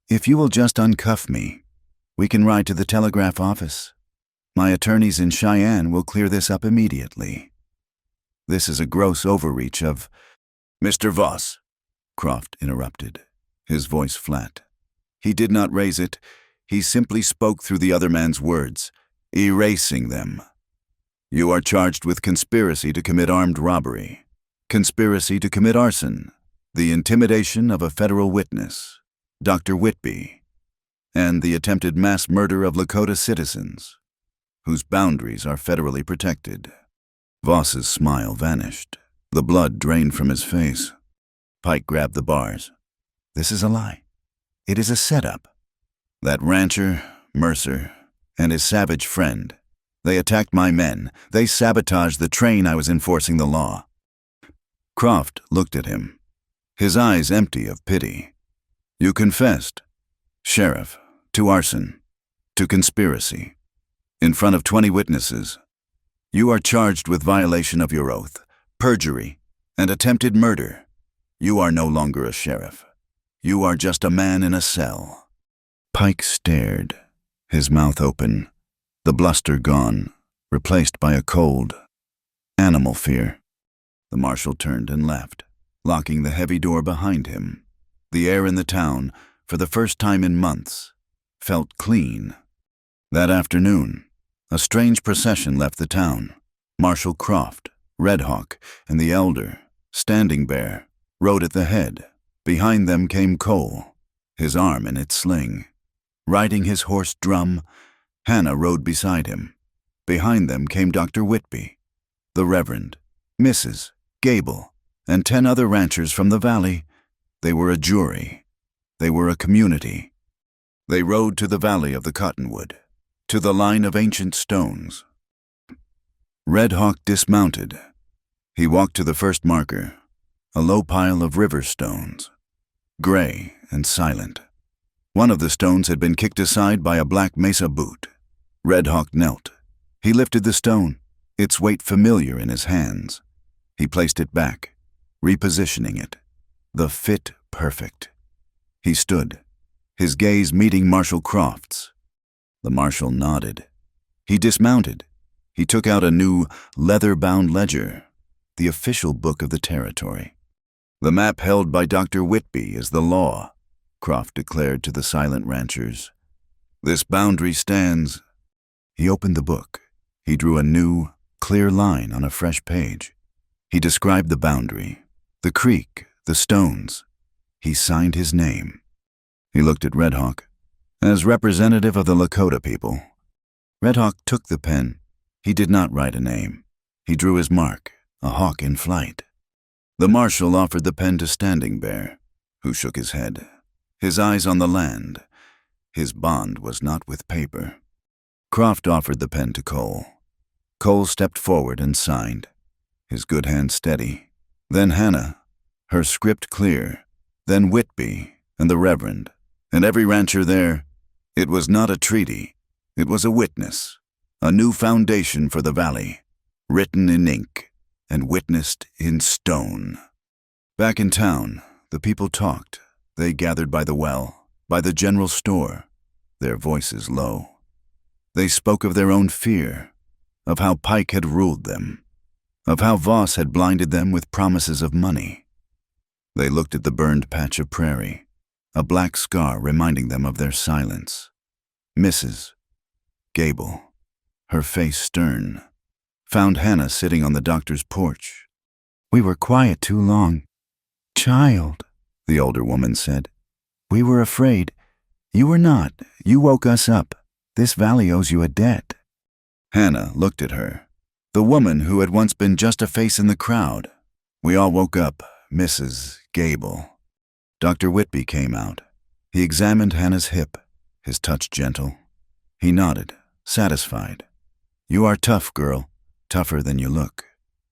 If you will just uncuff me, we can ride to the telegraph office. My attorneys in Cheyenne will clear this up immediately. This is a gross overreach of—" "Mr. Voss," Croft interrupted, his voice flat. He did not raise it. He simply spoke through the other man's words, erasing them. "You are charged with conspiracy to commit armed robbery, conspiracy to commit arson, the intimidation of a federal witness, Dr. Whitby, and the attempted mass murder of Lakota citizens, whose boundaries are federally protected." Voss's smile vanished. The blood drained from his face. Pike grabbed the bars. "This is a lie. It is a setup. That rancher, Mercer, and his savage friend, they attacked my men. They sabotaged the train I was enforcing the law." Croft looked at him, his eyes empty of pity. "You confessed, Sheriff, to arson, to conspiracy, in front of 20 witnesses. You are charged with violation of your oath, perjury, and attempted murder. You are no longer a sheriff. You are just a man in a cell." Pike stared, his mouth open, the bluster gone, replaced by a cold, animal fear. The marshal turned and left, locking the heavy door behind him. The air in the town, for the first time in months, felt clean. That afternoon, a strange procession left the town. Marshal Croft, Red Hawk, and the elder, Standing Bear, rode at the head. Behind them came Cole, his arm in its sling. Riding his horse Drum, Hannah rode beside him. Behind them came Dr. Whitby, the Reverend, Mrs. Gable, and 10 other ranchers from the valley. They were a jury. They were a community. They rode to the valley of the Cottonwood, to the line of ancient stones. Red Hawk dismounted. He walked to the first marker, a low pile of river stones, gray and silent. One of the stones had been kicked aside by a black mesa boot. Red Hawk knelt. He lifted the stone, its weight familiar in his hands. He placed it back, repositioning it, the fit perfect. He stood, his gaze meeting Marshal Croft's. The marshal nodded. He dismounted. He took out a new, leather-bound ledger, the official book of the territory. "The map held by Dr. Whitby is the law," Croft declared to the silent ranchers. "This boundary stands—" He opened the book. He drew a new, clear line on a fresh page. He described the boundary, the creek, the stones. He signed his name. He looked at Red Hawk. "As representative of the Lakota people." Red Hawk took the pen. He did not write a name. He drew his mark, a hawk in flight. The marshal offered the pen to Standing Bear, who shook his head, his eyes on the land. His bond was not with paper. Croft offered the pen to Cole. Cole stepped forward and signed, his good hand steady. Then Hannah, her script clear. Then Whitby and the Reverend, and every rancher there. It was not a treaty. It was a witness, a new foundation for the valley, written in ink and witnessed in stone. Back in town, the people talked. They gathered by the well, by the general store, their voices low. They spoke of their own fear, of how Pike had ruled them, of how Voss had blinded them with promises of money. They looked at the burned patch of prairie, a black scar reminding them of their silence. Mrs. Gable, her face stern, found Hannah sitting on the doctor's porch. "We were quiet too long." "Child," the older woman said, "we were afraid. You were not. You woke us up. This valley owes you a debt." Hannah looked at her, the woman who had once been just a face in the crowd. "We all woke up, Mrs. Gable." Dr. Whitby came out. He examined Hannah's hip, his touch gentle. He nodded, satisfied. "You are tough, girl, tougher than you look.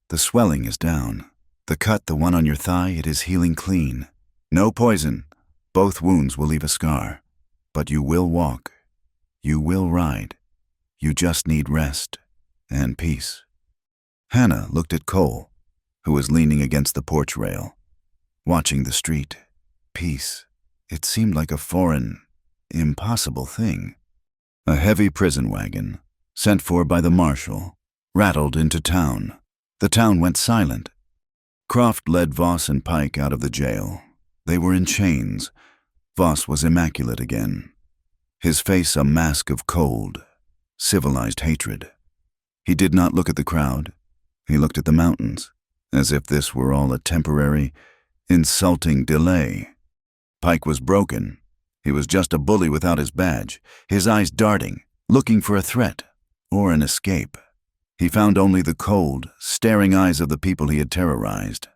The swelling is down. The cut, the one on your thigh, it is healing clean. No poison. Both wounds will leave a scar. But you will walk. You will ride. You just need rest and peace." Hannah looked at Cole, who was leaning against the porch rail, watching the street. Peace. It seemed like a foreign, impossible thing. A heavy prison wagon, sent for by the marshal, rattled into town. The town went silent. Croft led Voss and Pike out of the jail. They were in chains. Voss was immaculate again, his face a mask of cold, civilized hatred. He did not look at the crowd. He looked at the mountains, as if this were all a temporary, insulting delay. Pike was broken. He was just a bully without his badge, his eyes darting, looking for a threat or an escape. He found only the cold, staring eyes of the people he had terrorized.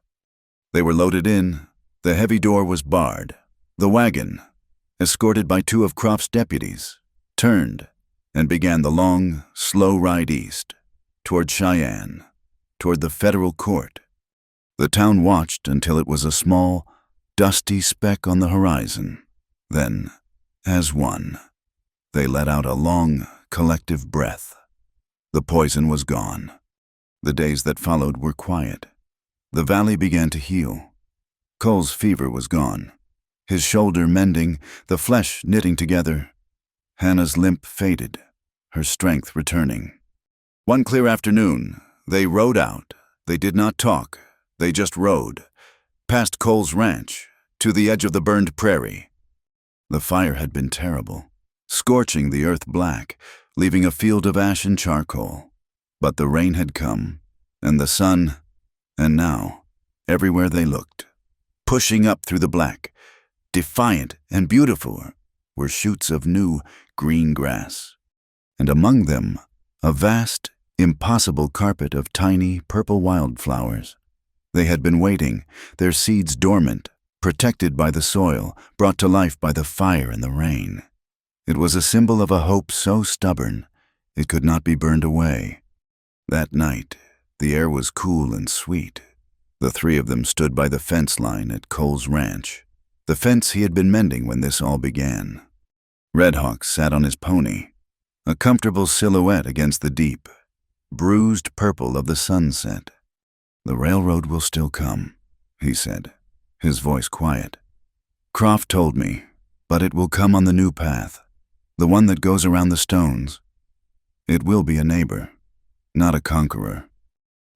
They were loaded in. The heavy door was barred. The wagon, escorted by two of Croft's deputies, turned and began the long, slow ride east, toward Cheyenne, toward the federal court. The town watched until it was a small, dusty speck on the horizon. Then, as one, they let out a long, collective breath. The poison was gone. The days that followed were quiet. The valley began to heal. Cole's fever was gone, his shoulder mending, the flesh knitting together. Hannah's limp faded, her strength returning. One clear afternoon, they rode out. They did not talk. They just rode, past Cole's ranch, to the edge of the burned prairie. The fire had been terrible, scorching the earth black, leaving a field of ash and charcoal. But the rain had come, and the sun, and now, everywhere they looked, pushing up through the black, defiant and beautiful, were shoots of new green grass, and among them a vast, impossible carpet of tiny purple wildflowers. They had been waiting, their seeds dormant, protected by the soil, brought to life by the fire and the rain. It was a symbol of a hope so stubborn it could not be burned away. That night, the air was cool and sweet. The three of them stood by the fence line at Cole's ranch, the fence he had been mending when this all began. Red Hawk sat on his pony, a comfortable silhouette against the deep, bruised purple of the sunset. "The railroad will still come," he said, his voice quiet. "Croft told me, but it will come on the new path, the one that goes around the stones. It will be a neighbor, not a conqueror."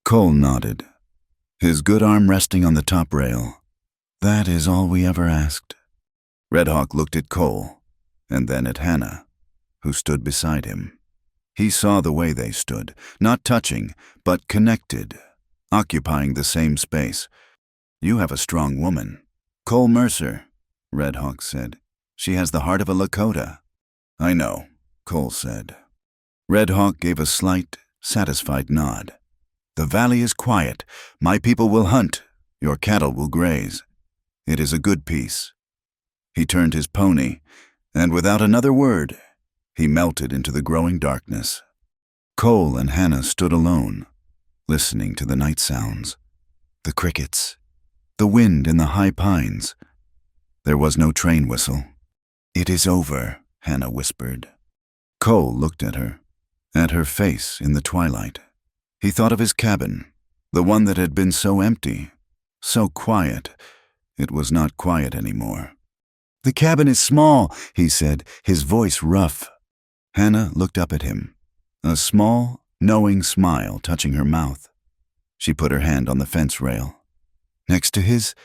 Cole nodded, his good arm resting on the top rail. "That is all we ever asked." Red Hawk looked at Cole, and then at Hannah, who stood beside him. He saw the way they stood, not touching, but connected, occupying the same space. "You have a strong woman." "Cole Mercer," Red Hawk said. "She has the heart of a Lakota." "I know," Cole said. Red Hawk gave a slight, satisfied nod. "The valley is quiet. My people will hunt. Your cattle will graze. It is a good peace." He turned his pony, and without another word, he melted into the growing darkness. Cole and Hannah stood alone, listening to the night sounds, the crickets, the wind in the high pines. There was no train whistle. "It is over," Hannah whispered. Cole looked at her face in the twilight. He thought of his cabin, the one that had been so empty, so quiet. It was not quiet anymore. "The cabin is small," he said, his voice rough. Hannah looked up at him, a small, knowing smile touching her mouth. She put her hand on the fence rail. "Next to his,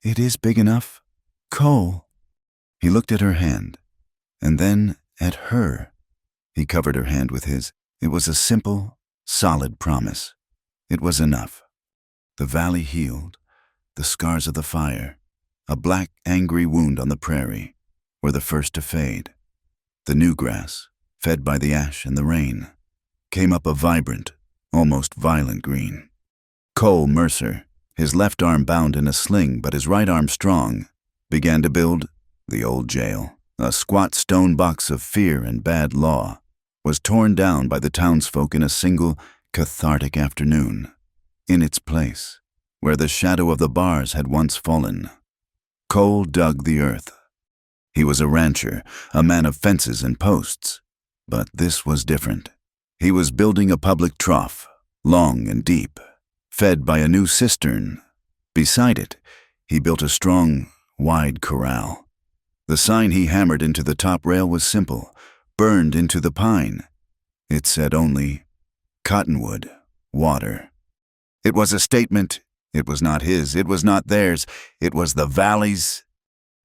it is big enough. Cole." He looked at her hand, and then at her. He covered her hand with his. It was a simple, solid promise. It was enough. The valley healed. The scars of the fire, a black, angry wound on the prairie, were the first to fade. The new grass, fed by the ash and the rain, came up a vibrant, almost violent green. Cole Mercer, his left arm bound in a sling but his right arm strong, began to build the old jail. A squat stone box of fear and bad law was torn down by the townsfolk in a single, cathartic afternoon. In its place, where the shadow of the bars had once fallen, Cole dug the earth. He was a rancher, a man of fences and posts. But this was different. He was building a public trough, long and deep, fed by a new cistern. Beside it, he built a strong, wide corral. The sign he hammered into the top rail was simple, burned into the pine. It said only, "Cottonwood, water." It was a statement. It was not his, it was not theirs, it was the valley's.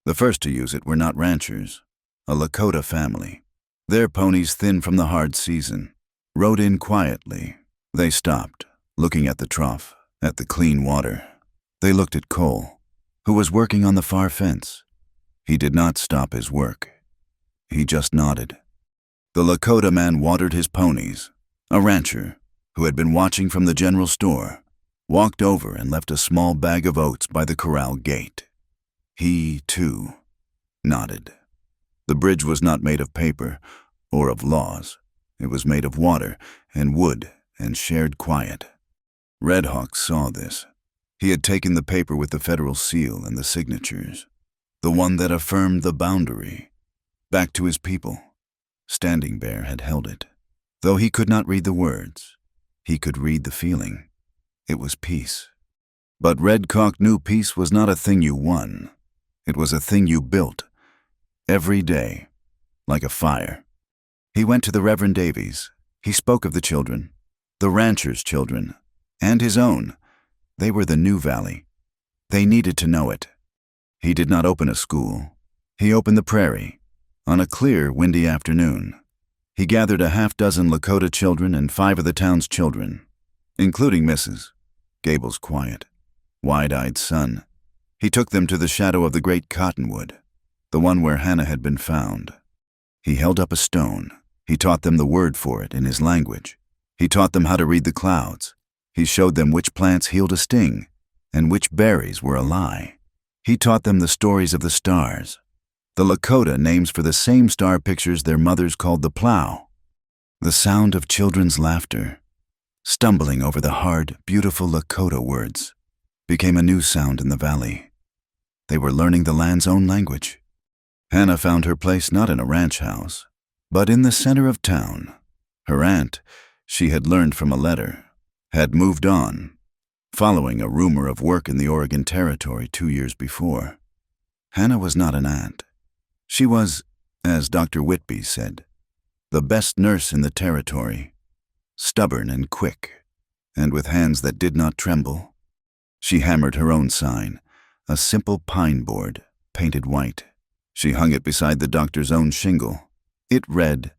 The first to use it were not ranchers, a Lakota family. Their ponies, thin from the hard season, rode in quietly. They stopped, looking at the trough, at the clean water. They looked at Cole, who was working on the far fence. He did not stop his work. He just nodded. The Lakota man watered his ponies. A rancher, who had been watching from the general store, walked over and left a small bag of oats by the corral gate. He, too, nodded. The bridge was not made of paper or of laws. It was made of water and wood and shared quiet. Red Hawk saw this. He had taken the paper with the federal seal and the signatures, the one that affirmed the boundary, back to his people. Standing Bear had held it. Though he could not read the words, he could read the feeling. It was peace. But Red Hawk knew peace was not a thing you won. It was a thing you built, every day, like a fire. He went to the Reverend Davies. He spoke of the children, the ranchers' children, and his own. They were the new valley. They needed to know it. He did not open a school. He opened the prairie. On a clear, windy afternoon, he gathered a half-dozen Lakota children and 5 of the town's children, including Mrs. Gable's quiet, wide-eyed son. He took them to the shadow of the great cottonwood, the one where Hannah had been found. He held up a stone. He taught them the word for it in his language. He taught them how to read the clouds. He showed them which plants healed a sting and which berries were a lie. He taught them the stories of the stars, the Lakota names for the same star pictures their mothers called the plow. The sound of children's laughter, stumbling over the hard, beautiful Lakota words, became a new sound in the valley. They were learning the land's own language. Hannah found her place not in a ranch house, but in the center of town. Her aunt, she had learned from a letter, had moved on, following a rumor of work in the Oregon Territory 2 years before. Hannah was not an aunt. She was, as Dr. Whitby said, the best nurse in the territory, stubborn and quick, and with hands that did not tremble. She hammered her own sign, a simple pine board, painted white. She hung it beside the doctor's own shingle. It read,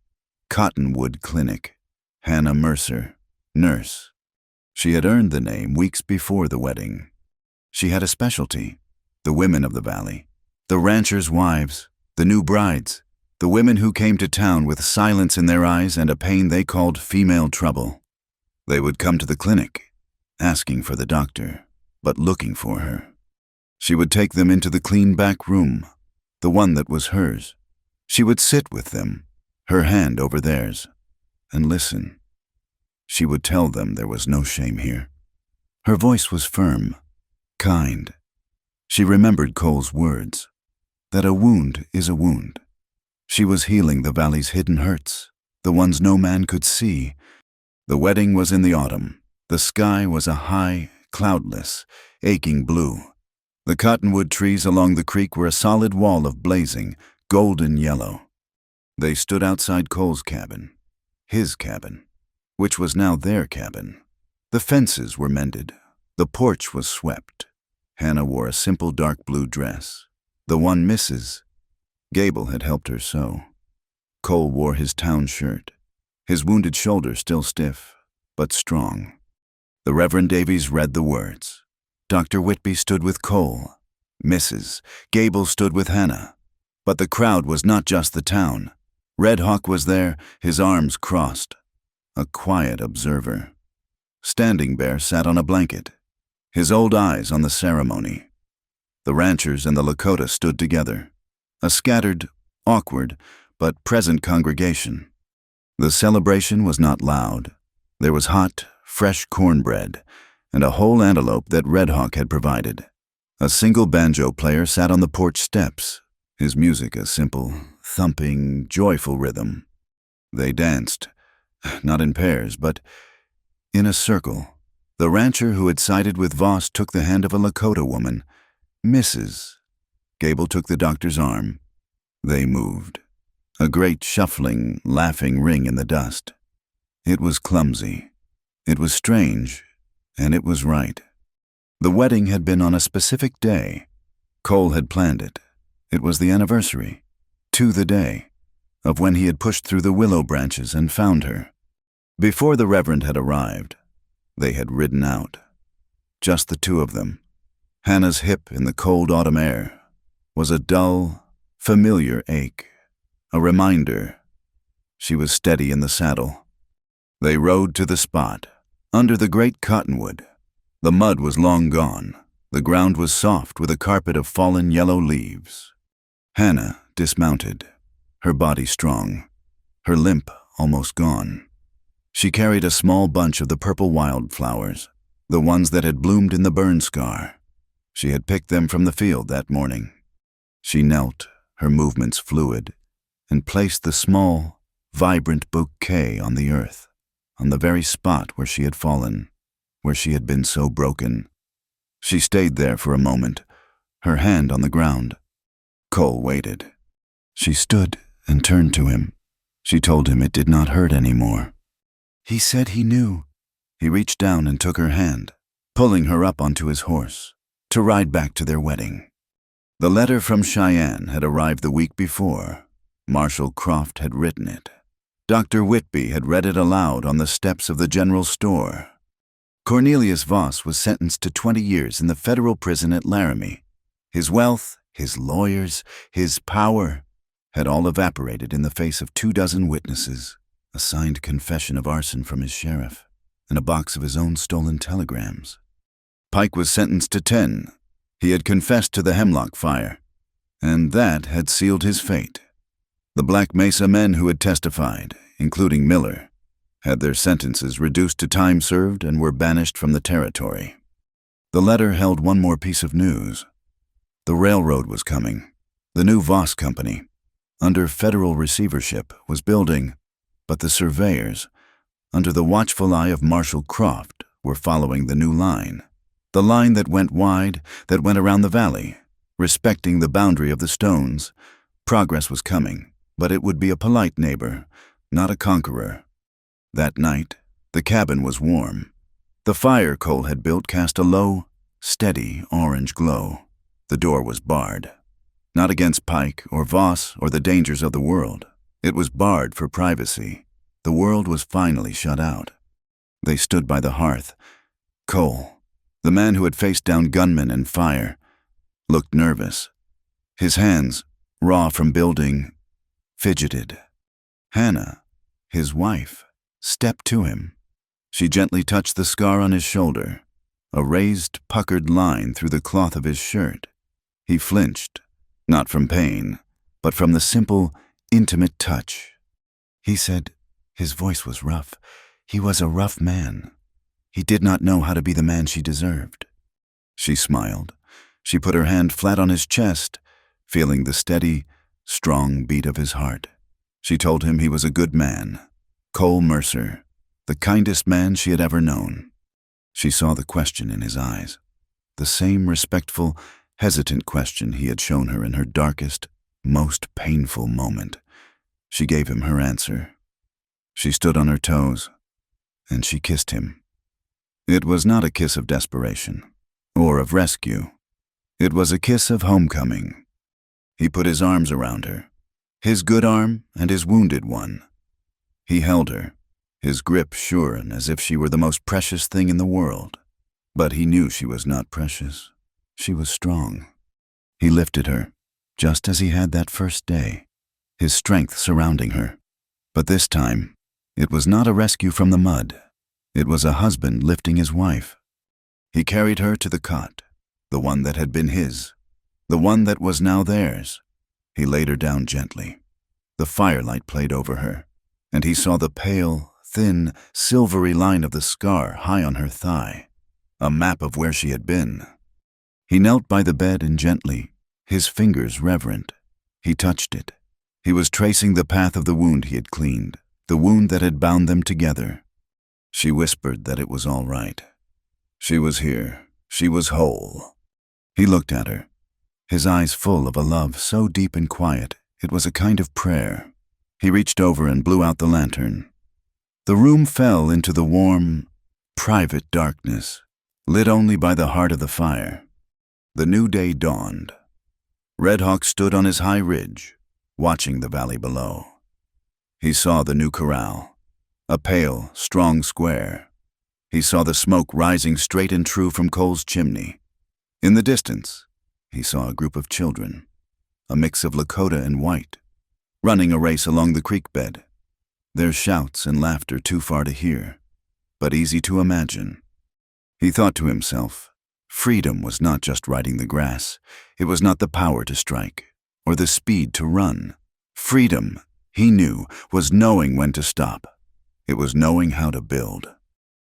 Cottonwood Clinic, Hannah Mercer, nurse. She had earned the name weeks before the wedding. She had a specialty, the women of the valley, the ranchers' wives, the new brides, the women who came to town with silence in their eyes and a pain they called female trouble. They would come to the clinic, asking for the doctor, but looking for her. She would take them into the clean back room, the one that was hers. She would sit with them, her hand over theirs, and listen. She would tell them there was no shame here. Her voice was firm, kind. She remembered Cole's words, that a wound is a wound. She was healing the valley's hidden hurts, the ones no man could see. The wedding was in the autumn. The sky was a high, cloudless, aching blue. The cottonwood trees along the creek were a solid wall of blazing, golden yellow. They stood outside Cole's cabin, his cabin, which was now their cabin. The fences were mended. The porch was swept. Hannah wore a simple dark blue dress, the one Mrs. Gable had helped her sew. Cole wore his town shirt, his wounded shoulder still stiff, but strong. The Reverend Davies read the words. Dr. Whitby stood with Cole. Mrs. Gable stood with Hannah. But the crowd was not just the town. Red Hawk was there, his arms crossed. a quiet observer. Standing Bear sat on a blanket, his old eyes on the ceremony. The ranchers and the Lakota stood together, a scattered, awkward, but present congregation. The celebration was not loud. There was hot, fresh cornbread and a whole antelope that Red Hawk had provided. A single banjo player sat on the porch steps, his music a simple, thumping, joyful rhythm. They danced, not in pairs, but in a circle. The rancher who had sided with Voss took the hand of a Lakota woman, Mrs. Gable took the doctor's arm. They moved, a great shuffling, laughing ring in the dust. It was clumsy. It was strange, and it was right. The wedding had been on a specific day. Cole had planned it. It was the anniversary, to the day, of when he had pushed through the willow branches and found her. Before the Reverend had arrived, they had ridden out. Just the two of them. Hannah's hip in the cold autumn air was a dull, familiar ache, a reminder. She was steady in the saddle. They rode to the spot, under the great cottonwood. The mud was long gone. The ground was soft with a carpet of fallen yellow leaves. Hannah dismounted, her body strong, her limp almost gone. She carried a small bunch of the purple wildflowers, the ones that had bloomed in the burn scar. She had picked them from the field that morning. She knelt, her movements fluid, and placed the small, vibrant bouquet on the earth, on the very spot where she had fallen, where she had been so broken. She stayed there for a moment, her hand on the ground. Cole waited. She stood and turned to him. She told him it did not hurt anymore. He said he knew. He reached down and took her hand, pulling her up onto his horse, to ride back to their wedding. The letter from Cheyenne had arrived the week before. Marshall Croft had written it. Dr. Whitby had read it aloud on the steps of the general store. Cornelius Voss was sentenced to 20 years in the federal prison at Laramie. His wealth, his lawyers, his power had all evaporated in the face of 24 witnesses, a signed confession of arson from his sheriff, and a box of his own stolen telegrams. Pike was sentenced to 10. He had confessed to the Hemlock fire, and that had sealed his fate. The Black Mesa men who had testified, including Miller, had their sentences reduced to time served and were banished from the territory. The letter held one more piece of news. The railroad was coming. The new Voss Company, under federal receivership, was building, but the surveyors, under the watchful eye of Marshall Croft, were following the new line. The line that went wide, that went around the valley, respecting the boundary of the stones. Progress was coming, but it would be a polite neighbor, not a conqueror. That night, the cabin was warm. The fire Cole had built cast a low, steady orange glow. The door was barred. Not against Pike or Voss or the dangers of the world. It was barred for privacy. The world was finally shut out. They stood by the hearth. Cole, the man who had faced down gunmen and fire, looked nervous. His hands, raw from building, fidgeted. Hannah, his wife, stepped to him. She gently touched the scar on his shoulder, a raised, puckered line through the cloth of his shirt. He flinched, not from pain, but from the simple, intimate touch. He said, his voice was rough, he was a rough man. He did not know how to be the man she deserved. She smiled. She put her hand flat on his chest, feeling the steady, strong beat of his heart. She told him he was a good man, Cole Mercer, the kindest man she had ever known. She saw the question in his eyes, the same respectful, hesitant question he had shown her in her darkest, most painful moment. She gave him her answer. She stood on her toes, and she kissed him. It was not a kiss of desperation, or of rescue. It was a kiss of homecoming. He put his arms around her, his good arm and his wounded one. He held her, his grip sure and as if she were the most precious thing in the world. But he knew she was not precious. She was strong. He lifted her, just as he had that first day, his strength surrounding her. But this time, It was not a rescue from the mud. It was a husband lifting his wife. He carried her to the cot, the one that had been his, the one that was now theirs. He laid her down gently. The firelight played over her, and he saw the pale, thin, silvery line of the scar high on her thigh, a map of where she had been. He knelt by the bed and gently, his fingers reverent, he touched it. He was tracing the path of the wound he had cleaned, the wound that had bound them together. She whispered that it was all right. She was here. She was whole. He looked at her, his eyes full of a love so deep and quiet it was a kind of prayer. He reached over and blew out the lantern. The room fell into the warm, private darkness, lit only by the heart of the fire. The new day dawned. Red Hawk stood on his high ridge, watching the valley below. He saw the new corral, a pale, strong square. He saw the smoke rising straight and true from Cole's chimney. In the distance, he saw a group of children, a mix of Lakota and white, running a race along the creek bed. Their shouts and laughter too far to hear, but easy to imagine. He thought to himself, freedom was not just riding the grass. It was not the power to strike, or the speed to run. Freedom, he knew, was knowing when to stop. It was knowing how to build.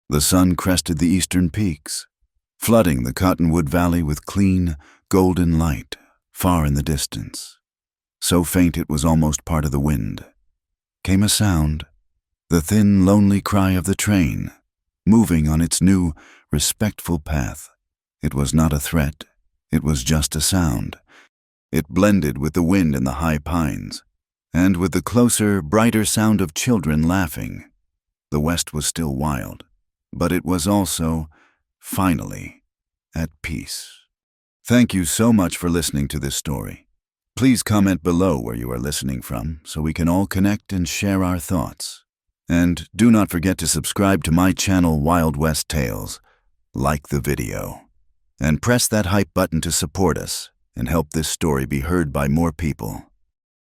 The sun crested the eastern peaks, flooding the Cottonwood Valley with clean, golden light far in the distance. So faint it was almost part of the wind. Came a sound, the thin, lonely cry of the train, moving on its new, respectful path. It was not a threat. It was just a sound. It blended with the wind in the high pines, and with the closer, brighter sound of children laughing. The west was still wild, but it was also, finally, at peace. Thank you so much for listening to this story. Please comment below where you are listening from so we can all connect and share our thoughts. And do not forget to subscribe to my channel Wild West Tales, like the video, and press that hype button to support us and help this story be heard by more people.